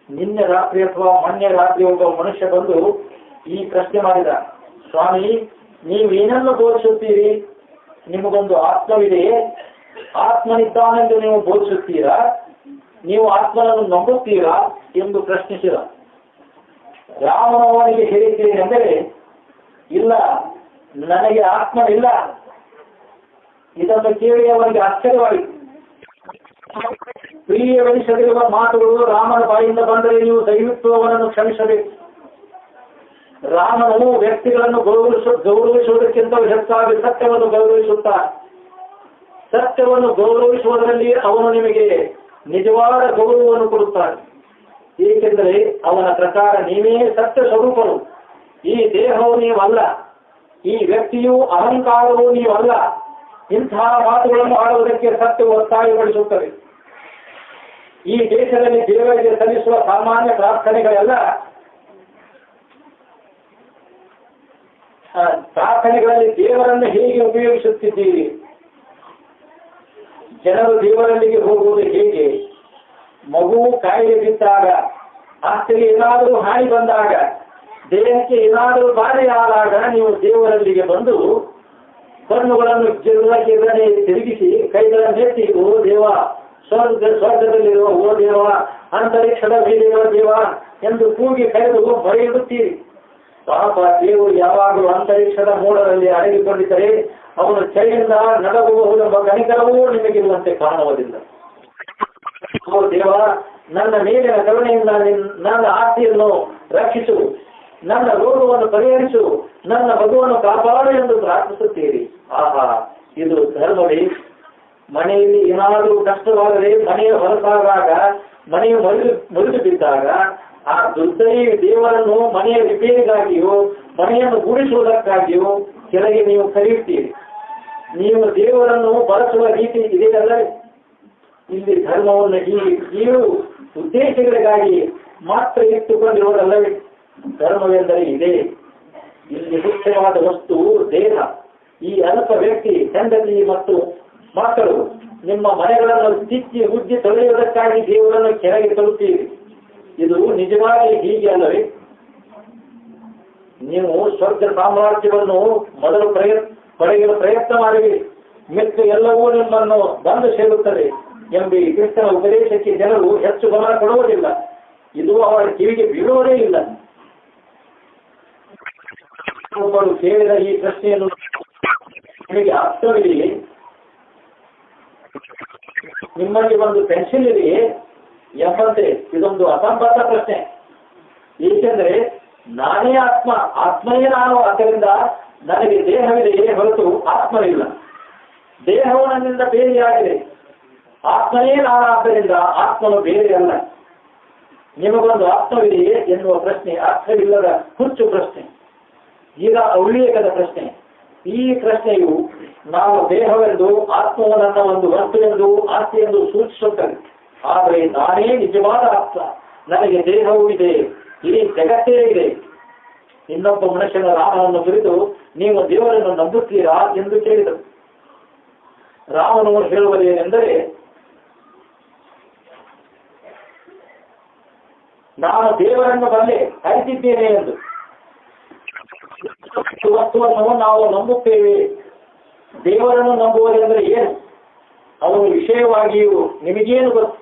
ನಿನ್ನೆ ರಾತ್ರಿ ಅಥವಾ ಮೊನ್ನೆ ರಾತ್ರಿ ಒಬ್ಬ ಮನುಷ್ಯ ಬಂದು ಈ ಪ್ರಶ್ನೆ ಮಾಡಿದ, ಸ್ವಾಮಿ, ನೀವೇನನ್ನು ಬೋಧಿಸುತ್ತೀರಿ? ನಿಮಗೊಂದು ಆತ್ಮವಿದೆಯೇ? ಆತ್ಮನಿದ್ದಾನೆಂದು ನೀವು ಬೋಧಿಸುತ್ತೀರಾ? ನೀವು ಆತ್ಮನನ್ನು ನಂಬುತ್ತೀರಾ ಎಂದು ಪ್ರಶ್ನಿಸಿದ. ರಾಮನವನಿಗೆ ಹೇಳಿದ್ದೇನೆಂದರೆ, ಇಲ್ಲ, ನನಗೆ ಆತ್ಮ ಇಲ್ಲ. ಇದನ್ನು ಕೇಳಿ ಅವರಿಗೆ ಆಶ್ಚರ್ಯವಾಯಿತು. ಪ್ರಿಯವೆನಿಸದಿರುವ ಮಾತುಗಳು ರಾಮನ ಬಾಯಿಂದ ಬಂದರೆ ನೀವು ದಯವಿಟ್ಟು ಅವನನ್ನು ಕ್ಷಮಿಸಬೇಕು. ರಾಮನು ವ್ಯಕ್ತಿಗಳನ್ನು ಗೌರವಿಸುವುದಕ್ಕಿಂತ ಹೆಚ್ಚಾಗಿ ಸತ್ಯವನ್ನು ಗೌರವಿಸುತ್ತಾನೆ. ಸತ್ಯವನ್ನು ಗೌರವಿಸುವುದರಲ್ಲಿ ಅವನು ನಿಮಗೆ ನಿಜವಾದ ಗೌರವವನ್ನು ಕೊಡುತ್ತಾನೆ. ಏಕೆಂದರೆ ಅವನ ಪ್ರಕಾರ ನೀವೇ ಸತ್ಯ ಸ್ವರೂಪರು. ಈ ದೇಹವು ನೀವಲ್ಲ, ಈ ವ್ಯಕ್ತಿಯು ಅಹಂಕಾರವೂ ನೀವಲ್ಲ. ಇಂತಹ ಮಾತುಗಳನ್ನು ಆಡುವುದಕ್ಕೆ ಸತ್ಯವು ಒತ್ತಾಯಗೊಳಿಸುತ್ತದೆ. ಈ ದೇಶದಲ್ಲಿ ದೇವರಿಗೆ ಸಲ್ಲಿಸುವ ಸಾಮಾನ್ಯ ಪ್ರಾರ್ಥನೆಗಳಲ್ಲಿ ದೇವರನ್ನು ಹೇಗೆ ಉಪಯೋಗಿಸುತ್ತಿದ್ದೀರಿ? ಜನರು ದೇವರಲ್ಲಿಗೆ ಹೋಗುವುದು ಹೇಗೆ? ಮಗು ಕಾಯಿಲೆ ಬಿದ್ದಾಗ, ಆಸ್ತಿಗೆ ಏನಾದರೂ ಹಾನಿ ಬಂದಾಗ, ದೇಹಕ್ಕೆ ಏನಾದರೂ ಬಾಧೆಯಾದಾಗ ನೀವು ದೇವರಲ್ಲಿಗೆ ಬಂದು ಕಣ್ಣುಗಳನ್ನು ಗಿರನೆ ತಿರುಗಿಸಿ ಕೈಗಳನ್ನೆತ್ತಿ, ಓ ದೇವ, ಸ್ವರ್ಗದಲ್ಲಿರುವ ಓ ದೇವ, ಅಂತರಿಕ್ಷದ ಮೇಲಿರುವ ದೇವ ಎಂದು ಕೂಗಿ ಕರೆದು ಮೊರೆಯಿಡುತ್ತೀರಿ. ಪಾಪ ದೇವರು ಯಾವಾಗಲೂ ಅಂತರಿಕ್ಷದ ಮೋಡದಲ್ಲಿ ಅಡಗಿಕೊಂಡಿದ್ದರೆ ಅವನು ಚಳಿಯಿಂದ ನಡಗಬಹುದೆಂಬ ಕನಿಕರವೂ ನಿಮಗಿರುವಂತೆ ಕಾಣುವುದಿಲ್ಲ. ಓ ದೇವ, ನನ್ನ ಮೇಲಿನ ಕರುಣೆಯಿಂದ ನನ್ನ ಆಸ್ತಿಯನ್ನು ರಕ್ಷಿಸು, ನನ್ನ ರೋಗವನ್ನು ಪರಿಹರಿಸು, ನನ್ನ ಮಗುವನ್ನು ಕಾಪಾಡು ಎಂದು ಪ್ರಾರ್ಥಿಸುತ್ತೀರಿ. ಆಹಾ, ಇದು ಧರ್ಮವೇ? ಮನೆಯಲ್ಲಿ ಏನಾದರೂ ಕಷ್ಟವಾದರೆ, ಮನೆಯ ಹೊರತಾದಾಗ, ಮನೆಯು ಮುರಿದು ಬಿದ್ದಾಗ ಆ ದುರ್ದೈ ದೇವರನ್ನು ಮನೆಯ ರಿಪೇರಿಗಾಗಿಯೋ ಮನೆಯನ್ನು ಗೂಡಿಸುವುದಕ್ಕಾಗಿಯೋ ಕೆಳಗೆ ನೀವು ಕರೆಯುತ್ತೀರಿ. ನೀವು ದೇವರನ್ನು ಬಳಸುವ ರೀತಿ ಇದೆಯಲ್ಲವೇ? ಇಲ್ಲಿ ಧರ್ಮವನ್ನು ನೀವು ಉದ್ದೇಶಗಳಿಗಾಗಿ ಮಾತ್ರ ಇಟ್ಟುಕೊಂಡಿರುವುದಲ್ಲವೇ? ಧರ್ಮವೆಂದರೆ ಇದೆ. ಇಲ್ಲಿ ಮುಖ್ಯವಾದ ವಸ್ತು ದೇಹ. ಈ ಅಲ್ಪ ವ್ಯಕ್ತಿ, ಹೆಂಡತಿ ಮತ್ತು ಮಕ್ಕಳು ನಿಮ್ಮ ಮನೆಗಳನ್ನು ತಿಕ್ಕಿ ಉಜ್ಜಿ ತೊಳೆಯುವುದಕ್ಕಾಗಿ ದೇವರನ್ನು ಕೆಳಗೆ ತರುತ್ತೀರಿ. ಇದು ನಿಜವಾಗಿ ಹೀಗೆ ಅಲ್ಲವೇ? ನೀವು ಸ್ವರ್ಗ ಸಾಮ್ರಾಜ್ಯವನ್ನು ಮೊದಲು ಪಡೆಯಲು ಪ್ರಯತ್ನ ಮಾಡಿರಿ, ಮಿಕ್ಕ ಎಲ್ಲವೂ ನಿಮ್ಮನ್ನು ಬಂದು ಸೇರುತ್ತದೆ ಎಂಬ ಕ್ರಿಸ್ತನ ಉಪದೇಶಕ್ಕೆ ಜನರು ಹೆಚ್ಚು ಗಮನ ಕೊಡುವುದಿಲ್ಲ. ಇದು ಅವರ ಕಿವಿಗೆ ಬೀಳುವುದೇ ಇಲ್ಲ. ಒಬ್ಬರು ಕೇಳಿದ ಈ ಪ್ರಶ್ನೆಯನ್ನು ನಿಮಗೆ ಅರ್ಥವಿದೆಯೇ? ನಿಮ್ಮಲ್ಲಿ ಒಂದು ಪೆನ್ಸಿಲ್ ಇದೆಯೇ ಎಂಬಂತೆ ಇದೊಂದು ಅಸಂಬದ್ಧ ಪ್ರಶ್ನೆ. ಏಕೆಂದರೆ ನಾನೇ ಆತ್ಮ, ಆತ್ಮವೇ ನಾನು. ಆದ್ದರಿಂದ ನನಗೆ ದೇಹವಿದೆಯೇ ಹೊರತು ಆತ್ಮವಿಲ್ಲ. ದೇಹವು ನನ್ನಿಂದ ಬೇರೆಯಾಗಿದೆ, ಆತ್ಮವೇ ನಾನಾದ್ದರಿಂದ ಆತ್ಮನು ಬೇರೆಯಲ್ಲ. ನಿಮಗೊಂದು ಆತ್ಮವಿದೆಯೇ ಎನ್ನುವ ಪ್ರಶ್ನೆ ಅರ್ಥವಿಲ್ಲದ ಹುಚ್ಚು ಪ್ರಶ್ನೆ, ಈಗ ಅವಿವೇಕದ ಪ್ರಶ್ನೆ. ಈ ಪ್ರಶ್ನೆಯು ನಾವು ದೇಹವೆಂದು, ಆತ್ಮವು ನನ್ನ ಒಂದು ವಸ್ತು ಎಂದು, ಆಸ್ತಿ ಎಂದು ಸೂಚಿಸುತ್ತದೆ. ಆದರೆ ನಾನೇ ನಿಜವಾದ ಆತ್ಮ, ನನಗೆ ದೇಹವೂ ಇದೆ, ಇಡೀ ಜಗತ್ತೇ ಇದೆ. ಇನ್ನೊಬ್ಬ ಮನುಷ್ಯನ ರಾಮನನ್ನು ಕುರಿತು ನೀವು ದೇವರನ್ನು ನಂಬುತ್ತೀರಾ ಎಂದು ಕೇಳಿದರು. ರಾಮನು ಹೇಳುವುದೇನೆಂದರೆ, ನಾನು ದೇವರನ್ನು ಬಲ್ಲೆ, ಅರಿತಿದ್ದೇನೆ ಎಂದು. ವಸ್ತುವನ್ನು ನಾವು ನಂಬುತ್ತೇವೆ. ದೇವರನ್ನು ನಂಬುವುದೆಂದರೆ ಏನು? ಅವನು ವಿಷಯವಾಗಿಯೂ ನಿಮಗೇನು ಗೊತ್ತು?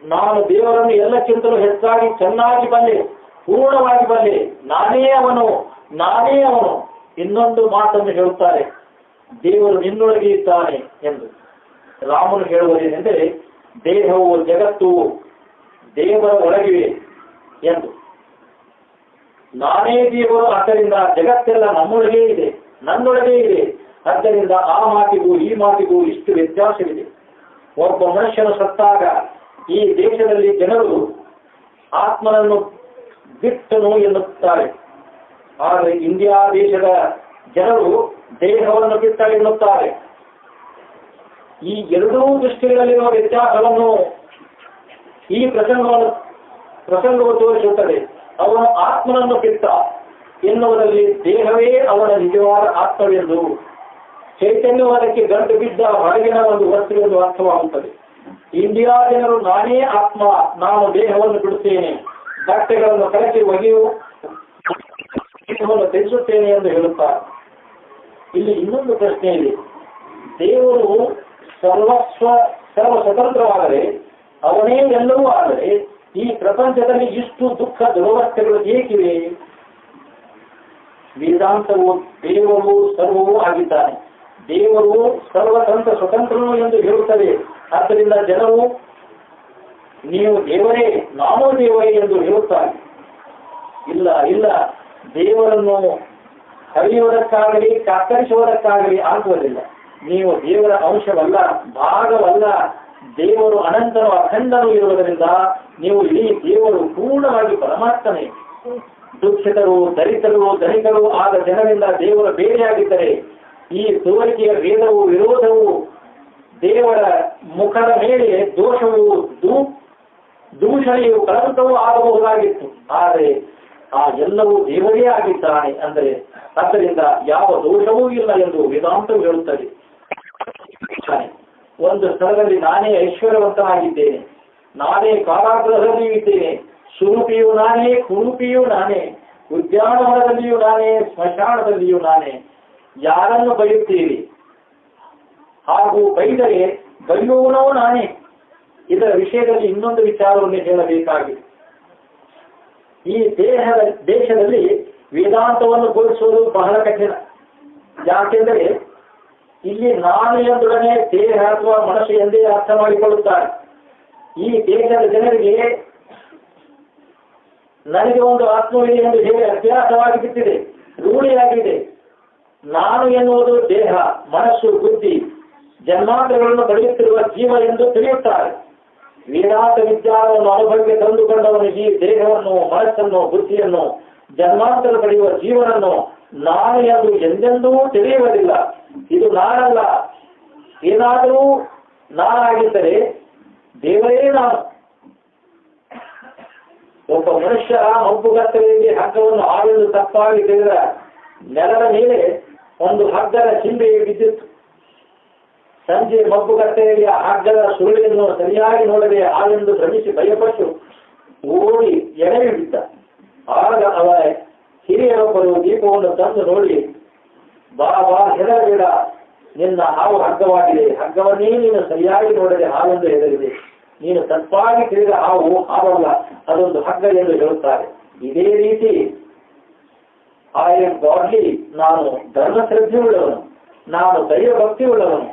ನಾನು ದೇವರನ್ನು ಎಲ್ಲಕ್ಕಿಂತಲೂ ಹೆಚ್ಚಾಗಿ ಚೆನ್ನಾಗಿ ಬಲ್ಲೆ, ಪೂರ್ಣವಾಗಿ ಬಲ್ಲೆ. ನಾನೇ ಅವನು. ಇನ್ನೊಂದು ಮಾತನ್ನು ಹೇಳುತ್ತಾರೆ, ದೇವರು ನಿನ್ನೊಳಗೆ ಇದ್ದಾನೆ ಎಂದು. ರಾಮನು ಹೇಳುವುದೇನೆಂದರೆ, ದೇಹವು ಜಗತ್ತು ದೇವರ ಒಳಗಿವೆ ಎಂದು. ನಾನೇ ದೇವರು, ಆದ್ದರಿಂದ ಜಗತ್ತೆಲ್ಲ ನನ್ನೊಳಗೇ ಇದೆ, ನನ್ನೊಳಗೇ ಇದೆ. ಆದ್ದರಿಂದ ಆ ಮಾತಿಗೂ ಈ ಮಾತಿಗೂ ಇಷ್ಟು ವ್ಯತ್ಯಾಸವಿದೆ. ಒಬ್ಬ ಮನುಷ್ಯನು ಸತ್ತಾಗ ಈ ದೇಶದಲ್ಲಿ ಜನರು ಆತ್ಮನನ್ನು ಬಿಟ್ಟನು ಎನ್ನುತ್ತಾರೆ. ಆದರೆ ಇಂಡಿಯಾ ದೇಶದ ಜನರು ದೇಹವನ್ನು ಬಿಟ್ಟ ಎನ್ನುತ್ತಾರೆ. ಈ ಎರಡೂ ದೃಷ್ಟಿಗಳಲ್ಲಿರುವ ವ್ಯತ್ಯಾಸವನ್ನು ಈ ಪ್ರಸಂಗವು ತೋರಿಸುತ್ತದೆ. ಅವನು ಆತ್ಮನನ್ನು ಬಿಟ್ಟ ಎನ್ನುವುದರಲ್ಲಿ ದೇಹವೇ ಅವನ ನಿಜವಾದ ಆತ್ಮವೆಂದು, ಚೈತನ್ಯವಾದಕ್ಕೆ ಗಂಟು ಬಿದ್ದ ಹೊರಗಿನ ಒಂದು ವಸ್ತು ಎಂದು ಅರ್ಥವಾಗುತ್ತದೆ. ಇಂಡಿಯಾ ಜನರು ನಾನೇ ಆತ್ಮ, ನಾನು ದೇಹವನ್ನು ಬಿಡುತ್ತೇನೆ, ಬಟ್ಟೆಗಳನ್ನು ಕಲಕಿ ದೇಹವನ್ನು ತೆಗೆಸುತ್ತೇನೆ ಎಂದು ಹೇಳುತ್ತಾರೆ. ಇಲ್ಲಿ ಇನ್ನೊಂದು ಪ್ರಶ್ನೆ ಇದೆ. ದೇವರು ಸರ್ವ ಸ್ವತಂತ್ರವಾದರೆ, ಅವನೇ ಎಲ್ಲವೂ ಆದರೆ, ಈ ಪ್ರಪಂಚದಲ್ಲಿ ಇಷ್ಟು ದುಃಖ ದುರವಸ್ಥೆಗಳು ಏಕಿವೆ? ವೇದಾಂತವು ದೇವರು ಸರ್ವವೂ ಆಗಿದ್ದಾನೆ. ದೇವರು ಸರ್ವತಂತ್ರ ಸ್ವತಂತ್ರನು ಎಂದು ಹೇಳುತ್ತದೆ. ಆದ್ದರಿಂದ ಜನರು ನೀವು ದೇವರೇ, ನಾನು ದೇವರೇ ಎಂದು ಹೇಳುತ್ತಾರೆ. ಇಲ್ಲ ಇಲ್ಲ, ದೇವರನ್ನು ಹರಿಯುವುದಕ್ಕಾಗಲಿ ಕತ್ತರಿಸುವುದಕ್ಕಾಗಲಿ ಆಗುವುದಿಲ್ಲ. ನೀವು ದೇವರ ಅಂಶವಲ್ಲ, ಭಾಗವಲ್ಲ. ದೇವರು ಅನಂತನು ಅಖಂಡನು ಇರುವುದರಿಂದ ನೀವು ಇಡೀ ದೇವರು ಪೂರ್ಣವಾಗಿ ಪರಮಾತ್ಮನೇ. ದುಃಖಿತರು, ದರಿತರು, ಧನಿಕರು ಆದ ಜನರಿಂದ ದೇವರ ಬೇರೆಯಾಗಿದ್ದರೆ ಈ ತೋರಿಕೆಯ ಭೇದವು, ವಿರೋಧವು, ದೇವರ ಮುಖದ ಮೇಲೆ ದೋಷವು, ದೂಷಣೆಯು, ಕಳಂಕವೂ ಆಗಬಹುದಾಗಿತ್ತು. ಆದರೆ ಆ ಎಲ್ಲವೂ ದೇವರೇ ಆಗಿದ್ದಾನೆ. ಆದ್ದರಿಂದ ಯಾವ ದೋಷವೂ ಇಲ್ಲ ಎಂದು ವೇದಾಂತವು ಹೇಳುತ್ತದೆ. ಒಂದು ಸ್ಥಳದಲ್ಲಿ ನಾನೇ ಐಶ್ವರ್ಯವಂತನಾಗಿದ್ದೇನೆ, ನಾನೇ ಕಾರಾಗೃಹದಲ್ಲಿಯೂ ಇದ್ದೇನೆ, ಸ್ವರೂಪಿಯೂ ನಾನೇ, ಕುರೂಪಿಯೂ ನಾನೇ, ಉದ್ಯಾನವನದಲ್ಲಿಯೂ ನಾನೇ, ಸ್ಮಶಾನದಲ್ಲಿಯೂ ನಾನೇ. ಯಾರನ್ನು ಬೈಯುತ್ತೀರಿ? ಹಾಗೂ ಬೈದರೆ ಬೈಯುವನೋ ನಾನೇ. ಇದರ ವಿಷಯದಲ್ಲಿ ಇನ್ನೊಂದು ವಿಚಾರವನ್ನು ಹೇಳಬೇಕಾಗಿದೆ. ಈ ದೇಶದಲ್ಲಿ ವೇದಾಂತವನ್ನು ಬೋಧಿಸುವುದು ಬಹಳ ಕಠಿಣ. ಯಾಕೆಂದರೆ ಇಲ್ಲಿ ನಾನು ಎಂದೊಡನೆ ದೇಹ ಅಥವಾ ಮನಸ್ಸು ಎಂದೇ ಅರ್ಥ ಮಾಡಿಕೊಳ್ಳುತ್ತಾರೆ. ಈ ದೇಶದ ಜನರಿಗೆ ನನಗೆ ಒಂದು ಆತ್ಮವಿದೆ ಎಂದು ಹೇಳಿ ಅಭ್ಯಾಸವಾಗಿ ಬಿಟ್ಟಿದೆ, ರೂಢಿಯಾಗಿದೆ. ನಾನು ಎನ್ನುವುದು ದೇಹ, ಮನಸ್ಸು, ಬುದ್ಧಿ, ಜನ್ಮಾಂತರಗಳನ್ನು ಪಡೆಯುತ್ತಿರುವ ಜೀವ ಎಂದು ತಿಳಿಯುತ್ತಾರೆ. ವೇದಾಂತ ವಿಜ್ಞಾನವನ್ನು ಅನುಭವಕ್ಕೆ ತಂದುಕೊಂಡವನು ಈ ದೇಹವನ್ನು, ಮನಸ್ಸನ್ನು, ಬುದ್ಧಿಯನ್ನು, ಜನ್ಮಾಂತರ ಪಡೆಯುವ ಜೀವನನ್ನು ನಾನು ಎಂದು ಎಂದೆಂದೂ ತಿಳಿಯುವುದಿಲ್ಲ. ಇದು ನಾನಲ್ಲ. ಏನಾದರೂ ನಾನಾಗಿದ್ದರೆ ದೇವರೇ ನಾನು. ಒಬ್ಬ ಮನುಷ್ಯ ಮಬ್ಬುಗತ್ತಲೆಯಲ್ಲಿ ಹಗ್ಗವನ್ನು ಆಳೆಂದು ತಪ್ಪಾಗಿ ತಿಳಿದ ನೆಲದ ಮೇಲೆ ಒಂದು ಹಗ್ಗದ ಚಿಂಬೆ ಬಿದ್ದಿತ್ತು. ಸಂಜೆ ಮಬ್ಬುಗತ್ತಲೆಯಲ್ಲಿ ಆ ಹಗ್ಗದ ಸುರುಳಿಯನ್ನು ಸರಿಯಾಗಿ ನೋಡದೆ ಆಳೆಂದು ಭ್ರಮಿಸಿ ಭಯಪಟ್ಟು ಓಡಿ ಎಡವಿ ಬಿದ್ದ. ಆಗ ಅವರ ಹಿರಿಯರೊಬ್ಬರು ದೀಪವನ್ನು ತಂದು ನೋಡಿ, ಬಾ ಬಾ, ಹೆದರಬೇಡ, ನಿನ್ನ ಹಾವು ಹಗ್ಗವಾಗಿದೆ. ಹಗ್ಗವನ್ನೇ ನೀನು ಸರಿಯಾಗಿ ನೋಡದೆ ಹಾವೆಂದು ಹೆದರಿದೆ. ನೀನು ತಪ್ಪಾಗಿ ತಿಳಿದ ಹಾವು ಹಾವಲ್ಲ, ಅದೊಂದು ಹಗ್ಗ ಎಂದು ಹೇಳುತ್ತಾರೆ. ಇದೇ ರೀತಿ ಐ ಆಮ್ ಗಾಡ್ಲಿ, ನಾನು ಧರ್ಮಶ್ರದ್ಧೆ ಉಳ್ಳವನು, ನಾನು ದೈವ ಭಕ್ತಿ ಉಳ್ಳವನು.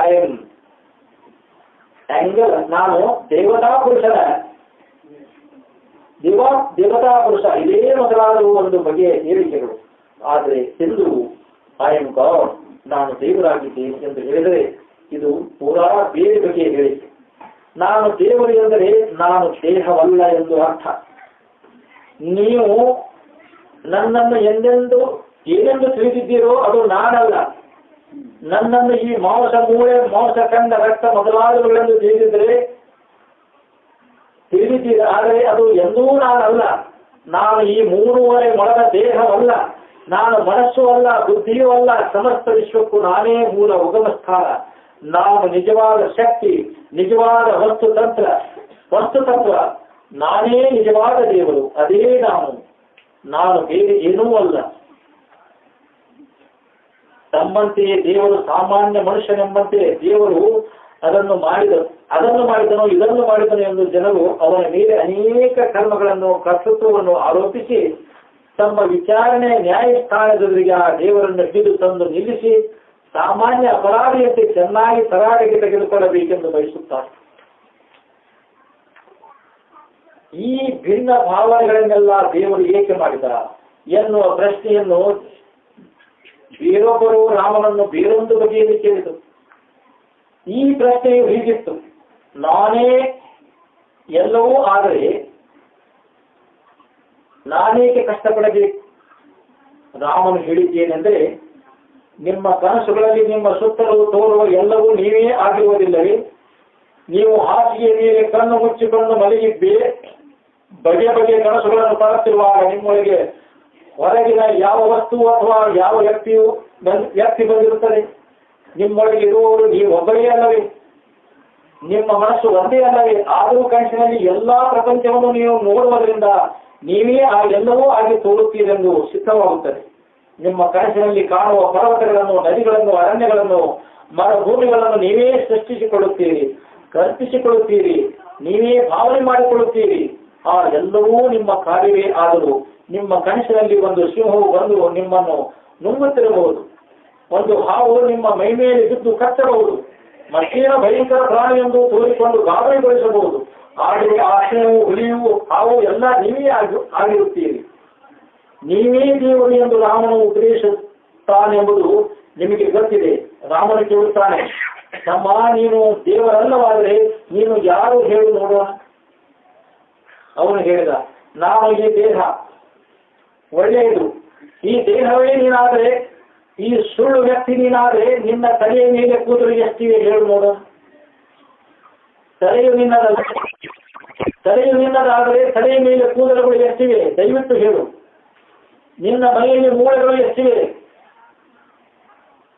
ಐ ಆಮ್ ಆಂಗಲ್, ನಾನು ದೇವತಾ ಪುರುಷ, ಇದೇ ಮೊದಲಾದ ಒಂದು ಬಗೆಯ ಹೇಳಿಕೆಗಳು. ಆದರೆ ಎಂದು ಐ ಆಮ್ ಗಾಡ್, ನಾನು ದೇವರಾಗಿದ್ದೇನೆ ಎಂದು ಹೇಳಿದರೆ ಇದು ಪೂರಾ ಬೇರೆ ಬಗೆಯ ಹೇಳಿಕೆ. ನಾನು ದೇವರು ಎಂದರೆ ನಾನು ದೇಹವಲ್ಲ ಎಂದು ಅರ್ಥ. ನೀವು ನನ್ನನ್ನು ಎಂದೆಂದು ಏನೆಂದು ತಿಳಿದಿದ್ದೀರೋ ಅದು ನಾನಲ್ಲ. ನನ್ನನ್ನು ಈ ಮಾಂಸ, ಮೂಳೆ, ಮಾಂಸ, ಕಂಡ, ರಕ್ತ ಮೊದಲಾದವುಗಳೆಂದು ತಿಳಿದಿದ್ದೀರಿ. ಆದರೆ ಅದು ಎಂದೂ ನಾನಲ್ಲ. ನಾನು ಈ 3.5 ಮೊಳದ ದೇಹವಲ್ಲ. ನಾನು ಮನಸ್ಸು ಅಲ್ಲ, ಬುದ್ಧಿಯೂ ಅಲ್ಲ. ಸಮಸ್ತ ವಿಶ್ವಕ್ಕೂ ನಾನೇ ಮೂಲ ಉಗಮ ಸ್ಥಾನ. ನಾನು ನಿಜವಾದ ಶಕ್ತಿ, ನಿಜವಾದ ವಸ್ತುತತ್ವ. ನಾನೇ ನಿಜವಾದ ದೇವರು. ಅದೇ ನಾನು ಬೇರೆ ಏನೂ ಅಲ್ಲ. ತಮ್ಮಂತೆಯೇ ದೇವರು ಸಾಮಾನ್ಯ ಮನುಷ್ಯನೆಂಬಂತೆ ದೇವರು ಅದನ್ನು ಮಾಡಿದನು, ಇದನ್ನು ಮಾಡಿದನು ಎಂದು ಜನರು ಅವನ ಮೇಲೆ ಅನೇಕ ಕರ್ಮಗಳನ್ನು, ಕರ್ತೃತ್ವವನ್ನು ಆರೋಪಿಸಿ ತಮ್ಮ ವಿಚಾರಣೆ ನ್ಯಾಯಸ್ಥಾನದವರಿಗೆ ಆ ದೇವರನ್ನು ಹಿಡಿದು ತಂದು ನಿಲ್ಲಿಸಿ ಸಾಮಾನ್ಯ ಅಪರಾಧಿಯಂತೆ ಚೆನ್ನಾಗಿ ತರಾಟೆಗೆ ತೆಗೆದುಕೊಳ್ಳಬೇಕೆಂದು ಬಯಸುತ್ತಾರೆ. ಈ ಭಿನ್ನ ಭಾವನೆಗಳನ್ನೆಲ್ಲ ದೇವರು ಏಕೆ ಮಾಡಿದ ಎನ್ನುವ ಪ್ರಶ್ನೆಯನ್ನು ಬೇರೊಬ್ಬರು ರಾಮನನ್ನು ಬೇರೊಂದು ಬಗೆಯಲ್ಲಿ ಕೇಳಿದರು. ಈ ಪ್ರಶ್ನೆಯು ಹೀಗಿತ್ತು: ನಾನೇ ಎಲ್ಲವೂ ಆದರೆ ನಾನೇಕೆ ಕಷ್ಟಪಡಬೇಕು? ರಾಮನು ಹೇಳಿದ್ದೇನೆಂದರೆ, ನಿಮ್ಮ ಕನಸುಗಳಲ್ಲಿ ನಿಮ್ಮ ಸುತ್ತಲೂ ತೋರುವ ಎಲ್ಲವೂ ನೀವೇ ಆಗಿರುವುದಿಲ್ಲವೇ? ನೀವು ಹಾಸಿಗೆಯ ಮೇಲೆ ಕಣ್ಣು ಮುಚ್ಚಿಕೊಂಡು ಮಲಗಿದ್ದೇ ಬಗೆ ಬಗೆಯ ಕನಸುಗಳನ್ನು ಕಾಣುತ್ತಿರುವಾಗ ನಿಮ್ಮೊಳಗೆ ಹೊರಗಿನ ಯಾವ ವಸ್ತು ಅಥವಾ ಯಾವ ವ್ಯಕ್ತಿ ಬಂದಿರುತ್ತದೆ? ನಿಮ್ಮೊಳಗೆ ಇರುವವರು ನೀವು ಒಬ್ಬರೇ ಅಲ್ಲವೇ? ನಿಮ್ಮ ಮನಸ್ಸು ಒಂದೇ ಅಲ್ಲವೇ? ಆದರೂ ಕನಸಿನಲ್ಲಿ ಎಲ್ಲಾ ಪ್ರಪಂಚವನ್ನು ನೀವು ನೋಡುವುದರಿಂದ ನೀವೇ ಆ ಎಲ್ಲವೂ ಆಗಿ ತೋರುತ್ತೀರೆಂದು ಸಿದ್ಧವಾಗುತ್ತದೆ. ನಿಮ್ಮ ಕನಸಿನಲ್ಲಿ ಕಾಣುವ ಪರ್ವತಗಳನ್ನು, ನದಿಗಳನ್ನು, ಅರಣ್ಯಗಳನ್ನು, ಮರುಭೂಮಿಗಳನ್ನು ನೀವೇ ಸೃಷ್ಟಿಸಿಕೊಳ್ಳುತ್ತೀರಿ, ಕಲ್ಪಿಸಿಕೊಳ್ಳುತ್ತೀರಿ, ನೀವೇ ಭಾವನೆ ಮಾಡಿಕೊಳ್ಳುತ್ತೀರಿ. ಆ ಎಲ್ಲವೂ ನಿಮ್ಮ ಕಾರ್ಯವೇ. ಆದರೂ ನಿಮ್ಮ ಕನಸಿನಲ್ಲಿ ಒಂದು ಸಿಂಹವು ಬಂದು ನಿಮ್ಮನ್ನು ನುಂಗುತ್ತಿರಬಹುದು, ಒಂದು ಹಾವು ನಿಮ್ಮ ಮೈ ಮೇಲೆ ಬಿದ್ದು ಕಚ್ಚಬಹುದು, ಮತ್ತೇನ ಭಯಂಕರ ಪ್ರಾಣಿ ಎಂದು ತೋರಿಕೊಂಡು ಗಾಬರಿಗೊಳಿಸಬಹುದು. ಆದರೆ ಆ ಸಿಂಹವು, ಹುಲಿಯು, ಹಾವು ಎಲ್ಲ ನೀವೇ ಆಗಿರುತ್ತೀರಿ. ನೀವೇ ದೇವರು ಎಂದು ರಾಮನು ಉಪದೇಶಿಸುತ್ತಾನೆಂಬುದು ನಿಮಗೆ ಗೊತ್ತಿದೆ. ರಾಮನು ಕೇಳುತ್ತಾನೆ, ತಮ್ಮ ನೀನು ದೇವರಲ್ಲವಾದರೆ ನೀನು ಯಾರು ಹೇಳು ನೋಡೋಣ. ಅವನು ಹೇಳಿದ, ನಾನು ಈ ದೇಹ ಒಳ್ಳೆಯದು, ಈ ದೇಹವೇ ನೀನಾದರೆ, ಈ ಸುಳ್ಳು ವ್ಯಕ್ತಿ ನೀನಾದರೆ ನಿನ್ನ ತಲೆಯ ಮೇಲೆ ಕೂದಲು ಎಷ್ಟಿವೆ ಹೇಳು ನೋಡೋಣ. ತಲೆಯು ನಿನ್ನದಾದರೆ ತಲೆಯ ಮೇಲೆ ಕೂದಲುಗಳು ಎಷ್ಟಿವೆ ದಯವಿಟ್ಟು ಹೇಳು. ನಿನ್ನ ಮೈಯಲ್ಲಿ ಮೂಳೆಗಳು ಎಷ್ಟಿವೆ,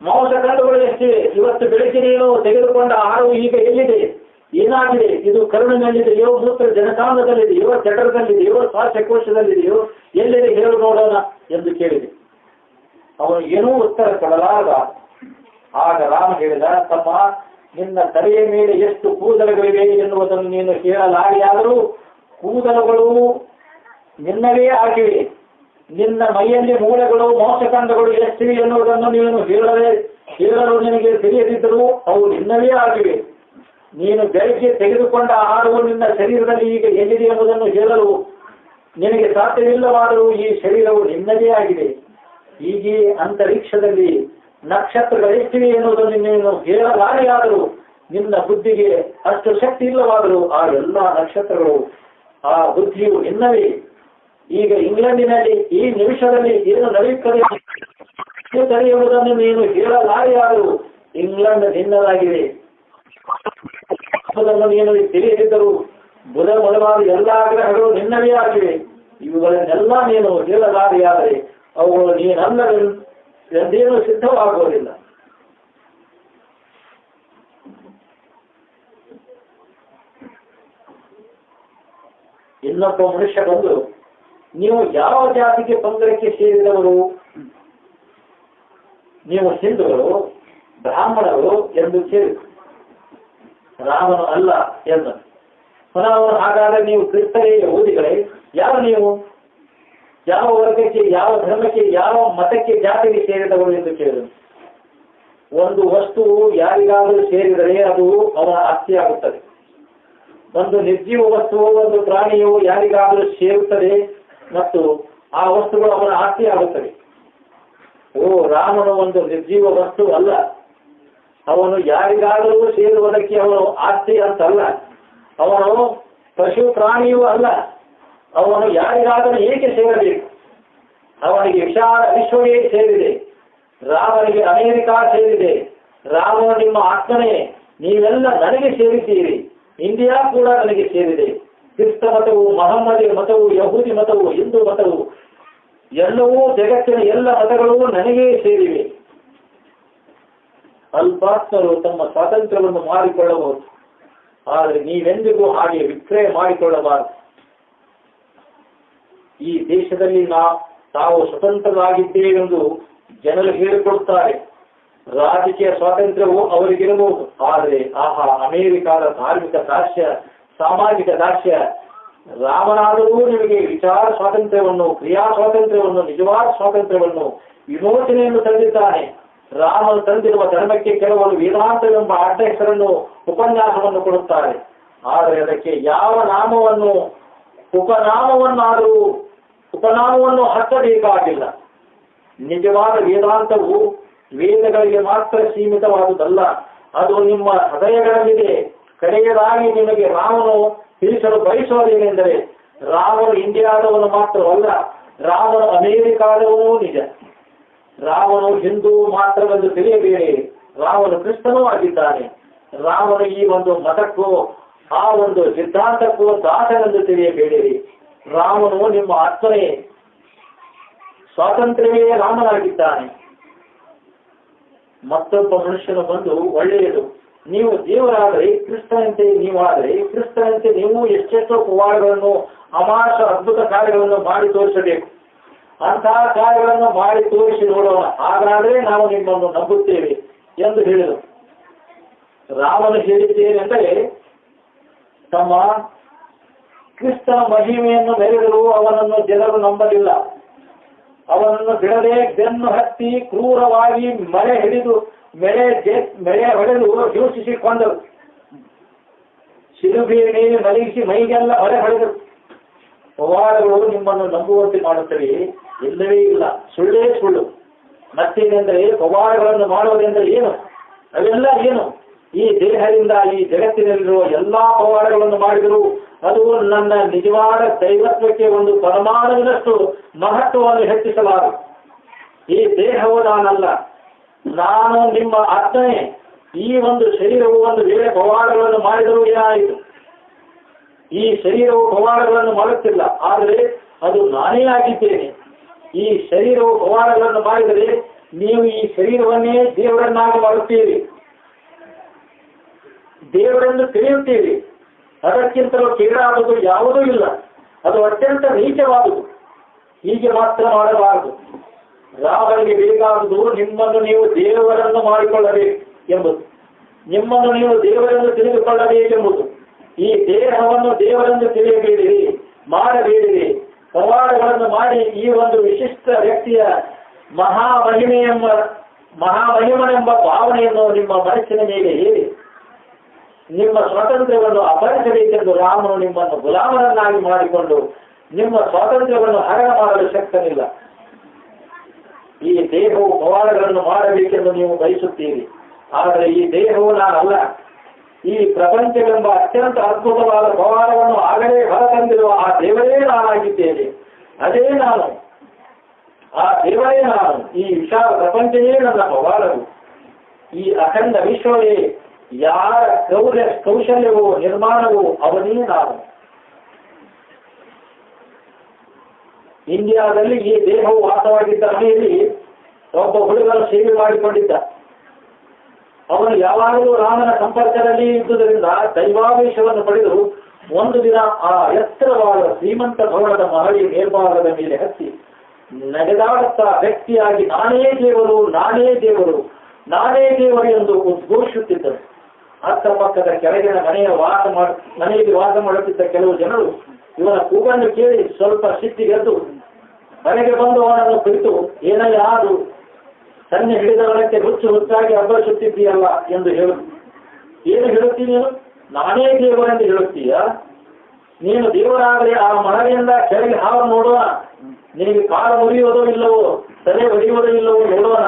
ಮಾಂಸಖಂಡಗಳು ಎಷ್ಟಿವೆ. ಇವತ್ತು ಬೆಳಗ್ಗೆ ನೀನು ತೆಗೆದುಕೊಂಡ ಆಹಾರವು ಈಗ ಎಲ್ಲಿದೆ, ಏನಾಗಿದೆ, ಇದು ಕರುಳಿನಲ್ಲಿದೆಯೋ, ಮೂತ್ರ ಜನಕಾಂಗದಲ್ಲಿದೆಯೋ, ಜಠರದಲ್ಲಿದೆಯೋ, ಶ್ವಾಸಕೋಶದಲ್ಲಿದೆಯೋ, ಎಲ್ಲಿದೆ ಹೇಳು ನೋಡೋಣ ಎಂದು ಕೇಳಿದೆ. ಅವನು ಏನೂ ಉತ್ತರ ಕೊಡಲಾರದ. ಆಗ ರಾಮ ಹೇಳಿದ, ತಮ್ಮ ನಿನ್ನ ತಲೆಯ ಮೇಲೆ ಎಷ್ಟು ಕೂದಲುಗಳಿವೆ ಎನ್ನುವುದನ್ನು ನೀನು ಹೇಳಲಾರಿಯಾದರೂ ಕೂದಲುಗಳು ನಿನ್ನವೇ ಆಗಿವೆ. ನಿನ್ನ ಮೈಯಲ್ಲಿ ಮೂಳೆಗಳು, ಮಾಂಸಖಂಡಗಳು ಎಷ್ಟಿವೆ ಎನ್ನುವುದನ್ನು ನೀನು ಹೇಳಲು ನಿನಗೆ ತಿಳಿಯದಿದ್ದರೂ ಅವು ನಿನ್ನವೇ ಆಗಿವೆ. ನೀನು ಬೆಳಗ್ಗೆ ತೆಗೆದುಕೊಂಡ ಆಹಾರವು ನಿನ್ನ ಶರೀರದಲ್ಲಿ ಈಗ ಎಲ್ಲಿದೆ ಎಂಬುದನ್ನು ಹೇಳಲು ನಿನಗೆ ಸಾಧ್ಯವಿಲ್ಲವಾದರೂ ಈ ಶರೀರವು ನಿನ್ನದೇ ಆಗಿದೆ. ಹೀಗೆ ಅಂತರಿಕ್ಷದಲ್ಲಿ ನಕ್ಷತ್ರಗಳೆಷ್ಟಿವೆ ಎನ್ನುವುದನ್ನು ನೀನು ಹೇಳಲಾರೆಯಾದರೂ ನಿನ್ನ ಬುದ್ಧಿಗೆ ಅಷ್ಟು ಶಕ್ತಿ ಇಲ್ಲವಾದರೂ ಆ ಎಲ್ಲ ನಕ್ಷತ್ರಗಳು, ಆ ಬುದ್ಧಿಯು ನಿನ್ನವೇ. ಈಗ ಇಂಗ್ಲೆಂಡಿನಲ್ಲಿ ಈ ನಿಮಿಷದಲ್ಲಿ ಏನು ನಡೆಯುತ್ತದೆ ಎಂಬುದನ್ನು ನೀನು ಹೇಳಲಾರೆಯಾದರೂ ಇಂಗ್ಲೆಂಡ್ ನಿನ್ನದಾಗಿದೆ ಎಂಬುದನ್ನು ನೀನು ತಿಳಿಯದಿದ್ದರೂ ಬುಧ ಮೊದಲಾದ ಎಲ್ಲಾ ಗ್ರಹಗಳು ನಿನ್ನವೇ ಆಗಿವೆ. ಇವುಗಳನ್ನೆಲ್ಲ ನೀನು ಹೇಳಲಾರೆಯಾದರೆ ಅವುಗಳು ನೀನಲ್ಲವೆಂದೇನೂ ಸಿದ್ಧವಾಗುವುದಿಲ್ಲ. ಇನ್ನೊಬ್ಬ ಮನುಷ್ಯ ಬಂದು, ನೀವು ಯಾವ ಜಾತಿಗೆ ಪಂಗಡಕ್ಕೆ ಸೇರಿದವರು, ನೀವು ಹಿಂದೂಗಳು, ಬ್ರಾಹ್ಮಣರು ಎಂದು ಕೇಳಿ. ರಾಮನು ಅಲ್ಲ ಎಂದು. ಪುನಃ ಹಾಗಾದರೆ ನೀವು ಕ್ರಿಸ್ತರೇ, ಯಹೂದಿಗಳೇ, ಯಾರು ನೀವು, ಯಾವ ವರ್ಗಕ್ಕೆ, ಯಾವ ಧರ್ಮಕ್ಕೆ, ಯಾವ ಮತಕ್ಕೆ, ಜಾತಿಗೆ ಸೇರಿದವರು ಎಂದು ಕೇಳಿದರು. ಒಂದು ವಸ್ತುವು ಯಾರಿಗಾದರೂ ಸೇರಿದರೆ ಅದು ಅವನ ಆಸ್ತಿಯಾಗುತ್ತದೆ. ಒಂದು ನಿರ್ಜೀವ ವಸ್ತುವು, ಒಂದು ಪ್ರಾಣಿಯು ಯಾರಿಗಾದರೂ ಸೇರುತ್ತದೆ ಮತ್ತು ಆ ವಸ್ತುಗಳು ಅವನ ಆಸ್ತಿಯಾಗುತ್ತವೆ. ರಾಮನು ಒಂದು ನಿರ್ಜೀವ ವಸ್ತು ಅಲ್ಲ. ಅವನು ಯಾರಿಗಾದರೂ ಸೇರುವುದಕ್ಕೆ ಅವನು ಆಸ್ತಿ ಅಂತಲ್ಲ. ಅವನು ಪಶು ಪ್ರಾಣಿಯೂ ಅಲ್ಲ. ಅವನು ಯಾರಿಗಾದರೂ ಏಕೆ ಸೇರಬೇಕು? ಅವನಿಗೆ ವಿಶಾಲ ವಿಶ್ವವೇ ಸೇರಿದೆ. ರಾಮನಿಗೆ ಅಮೆರಿಕಾ ಸೇರಿದೆ. ರಾಮನು ನಿಮ್ಮ ಆತ್ಮನೇ. ನೀವೆಲ್ಲ ನನಗೆ ಸೇರಿದ್ದೀರಿ. ಇಂಡಿಯಾ ಕೂಡ ನನಗೆ ಸೇರಿದೆ. ಕ್ರಿಸ್ತ ಮತವು, ಮಹಮ್ಮದಿ ಮತವು, ಯಹೂದಿ ಮತವು, ಹಿಂದೂ ಮತವು ಎಲ್ಲವೂ, ಜಗತ್ತಿನ ಎಲ್ಲ ಮತಗಳು ನನಗೇ ಸೇರಿವೆ. ಅಲ್ಪಾತ್ಮರು ತಮ್ಮ ಸ್ವಾತಂತ್ರ್ಯವನ್ನು ಮಾಡಿಕೊಳ್ಳಬಹುದು, ಆದರೆ ನೀವೆಂದಿಗೂ ಹಾಗೆ ವಿಕ್ರಯ ಮಾಡಿಕೊಳ್ಳಬಾರದು. ಈ ದೇಶದಲ್ಲಿ ತಾವು ಸ್ವತಂತ್ರರಾಗಿದ್ದೇವೆಂದು ಜನರು ಹೇಳಿಕೊಡುತ್ತಾರೆ. ರಾಜಕೀಯ ಸ್ವಾತಂತ್ರ್ಯವು ಅವರಿಗಿರಬಹುದು, ಆದರೆ ಅಮೆರಿಕಾದ ಧಾರ್ಮಿಕ ದಾಸ್ಯ, ಸಾಮಾಜಿಕ ದಾಸ್ಯ. ರಾಮನಾದರೂ ನಿಮಗೆ ವಿಚಾರ ಸ್ವಾತಂತ್ರ್ಯವನ್ನು, ಕ್ರಿಯಾ ಸ್ವಾತಂತ್ರ್ಯವನ್ನು, ನಿಜವಾದ ಸ್ವಾತಂತ್ರ್ಯವನ್ನು, ವಿಮೋಚನೆಯನ್ನು ತಂದಿದ್ದಾನೆ. ರಾಮನು ತಂದಿರುವ ಧರ್ಮಕ್ಕೆ ಕೆಲವರು ವೇದಾಂತವೆಂಬ ಅಡ್ಡ ಹೆಸರನ್ನು, ಉಪನ್ಯಾಸವನ್ನು ಕೊಡುತ್ತಾರೆ. ಆದರೆ ಅದಕ್ಕೆ ಯಾವ ಉಪನಾಮವನ್ನು ಹಚ್ಚಬೇಕಾಗಿಲ್ಲ. ನಿಜವಾದ ವೇದಾಂತವು ವೇದಗಳಿಗೆ ಮಾತ್ರ ಸೀಮಿತವಾದುದಲ್ಲ, ಅದು ನಿಮ್ಮ ಹೃದಯಗಳಲ್ಲಿದೆ. ಕಡೆಯದಾಗಿ ನಿಮಗೆ ರಾಮನು ತಿಳಿಸಲು ಬಯಸುವುದೇನೆಂದರೆ, ರಾಮನು ಇಂಡಿಯಾದವನು ಮಾತ್ರವಲ್ಲ, ರಾಮನು ಅಮೆರಿಕಾದವನೂ ನಿಜ. ರಾಮನು ಹಿಂದೂ ಮಾತ್ರವೆಂದು ತಿಳಿಯಬೇಡಿ, ರಾಮನು ಕ್ರಿಸ್ತನೂ ಆಗಿದ್ದಾನೆ. ರಾಮನು ಈ ಒಂದು ಮತಕ್ಕೂ ಆ ಒಂದು ಸಿದ್ಧಾಂತಕ್ಕೂ ದಾಸನೆಂದು ತಿಳಿಯಬೇಡಿರಿ. ರಾಮನು ನಿಮ್ಮ ಆತ್ಮನೇ. ಸ್ವಾತಂತ್ರ್ಯವೇ ರಾಮನಾಗಿದ್ದಾನೆ. ಮತ್ತೊಬ್ಬ ಮನುಷ್ಯನು ಬಂದು, ಒಳ್ಳೆಯದು, ನೀವು ದೇವರಾದರೆ ಕ್ರಿಸ್ತನಂತೆ ನೀವಾದರೆ, ಕ್ರಿಸ್ತನಂತೆ ನೀವು ಎಷ್ಟೆಷ್ಟೋ ಪವಾಡಗಳನ್ನು, ಅಮಾಶ ಅದ್ಭುತ ಕಾರ್ಯಗಳನ್ನು ಮಾಡಿ ತೋರಿಸಬೇಕು. ಅಂತಹ ಕಾರ್ಯಗಳನ್ನು ಮಾಡಿ ತೋರಿಸಿ ನೋಡೋಣ, ಹಾಗಾದರೆ ನಾವು ನಿಮ್ಮನ್ನು ನಂಬುತ್ತೇವೆ ಎಂದು ಹೇಳಿದರು. ರಾಮನು ಹೇಳಿದ್ದೇನೆಂದರೆ, ತಮ್ಮ ಕ್ರಿಸ್ತನ ಮಹಿಮೆಯನ್ನು ಮೆರೆದರೂ ಅವನನ್ನು ಜನರು ನಂಬಲಿಲ್ಲ. ಅವನನ್ನು ಬಿಡದೆ ಬೆನ್ನು ಹತ್ತಿ ಕ್ರೂರವಾಗಿ ಮೆಳೆ ಹೊಡೆದು ಹಿಂಸಿಸಿಕೊಂಡರು. ಶಿಲುಬೆಯ ಮೇಲೆ ಮಲಗಿಸಿ ಮೈಗೆಲ್ಲ ಹೊರೆ ಹೊಡೆದರು. ಪವಾಡಗಳು ನಿಮ್ಮನ್ನು ನಂಬುವಂತೆ ಮಾಡುತ್ತವೆ? ಇಲ್ಲವೇ ಇಲ್ಲ, ಸುಳ್ಳೇ ಸುಳ್ಳು. ಮತ್ತೇನೆಂದರೆ ಪವಾಡಗಳನ್ನು ಮಾಡುವುದೆಂದರೆ ಏನು? ಅವೆಲ್ಲ ಏನು? ಈ ದೇಹದಿಂದ ಈ ಜಗತ್ತಿನಲ್ಲಿರುವ ಎಲ್ಲಾ ಪವಾಡಗಳನ್ನು ಮಾಡಿದರೂ ಅದು ನನ್ನ ನಿಜವಾದ ದೈವತ್ವಕ್ಕೆ ಒಂದು ಪರಮಾಣುವಿನಷ್ಟು ಮಹತ್ವವನ್ನು ಹೆಚ್ಚಿಸಲಾರು. ಈ ದೇಹವು ನಾನಲ್ಲ, ನಾನು ನಿಮ್ಮ ಆತ್ಮನೇ. ಈ ಒಂದು ಶರೀರವು ಒಂದು ವೇಳೆ ಪವಾಡಗಳನ್ನು ಮಾಡಿದರೂ ಏನಾಯಿತು? ಈ ಶರೀರವು ಪವಾಡಗಳನ್ನು ಮಾಡುತ್ತಿಲ್ಲ, ಆದರೆ ಅದು ನಾನೇ ಆಗಿದ್ದೇನೆ. ಈ ಶರೀರವು ಪವಾಡಗಳನ್ನು ಮಾಡಿದರೆ ನೀವು ಈ ಶರೀರವನ್ನೇ ದೇವರನ್ನಾಗಿ ಮಾಡುತ್ತೀರಿ, ದೇವರೆಂದು ತಿಳಿಯುತ್ತೀರಿ. ಅದಕ್ಕಿಂತಲೂ ಕೇಡಾದುದು ಯಾವುದೂ ಇಲ್ಲ. ಅದು ಅತ್ಯಂತ ನೀಚವಾದುದು. ಹೀಗೆ ಮಾತ್ರ ಮಾಡಬಾರದು. ರಾಮನಿಗೆ ಬೇಕಾದುದು ನಿಮ್ಮನ್ನು ನೀವು ದೇವರನ್ನು ಮಾಡಿಕೊಳ್ಳಬೇಕು ಎಂಬುದು, ನಿಮ್ಮನ್ನು ನೀವು ದೇವರೆಂದು ತಿಳಿದುಕೊಳ್ಳಬೇಕೆಂಬುದು. ಈ ದೇಹವನ್ನು ದೇವರೆಂದು ತಿಳಿಯಬೇಡಿರಿ, ಮಾಡಬೇಡಿರಿ. ಪವಾಡಗಳನ್ನು ಮಾಡಿ ಈ ಒಂದು ವಿಶಿಷ್ಟ ವ್ಯಕ್ತಿಯ ಮಹಾಮಹಿಮನೆಂಬ ಭಾವನೆಯನ್ನು ನಿಮ್ಮ ಮನಸ್ಸಿನ ಮೇಲೆ ಹೇರಿ ನಿಮ್ಮ ಸ್ವಾತಂತ್ರ್ಯವನ್ನು ಅಪಹರಿಸಬೇಕೆಂದು ರಾಮನು ನಿಮ್ಮನ್ನು ಗುಲಾಮರನ್ನಾಗಿ ಮಾಡಿಕೊಂಡು ನಿಮ್ಮ ಸ್ವಾತಂತ್ರ್ಯವನ್ನು ಹರಣ ಮಾಡಲು ಶಕ್ತನಿಲ್ಲ. ಈ ದೇಹವು ಪವಾಡಗಳನ್ನು ಮಾಡಬೇಕೆಂದು ನೀವು ಬಯಸುತ್ತೀರಿ, ಆದರೆ ಈ ದೇಹವು ನಾನಲ್ಲ. ಈ ಪ್ರಪಂಚವೆಂಬ ಅತ್ಯಂತ ಅದ್ಭುತವಾದ ಪವಾಡವನ್ನು ಆಗಲೇ ಹೊರತಂದಿರುವ ಆ ದೇವರೇ ನಾನಾಗಿದ್ದೇನೆ. ಅದೇ ನಾನು, ಆ ದೇವರೇ ನಾನು. ಈ ವಿಶಾಲ ಪ್ರಪಂಚವೇ ನನ್ನ ಪವಾಡವು. ಈ ಅಖಂಡ ವಿಶ್ವವೇ ಯಾರ ಕೌಶಲ್ಯವೋ ನಿರ್ಮಾಣವೋ ಅವನೇ ನಾನು. ಇಂಡಿಯಾದಲ್ಲಿ ಈ ದೇಹವು ವಾಸವಾಗಿದ್ದ ಮನೆಯಲ್ಲಿ ಒಬ್ಬ ಹುಡುಗನು ಸೇವೆ ಮಾಡಿಕೊಂಡಿದ್ದ. ಅವನು ಯಾವಾಗಲೂ ರಾಮನ ಸಂಪರ್ಕದಲ್ಲಿ ಇದ್ದುದರಿಂದ ದೈವಾವೇಶವನ್ನು ಪಡೆದು ಒಂದು ದಿನ ಆ ಎತ್ತರವಾದ ಶ್ರೀಮಂತ ಭವನದ ಮಹಡಿಯ ಮೇಲ್ಭಾಗದ ಮೇಲೆ ಹತ್ತಿ ನಡೆದಾಡುತ್ತಾ ವ್ಯಕ್ತಿಯಾಗಿ ನಾನೇ ದೇವರು, ನಾನೇ ದೇವರು, ನಾನೇ ದೇವರು ಎಂದು ಉದ್ಘೋಷಿಸುತ್ತಿದ್ದರು. ಅಕ್ಕಪಕ್ಕದ ಕೆಳಗಿನ ಮನೆಯಲ್ಲಿ ವಾಸ ಮಾಡುತ್ತಿದ್ದ ಕೆಲವು ಜನರು ಇವನ ಕೂಗನ್ನು ಕೇಳಿ ಸ್ವಲ್ಪ ಸಿಟ್ಟಿಗೆದ್ದು ಮನೆಗೆ ಬಂದು ಅವನನ್ನು ಕುರಿತು, ಏನಯ್ಯ ಅದು ಸನ್ನೆ ಹಿಡಿದವನಕ್ಕೆ ಹುಚ್ಚಾಗಿ ಅಬ್ಬರಿಸುತ್ತಿದ್ದೀಯಲ್ಲ ಎಂದು ಏನು ಹೇಳುತ್ತೀನಿ ನೀನು? ನಾನೇ ದೇವರೆಂದು ಹೇಳುತ್ತೀಯ? ನೀನು ದೇವರಾದರೆ ಆ ಮಹಡಿಯಿಂದ ಕೆಳಗೆ ಹಾವು ನೋಡೋಣ. ನಿನಗೆ ಕಾಲು ಮುರಿಯುವುದೋ ಇಲ್ಲವೋ, ತಲೆ ಹೊಡೆಯುವುದೋ ಇಲ್ಲವೋ ನೋಡೋಣ.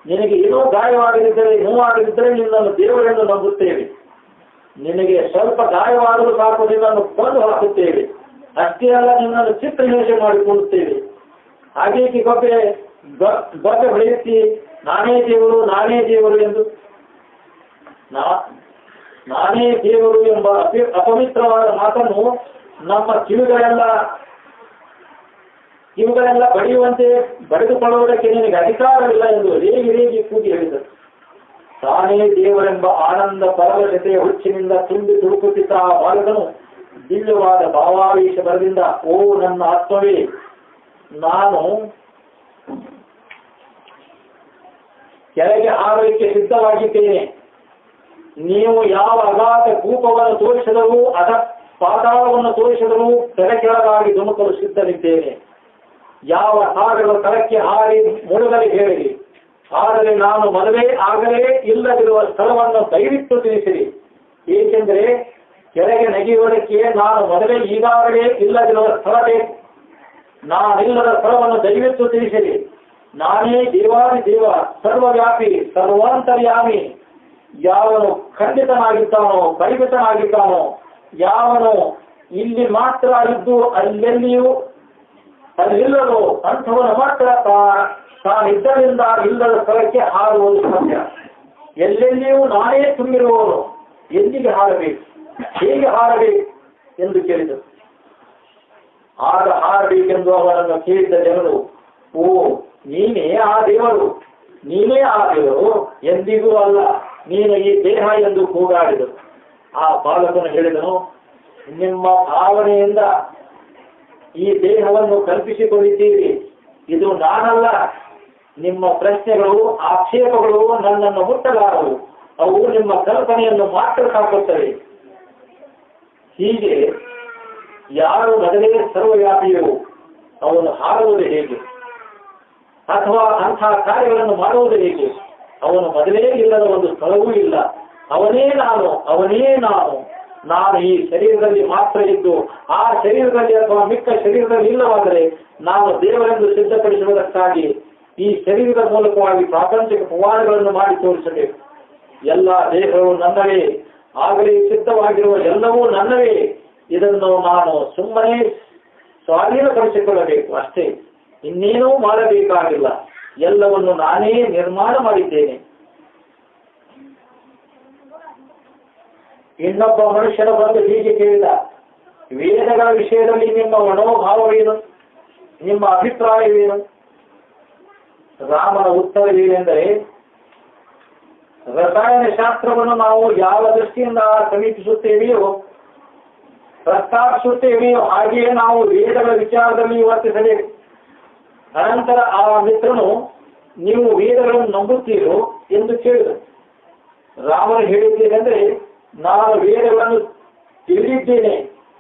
ನಿನಗೆ ಏನೋ ಗಾಯವಾಗದಿದ್ದರೆ, ನೋವಾಗದಿದ್ದರೆ ನಿನ್ನನ್ನು ದೇವರೆಂದು ನಂಬುತ್ತೇವೆ. ನಿನಗೆ ಸ್ವಲ್ಪ ಗಾಯವಾದರೂ ಸಾಕು, ನಿನ್ನನ್ನು ಕೊಂದು ಹಾಕುತ್ತೇವೆ. ಅಷ್ಟೇ ಅಲ್ಲ, ನಿನ್ನನ್ನು ಚಿತ್ರಹಿಂಸೆ ಮಾಡಿಕೊಳ್ಳುತ್ತೇವೆ. ಹಾಗೇಕೆ ಗೊಬ್ಬೆ ಹೊಳೆಯುತ್ತಿ ನಾನೇ ದೇವರು, ನಾನೇ ದೇವರು ಎಂದು? ನಾನೇ ದೇವರು ಎಂಬ ಅಪವಿತ್ರವಾದ ಮಾತನ್ನು ನಮ್ಮ ಕಿವಿಗಳೆಲ್ಲ ಬಡಿಯುವಂತೆ ಬಡಿದುಕೊಳ್ಳುವುದಕ್ಕೆ ನಿನಗೆ ಅಧಿಕಾರವಿಲ್ಲ ಎಂದು ರೇಗಿ ಕೂಗಿ ಹೇಳಿದರು. ತಾನೇ ದೇವರೆಂಬ ಆನಂದ ಪರವಶತೆಯ ಹುಚ್ಚಿನಿಂದ ತುಂಬಿ ತುಳುಕುತ್ತಿದ್ದ ಆ ಬಾಲಕನು ದಿವ್ಯವಾದ ಭಾವಾವೇಶ ಬರದಿಂದ, ಓ ನನ್ನ ಆತ್ಮವೇ, ನಾನು ಕೆಳಗೆ ಹಾರಲಿಕ್ಕೆ ಸಿದ್ಧವಾಗಿದ್ದೇನೆ. ನೀವು ಯಾವ ಅಗಾಧ ಕೂಪವನ್ನು ತೋರಿಸಿದರೂ, ಪಾತಾಳವನ್ನು ತೋರಿಸಿದರೂ ಕೆಳಗಾಗಿ ಧುಮುಕಲು ಸಿದ್ಧನಿದ್ದೇನೆ. ಯಾವ ಸಾಗರ ತಳಕ್ಕೆ ಹಾರಿ ಮುಳುಗಲಿ ಹೇಳಿರಿ. ಆದರೆ ನಾನು ಮದುವೆ ಆಗಲೇ ಇಲ್ಲದಿರುವ ಸ್ಥಳವನ್ನು ದಯವಿಟ್ಟು ತಿಳಿಸಿರಿ. ಏಕೆಂದರೆ ಕೆಳಗೆ ನೆಗೆಯುವುದಕ್ಕೆ ನಾನು ಮದುವೆ ಈಗಾಗಲೇ ಇಲ್ಲದಿರುವ ಸ್ಥಳ ಬೇಕು. ನಾನಿಲ್ಲದ ಸ್ಥಳವನ್ನು ದಯವಿಟ್ಟು ತಿಳಿಸಿರಿ. ನಾನೇ ದೇವಾದಿ ದೇವ, ಸರ್ವವ್ಯಾಪಿ, ಸರ್ವಾಂತರ್ಯಾಮಿ. ಯಾವನು ಖಂಡಿತನಾಗಿದ್ದಾನೋ, ಪರಿಮಿತನಾಗಿದ್ದಾನೋ, ಯಾವನು ಇಲ್ಲಿ ಮಾತ್ರ ಇದ್ದು ಅಲ್ಲಿಲ್ಲದೋ ಅಂಥವನು ಮಾತ್ರ ತಾನಿದ್ದರಿಂದ ಇಲ್ಲದ ಸ್ಥಳಕ್ಕೆ ಹಾರುವುದು ಸತ್ಯ. ಎಲ್ಲೆಲ್ಲಿಯೂ ನಾನೇ ತುಂಬಿರುವವನು ಎಲ್ಲಿಗೆ ಹಾರಬೇಕು, ಹೇಗೆ ಹಾರಬೇಕು ಎಂದು ಕೇಳಿದರು. ಆಗ ಹಾರಬೇಕೆಂದು ಅವನನ್ನು ಕೇಳಿದ ಜನರು, ಓ ನೀನೇ ಆ ದೇವರು, ನೀನೇ ಆ ದೇವರು, ಎಂದಿಗೂ ಅಲ್ಲ, ನೀನು ಈ ದೇಹ ಎಂದು ಕೂಗಾಡಿದರು. ಆ ಬಾಲಕನು ಹೇಳಿದನು, ನಿಮ್ಮ ಭಾವನೆಯಿಂದ ಈ ದೇಹವನ್ನು ಕಲ್ಪಿಸಿಕೊಂಡಿದ್ದೀರಿ, ಇದು ನಾನಲ್ಲ. ನಿಮ್ಮ ಪ್ರಶ್ನೆಗಳು, ಆಕ್ಷೇಪಗಳು ನನ್ನನ್ನು ಮುಟ್ಟಲಾರವು. ಅವು ನಿಮ್ಮ ಕಲ್ಪನೆಯನ್ನು ಮಾತ್ರ ಸಾಕುತ್ತವೆ. ಹೀಗೆ ಯಾರು ಮೊದಲೇ ಸರ್ವವ್ಯಾಪಿಯೋ ಅವನು ಹಾರುವುದು ಹೇಗೆ, ಅಥವಾ ಅಂಥ ಕಾರ್ಯಗಳನ್ನು ಮಾಡುವುದು ಹೇಗೆ? ಅವನು ಮೊದಲೇ ಇಲ್ಲದ ಒಂದು ಸ್ಥಳವೂ ಇಲ್ಲ. ಅವನೇ ನಾನು, ಅವನೇ ನಾನು ಈ ಶರೀರದಲ್ಲಿ ಮಾತ್ರ ಇದ್ದು ಆ ಶರೀರದಲ್ಲಿ ಅಥವಾ ಮಿಕ್ಕ ಶರೀರದಲ್ಲಿ ಇಲ್ಲವಾದರೆ ನಾನು ದೇವರೆಂದು ಸಿದ್ಧಪಡಿಸುವುದಕ್ಕಾಗಿ ಈ ಶರೀರದ ಮೂಲಕವಾಗಿ ಪ್ರಾಪಂಚಿಕ ಪವಾಡಗಳನ್ನು ಮಾಡಿ ತೋರಿಸಬೇಕು. ಎಲ್ಲ ದೇಹಗಳು ನನ್ನವೇ, ಆಗಲೇ ಸಿದ್ಧವಾಗಿರುವ ಎಲ್ಲವೂ ನನ್ನವೇ. ಇದನ್ನು ನಾನು ಸುಮ್ಮನೆ ಸ್ವಾಧೀನಪಡಿಸಿಕೊಳ್ಳಬೇಕು ಅಷ್ಟೇ, ಇನ್ನೇನೂ ಮಾಡಬೇಕಾಗಿಲ್ಲ. ಎಲ್ಲವನ್ನು ನಾನೇ ನಿರ್ಮಾಣ ಮಾಡಿದ್ದೇನೆ. ಇನ್ನೊಬ್ಬ ಮನುಷ್ಯನ ಬಂದು ಹೀಗೆ ಕೇಳಿದ, ವೇದಗಳ ವಿಷಯದಲ್ಲಿ ನಿಮ್ಮ ಮನೋಭಾವವೇನು, ನಿಮ್ಮ ಅಭಿಪ್ರಾಯವೇನು? ರಾಮನ ಉತ್ತರವೇನೆಂದರೆ, ರಸಾಯನ ಶಾಸ್ತ್ರವನ್ನು ನಾವು ಯಾವ ದೃಷ್ಟಿಯಿಂದ ಸಮೀಪಿಸುತ್ತೇವೆಯೋ ಪ್ರಸ್ತಾಪಿಸುತ್ತೇವೆಯೋ ಹಾಗೆಯೇ ನಾವು ವೇದಗಳ ವಿಚಾರದಲ್ಲಿ ವರ್ತಿಸಬೇಕು. ಅನಂತರ ಆ ಮಿತ್ರನು, ನೀವು ವೇದಗಳನ್ನು ನಂಬುತ್ತೀರೋ ಎಂದು ಕೇಳಿದರು. ರಾಮನು ಹೇಳಿದ್ದೇನೆಂದರೆ, ನಾನು ವೇದಗಳನ್ನು ತಿಳಿದಿದ್ದೇನೆ,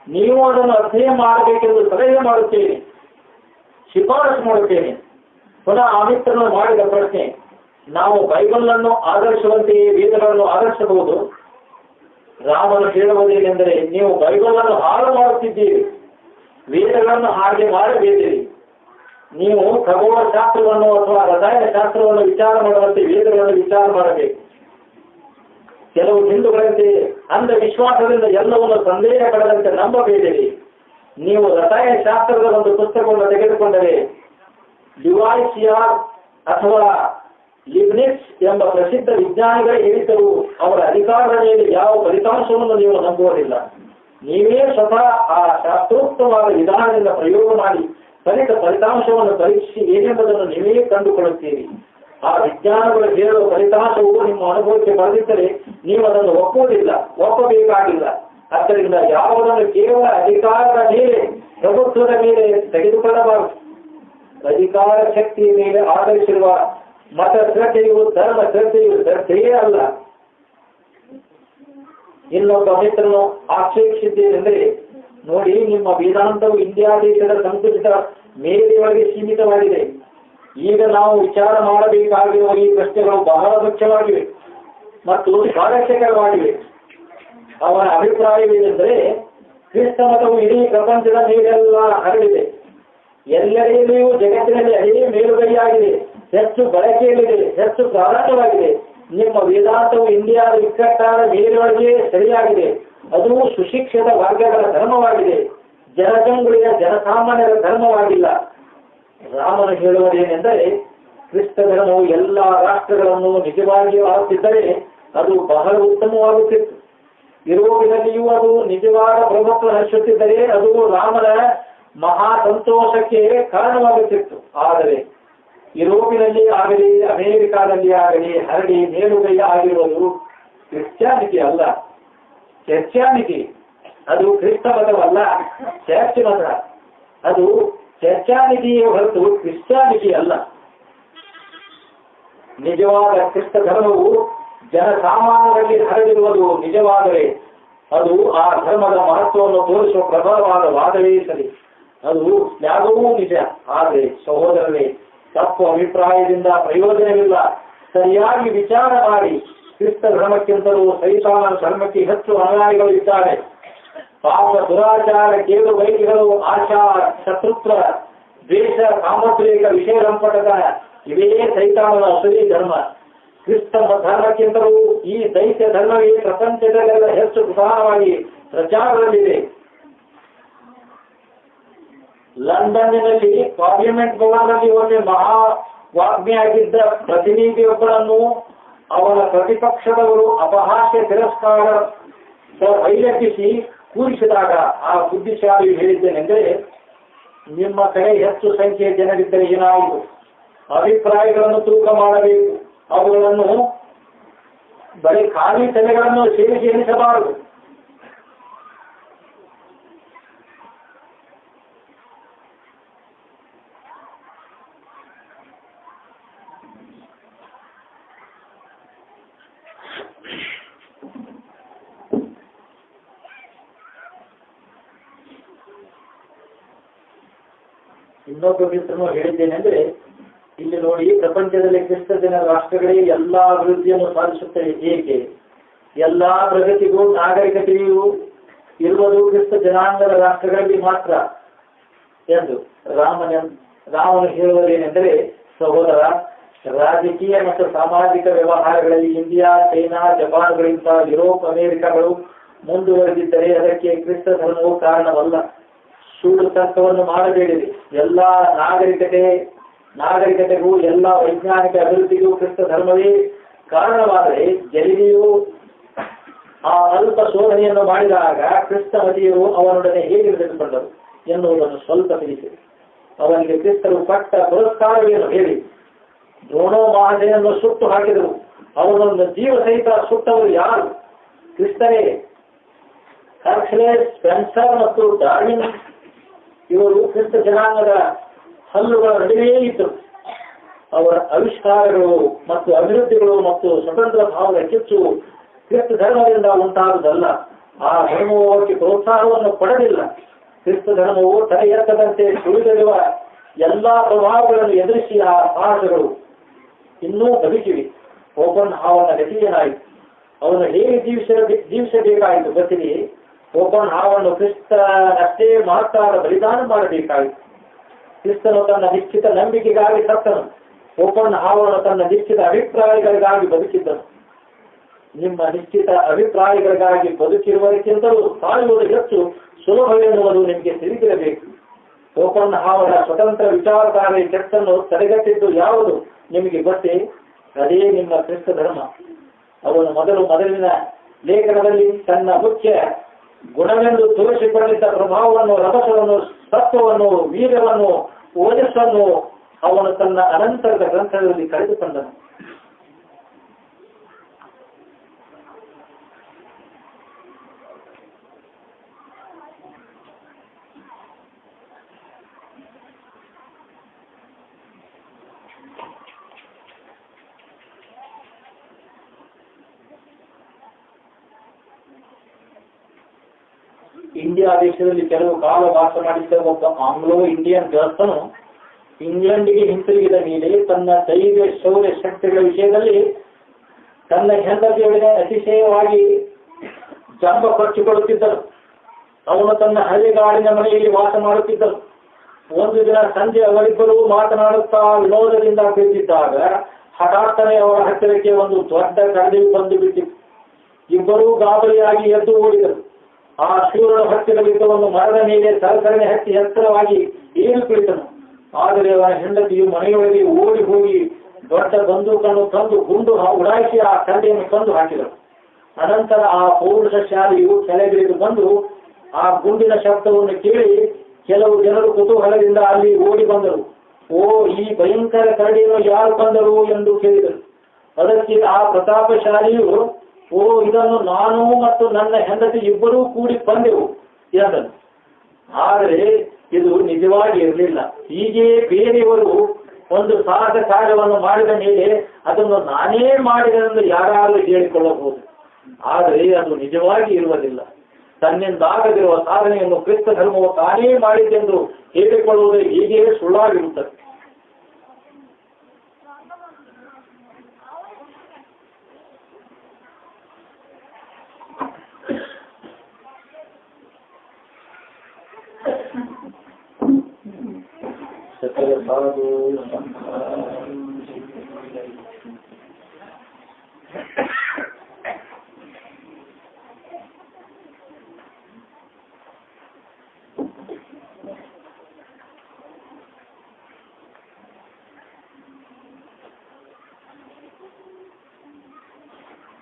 ನೀವು ಅದನ್ನು ಅಧ್ಯಯನ ಮಾಡಬೇಕೆಂದು ಸಲಹೆ ಮಾಡುತ್ತೇನೆ, ಶಿಫಾರಸು ಮಾಡುತ್ತೇನೆ. ಪುನಃ ಆ ಮಿತ್ರನು ಮಾಡಿದ ಪ್ರಶ್ನೆ, ನಾವು ಬೈಬಲನ್ನು ಆಧರಿಸುವಂತೆಯೇ ವೇದಗಳನ್ನು ಆಧರಿಸಬಹುದು? ರಾಮನು ಹೇಳುವುದೇನೆಂದರೆ, ನೀವು ಬೈಬಲನ್ನು ಹಾಳು ಮಾಡುತ್ತಿದ್ದೀರಿ, ವೇದಗಳನ್ನು ಹಾಗೆ ಮಾಡಬೇಡಿರಿ. ನೀವು ಖಗೋಳ ಶಾಸ್ತ್ರವನ್ನು ಅಥವಾ ರಸಾಯನ ಶಾಸ್ತ್ರವನ್ನು ವಿಚಾರ ಮಾಡುವಂತೆ ವೇದಗಳನ್ನು ವಿಚಾರ ಮಾಡಬೇಕು. ಕೆಲವು ಹಿಂದೂಗಳಂತೆ ಅಂಧ ವಿಶ್ವಾಸದಿಂದ ಎಲ್ಲವನ್ನು ಸಂದೇಹ ಪಡೆದಂತೆ ನಂಬಬೇಡಿರಿ. ನೀವು ರಸಾಯನ ಶಾಸ್ತ್ರದ ಒಂದು ಪುಸ್ತಕವನ್ನು ತೆಗೆದುಕೊಂಡರೆ ಡ್ಯುವಾಯ್ಸಿಯರ್ ಅಥವಾ ಲಿಬ್ನಿಟ್ಸ್ ಎಂಬ ಪ್ರಸಿದ್ಧ ವಿಜ್ಞಾನಿಗಳೇ ಹೇಳಿದ್ದರು, ಅವರ ಅಧಿಕಾರದ ಮೇಲೆ ಯಾವ ಫಲಿತಾಂಶವನ್ನು ನೀವು ನಂಬುವುದಿಲ್ಲ. ನೀವೇ ಸ್ವತಃ ಆ ಶಾಸ್ತ್ರೋಕ್ತವಾದ ವಿಧಾನದಿಂದ ಪ್ರಯೋಗ ಮಾಡಿ ಫಲಿತಾಂಶವನ್ನು ಪರೀಕ್ಷಿಸಿ ಏನೆಂಬುದನ್ನು ನೀವೇ ಕಂಡುಕೊಳ್ಳುತ್ತೀರಿ. ಆ ವಿಜ್ಞಾನಗಳು ಹೇಳುವ ಫಲಿತಾಂಶವು ನಿಮ್ಮ ಅನುಭವಕ್ಕೆ ಬರೆದಿದ್ದರೆ ನೀವು ಅದನ್ನು ಒಪ್ಪಬೇಕಾಗಿಲ್ಲ. ಆದ್ದರಿಂದ ಯಾವುದನ್ನು ಕೇವಲ ಅಧಿಕಾರದ ಮೇಲೆ, ಪ್ರಭುತ್ವದ ಮೇಲೆ ತೆಗೆದುಕೊಳ್ಳಬಾರದು. ಅಧಿಕಾರ ಶಕ್ತಿಯ ಮೇಲೆ ಆಧರಿಸಿರುವ ಮತ ಶ್ರದ್ಧೆಯು ಧರ್ಮ ಶ್ರದ್ಧೆಯೇ ಅಲ್ಲ. ಇನ್ನೊಬ್ಬ ಮಿತ್ರನು ಆಕ್ಷೇಪಿಸಿದ್ದೇನೆಂದರೆ, ನೋಡಿ, ನಿಮ್ಮ ವೇದಾಂತವು ಇಂಡಿಯಾ ದೇಶದ ಸಂಕುಚಿತ ಮೇರೆಯೊಳಗೆ ಸೀಮಿತವಾಗಿದೆ. ಈಗ ನಾವು ವಿಚಾರ ಮಾಡಬೇಕಾಗಿರುವ ಈ ಪ್ರಶ್ನೆಗಳು ಬಹಳ ಮುಖ್ಯವಾಗಿವೆ ಮತ್ತು ಸ್ವಾರಸ್ಯಕರವಾಗಿವೆ. ಅವನ ಅಭಿಪ್ರಾಯವೇನೆಂದರೆ, ಕ್ರಿಸ್ತ ಮತವು ಇಡೀ ಪ್ರಪಂಚದ ಮೇಲೆಲ್ಲ ಹರಡಿದೆ, ಎಲ್ಲೆಡೆಯಲ್ಲಿಯೂ ಜಗತ್ತಿನಲ್ಲಿ ಅದೇ ಮೇಲುಗೈಯಾಗಿದೆ, ಹೆಚ್ಚು ಬಳಕೆಯಲ್ಲಿದೆ, ಹೆಚ್ಚು ಪ್ರಾರಂಭವಾಗಿದೆ. ನಿಮ್ಮ ವೇದಾಂತವು ಇಂಡಿಯಾದ ಇಕ್ಕಟ್ಟಾದ ಮೇಲೊಳಗೆ ಸರಿಯಾಗಿದೆ. ಅದು ಸುಶಿಕ್ಷಿತ ವರ್ಗಗಳ ಧರ್ಮವಾಗಿದೆ, ಜನಜಂಗುಳಿಯ ಜನಸಾಮಾನ್ಯರ ಧರ್ಮವಾಗಿಲ್ಲ. ರಾಮನು ಹೇಳುವುದೇನೆಂದರೆ, ಕ್ರಿಸ್ತ ಧರ್ಮವು ಎಲ್ಲ ರಾಷ್ಟ್ರಗಳನ್ನು ನಿಜವಾಗಿಯೂ ಆಳುತ್ತಿದ್ದರೆ ಅದು ಬಹಳ ಉತ್ತಮವಾಗುತ್ತಿತ್ತು. ಯುರೋಪಿನಲ್ಲಿಯೂ ಅದು ನಿಜವಾದ ಪ್ರಭುತ್ವ ನಡೆಸುತ್ತಿದ್ದರೆ ಅದು ರಾಮನ ಮಹಾ ಸಂತೋಷಕ್ಕೆ ಕಾರಣವಾಗುತ್ತಿತ್ತು. ಆದರೆ ಯುರೋಪಿನಲ್ಲಿ ಆಗಲಿ ಅಮೆರಿಕಾದಲ್ಲಿ ಆಗಲಿ ಹರಡಿ ಮೇಲುಗೈ ಆಗಿರುವುದು ಕ್ರಿಶ್ಚಿಯಾನಿಟಿ ಅಲ್ಲ, ಚರ್ಚ್ಯಾನಿಟಿ. ಅದು ಕ್ರಿಸ್ತ ಮತವಲ್ಲ, ಚರ್ಚ್ ಮತ. ಅದು ಚರ್ಚ್ಯಾನಿಟಿಯೇ ಹೊರತು ಕ್ರಿಶ್ಚಿಯಾನಿಟಿ ಅಲ್ಲ. ನಿಜವಾದ ಕ್ರಿಸ್ತ ಧರ್ಮವು ಜನಸಾಮಾನ್ಯರಲ್ಲಿ ಹರಡಿರುವುದು ನಿಜವಾದರೆ ಅದು ಆ ಧರ್ಮದ ಮಹತ್ವವನ್ನು ತೋರಿಸುವ ಪ್ರಬಲವಾದ ವಾದವೇ ಸರಿ. ಅದು ತ್ಯಾಗವೂ ನಿಜ. ಆದರೆ ಸಹೋದರರೇ, ತಪ್ಪು ಅಭಿಪ್ರಾಯದಿಂದ ಪ್ರಯೋಜನವಿಲ್ಲ. ಸರಿಯಾಗಿ ವಿಚಾರ ಮಾಡಿ. ಕ್ರಿಸ್ತ ಧರ್ಮಕ್ಕಿಂತಲೂ ಸೈತಾನನ ಧರ್ಮಕ್ಕೆ ಹೆಚ್ಚು ಅನುಯಾಯಿಗಳು ಇದ್ದಾರೆ. ಪಾಪ, ದುರಾಚಾರ, ಕೇಳು ವೈರಿಗಳು, ಆಶಾ, ಶತ್ರುತ್ವ, ದ್ವೇಷ, ಕಾಮೋದ್ರೇಕ, ವಿಷಯ ಲಂಪಟತನ ಇವೇ ಸೈತಾನನ ಅಸಲಿ ಧರ್ಮ. ಕ್ರಿಸ್ತ ಧರ್ಮಕ್ಕಿಂತಲೂ ಈ ದೈತ್ಯ ಧರ್ಮವೇ ಪ್ರಪಂಚದಲ್ಲೆಲ್ಲ ಹೆಚ್ಚು ಪ್ರಧಾನವಾಗಿ ಪ್ರಚಾರದಲ್ಲಿದೆ. ಲಂಡನ್ನಿನಲ್ಲಿ ಪಾರ್ಲಿಮೆಂಟ್ ಭವನದಲ್ಲಿ ಒಮ್ಮೆ ಮಹಾ ವಾಗ್ಮಿಯಾಗಿದ್ದ ಪ್ರತಿನಿಧಿಯೊಬ್ಬರನ್ನು ಅವನ ಪ್ರತಿಪಕ್ಷದವರು ಅಪಹಾಸ್ಯ ತಿರಸ್ಕಾರ ವೈಲೆಬ್ಬಿಸಿ ಕೂರಿಸಿದಾಗ ಆ ಬುದ್ಧಿಶಾಲಿ ಹೇಳಿದ್ದೇನೆಂದರೆ, ನಿಮ್ಮ ಕಡೆ ಹೆಚ್ಚು ಸಂಖ್ಯೆಯ ಜನರಿದ್ದರೆ ಏನಾಯಿತು? ಅಭಿಪ್ರಾಯಗಳನ್ನು ತೂಕ ಮಾಡಬೇಕು. ಅವುಗಳನ್ನು ಬರೀ ಖಾಲಿ ತಲೆಗಳನ್ನು ಸೇರಿಸಿ ಎಣಿಸಬಾರದು. ಇನ್ನೊಬ್ಬ ಮಿತ್ರನು ಹೇಳಿದ್ದೇನೆ ಅಂದ್ರೆ, ಇಲ್ಲಿ ನೋಡಿ, ಪ್ರಪಂಚದಲ್ಲಿ ಕ್ರಿಸ್ತ ಜನ ರಾಷ್ಟ್ರಗಳೇ ಎಲ್ಲಾ ಅಭಿವೃದ್ಧಿಯನ್ನು ಸಾಧಿಸುತ್ತವೆ. ಏಕೆ? ಎಲ್ಲಾ ಪ್ರಗತಿಗೂ ನಾಗರಿಕತೆಯೂ ಇರುವುದು ಕ್ರಿಸ್ತ ಜನಾಂಗದ ರಾಷ್ಟ್ರಗಳಲ್ಲಿ ಮಾತ್ರ ಎಂದು ರಾಮನು ಹೇಳುವುದೇನೆಂದರೆ, ಸಹೋದರ, ರಾಜಕೀಯ ಮತ್ತು ಸಾಮಾಜಿಕ ವ್ಯವಹಾರಗಳಲ್ಲಿ ಇಂಡಿಯಾ, ಚೈನಾ, ಜಪಾನ್ಗಳಿಂದ ಯುರೋಪ್, ಅಮೆರಿಕಗಳು ಮುಂದುವರೆದಿದ್ದರೆ ಅದಕ್ಕೆ ಕ್ರಿಸ್ತ ಧರ್ಮವು ಕಾರಣವಲ್ಲ. ಸುಳ್ಳು ತರ್ಕವನ್ನು ಮಾಡಬೇಡಿರಿ. ಎಲ್ಲಾ ನಾಗರಿಕತೆಗೂ ಎಲ್ಲ ವೈಜ್ಞಾನಿಕ ಅಭಿವೃದ್ಧಿಗೂ ಕ್ರಿಸ್ತ ಧರ್ಮವೇ ಕಾರಣವಾದರೆ, ಜಲಿನಿಯು ಆ ಅಲ್ಪ ಶೋಧನೆಯನ್ನು ಮಾಡಿದಾಗ ಕ್ರಿಸ್ತಮತಿಯರು ಅವನೊಡನೆ ಹೇಗೆ ನಡೆದುಕೊಂಡರು ಎನ್ನುವುದನ್ನು ಸ್ವಲ್ಪ ತಿಳಿಸಿ. ಅವನಿಗೆ ಕ್ರಿಸ್ತರು ಪಟ್ಟ ಪುರಸ್ಕಾರವೇನು ಹೇಳಿ. ದ್ರೋಣೋ ಮಹಾಜನನ್ನು ಸುಟ್ಟು ಹಾಕಿದರು. ಅವನನ್ನು ಜೀವ ಸಹಿತ ಸುಟ್ಟವರು ಯಾರು? ಕ್ರಿಸ್ತರೇ. ಹರ್ಕ್ಯುಲೆಸ್, ಸ್ಪೆನ್ಸರ್ ಮತ್ತು ಡಾರ್ವಿನ್ ಇವರು ಕ್ರಿಸ್ತ ಜನಾಂಗದ ಹಲ್ಲುಗಳ ನಡುವೆಯೇ ಇದ್ದರು. ಅವರ ಆವಿಷ್ಕಾರಗಳು ಮತ್ತು ಅಭಿವೃದ್ಧಿಗಳು ಮತ್ತು ಸ್ವತಂತ್ರ ಭಾವದ ಕಿಚ್ಚು ಕ್ರಿಸ್ತ ಧರ್ಮದಿಂದ ಉಂಟಾದುದಲ್ಲ. ಆ ಧರ್ಮವು ಅವಕ್ಕೆ ಪ್ರೋತ್ಸಾಹವನ್ನು ಪಡೆದಿಲ್ಲ. ಕ್ರಿಸ್ತ ಧರ್ಮವು ತಲೆ ಎತ್ತದಂತೆ ಸುಳಿದಿರುವ ಎಲ್ಲಾ ಪ್ರಭಾವಗಳನ್ನು ಎದುರಿಸಿ ಆ ಸಾಹಸಗಳು ಇನ್ನೂ ಬದುಕಿವೆ. ಓಪನ್ ಹಾವನ ಗತಿಯೇನಾಯಿತು? ಅವನು ಹೇಗೆ ಜೀವಿಸಬೇಕಾಯಿತು ಗೊತ್ತಿದೆ. ಓಪನ್ ಹಾವನ್ನು ಕ್ರಿಸ್ತನಷ್ಟೇ ಮಹತ್ತಾದ ಬಲಿದಾನ ಮಾಡಬೇಕಾಯಿತು. ಕ್ರಿಸ್ತನು ತನ್ನ ನಿಶ್ಚಿತ ನಂಬಿಕೆಗಾಗಿ ಸತ್ತನು. ಓಪನ್ ಹಾವನು ತನ್ನ ನಿಶ್ಚಿತ ಅಭಿಪ್ರಾಯಗಳಿಗಾಗಿ ಬದುಕಿದ್ದನು. ನಿಮ್ಮ ನಿಶ್ಚಿತ ಅಭಿಪ್ರಾಯಗಳಿಗಾಗಿ ಬದುಕಿರುವುದಕ್ಕಿಂತಲೂ ಸಾಯುವುದು ಹೆಚ್ಚು ಸುಲಭವೆನ್ನುವುದು ನಿಮಗೆ ತಿಳಿದಿರಬೇಕು. ಓಪನ್ ಹಾವನ ಸ್ವತಂತ್ರ ವಿಚಾರಧಾರೆ ಕೆಟ್ಟನ್ನು ತಡೆಗಟ್ಟಿದ್ದು ಯಾವುದು ನಿಮಗೆ ಗೊತ್ತೇ? ಅದೇ ನಿಮ್ಮ ಕ್ರಿಸ್ತ ಧರ್ಮ. ಅವನು ಮೊದಲಿನ ಲೇಖನದಲ್ಲಿ ತನ್ನ ಮುಖ್ಯ ಗುಣವೆಂದು ತೋರಿಸಿಕೊಂಡಿದ್ದ ಪ್ರಭಾವವನ್ನು, ರಭಸವನ್ನು, ಸತ್ವವನ್ನು, ವೀರ್ಯವನ್ನು, ಓಜಸ್ಸನ್ನು ಅವನು ತನ್ನ ಅನಂತರದ ಗ್ರಂಥಗಳಲ್ಲಿ ಕಳೆದುಕೊಂಡನು. ಇಂಡಿಯಾ ದೇಶದಲ್ಲಿ ಕೆಲವು ಕಾಲ ವಾಸ ಮಾಡಿದ್ದ ಒಬ್ಬ ಆಂಗ್ಲೋ ಇಂಡಿಯನ್ ಗೃಹಸ್ಥನು ಇಂಗ್ಲೆಂಡ್ಗೆ ಹಿಂತಿರುಗಿದ ಮೇಲೆ ತನ್ನ ಧೈರ್ಯ, ಶೌರ್ಯ, ಶಕ್ತಿಗಳ ವಿಷಯದಲ್ಲಿ ತನ್ನ ಹೆಂಡತಿಯೊಡನೆ ಅತಿಶಯವಾಗಿ ಜಂಬ ಕೊಚ್ಚಿಕೊಳ್ಳುತ್ತಿದ್ದರು. ಅವನು ತನ್ನ ಹಳ್ಳಿಗಾಡಿನ ಮನೆಯಲ್ಲಿ ವಾಸ ಮಾಡುತ್ತಿದ್ದರು. ಒಂದು ದಿನ ಸಂಜೆ ಅವರಿಬ್ಬರು ಮಾತನಾಡುತ್ತಾ ವಿನೋದದಿಂದ ಕುಳಿತಿದ್ದಾಗ ಹಠಾತ್ತನೆ ಅವರ ಹತ್ತಿರಕ್ಕೆ ಒಂದು ದೊಡ್ಡ ಕರಡಿಯು ಬಂದು ಬಿಟ್ಟಿತು. ಇಬ್ಬರೂ ಗಾಬರಿಯಾಗಿ ಎದ್ದು ಓಡಿದರು. ಆ ಶೂರನ ಹತ್ತಿರವಿದ್ದ ಒಂದು ಮರದ ಮೇಲೆ ಸರಸರಣೆ ಹತ್ತಿ ಎತ್ತರವಾಗಿ ಏರು ಕುಳಿತನು. ಆದರೆ ಅವನ ಹೆಂಡತಿಯು ಮನೆಯೊಳಗೆ ಓಡಿ ಹೋಗಿ ದೊಡ್ಡ ಬಂದೂಕನ್ನು ತಂದು ಗುಂಡು ಉಡಾಯಿಸಿ ಆ ಕರಡಿಯನ್ನು ತಂದು ಹಾಕಿದರು. ಅನಂತರ ಆ ಪೌರುಷಶಾಲಿಯು ಕೆಳಗಿಳಿದು ಬಂದು ಆ ಗುಂಡಿನ ಶಬ್ದವನ್ನು ಕೇಳಿ ಕೆಲವು ಜನರು ಕುತೂಹಲದಿಂದ ಅಲ್ಲಿ ಓಡಿ ಬಂದರು. ಓ, ಈ ಭಯಂಕರ ಕರಡಿಯನ್ನು ಯಾರು ಕೊಂದರು ಎಂದು ಕೇಳಿದರು. ಅದಕ್ಕೆ ಆ ಪ್ರತಾಪಶಾಲಿಯು, ಓ, ಇದನ್ನು ನಾನು ಮತ್ತು ನನ್ನ ಹೆಂಡತಿ ಇಬ್ಬರೂ ಕೂಡಿ ಕೊಂದೆವು ಎಂದನು. ಆದರೆ ಇದು ನಿಜವಾಗಿ ಇರಲಿಲ್ಲ. ಹೀಗೆ ಬೇರೆಯವರು ಒಂದು ಸಾಹಸ ಕಾರ್ಯವನ್ನು ಮಾಡಿದ ಮೇಲೆ ಅದನ್ನು ನಾನೇ ಮಾಡಿದೆಂದು ಯಾರಾದರೂ ಹೇಳಿಕೊಳ್ಳಬಹುದು. ಆದರೆ ಅದು ನಿಜವಾಗಿ ಇರುವುದಿಲ್ಲ. ತನ್ನಿಂದಾಗದಿರುವ ಸಾಧನೆಯನ್ನು ಕ್ರಿಸ್ತ ಧರ್ಮವು ತಾನೇ ಮಾಡಿದ್ದೆಂದು ಹೇಳಿಕೊಳ್ಳುವುದು ಹೀಗೆ ಸುಳ್ಳಾಗಿರುತ್ತದೆ. ಸಕಲ ಸಾಧು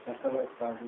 ಸಕಲ ಸಾಧು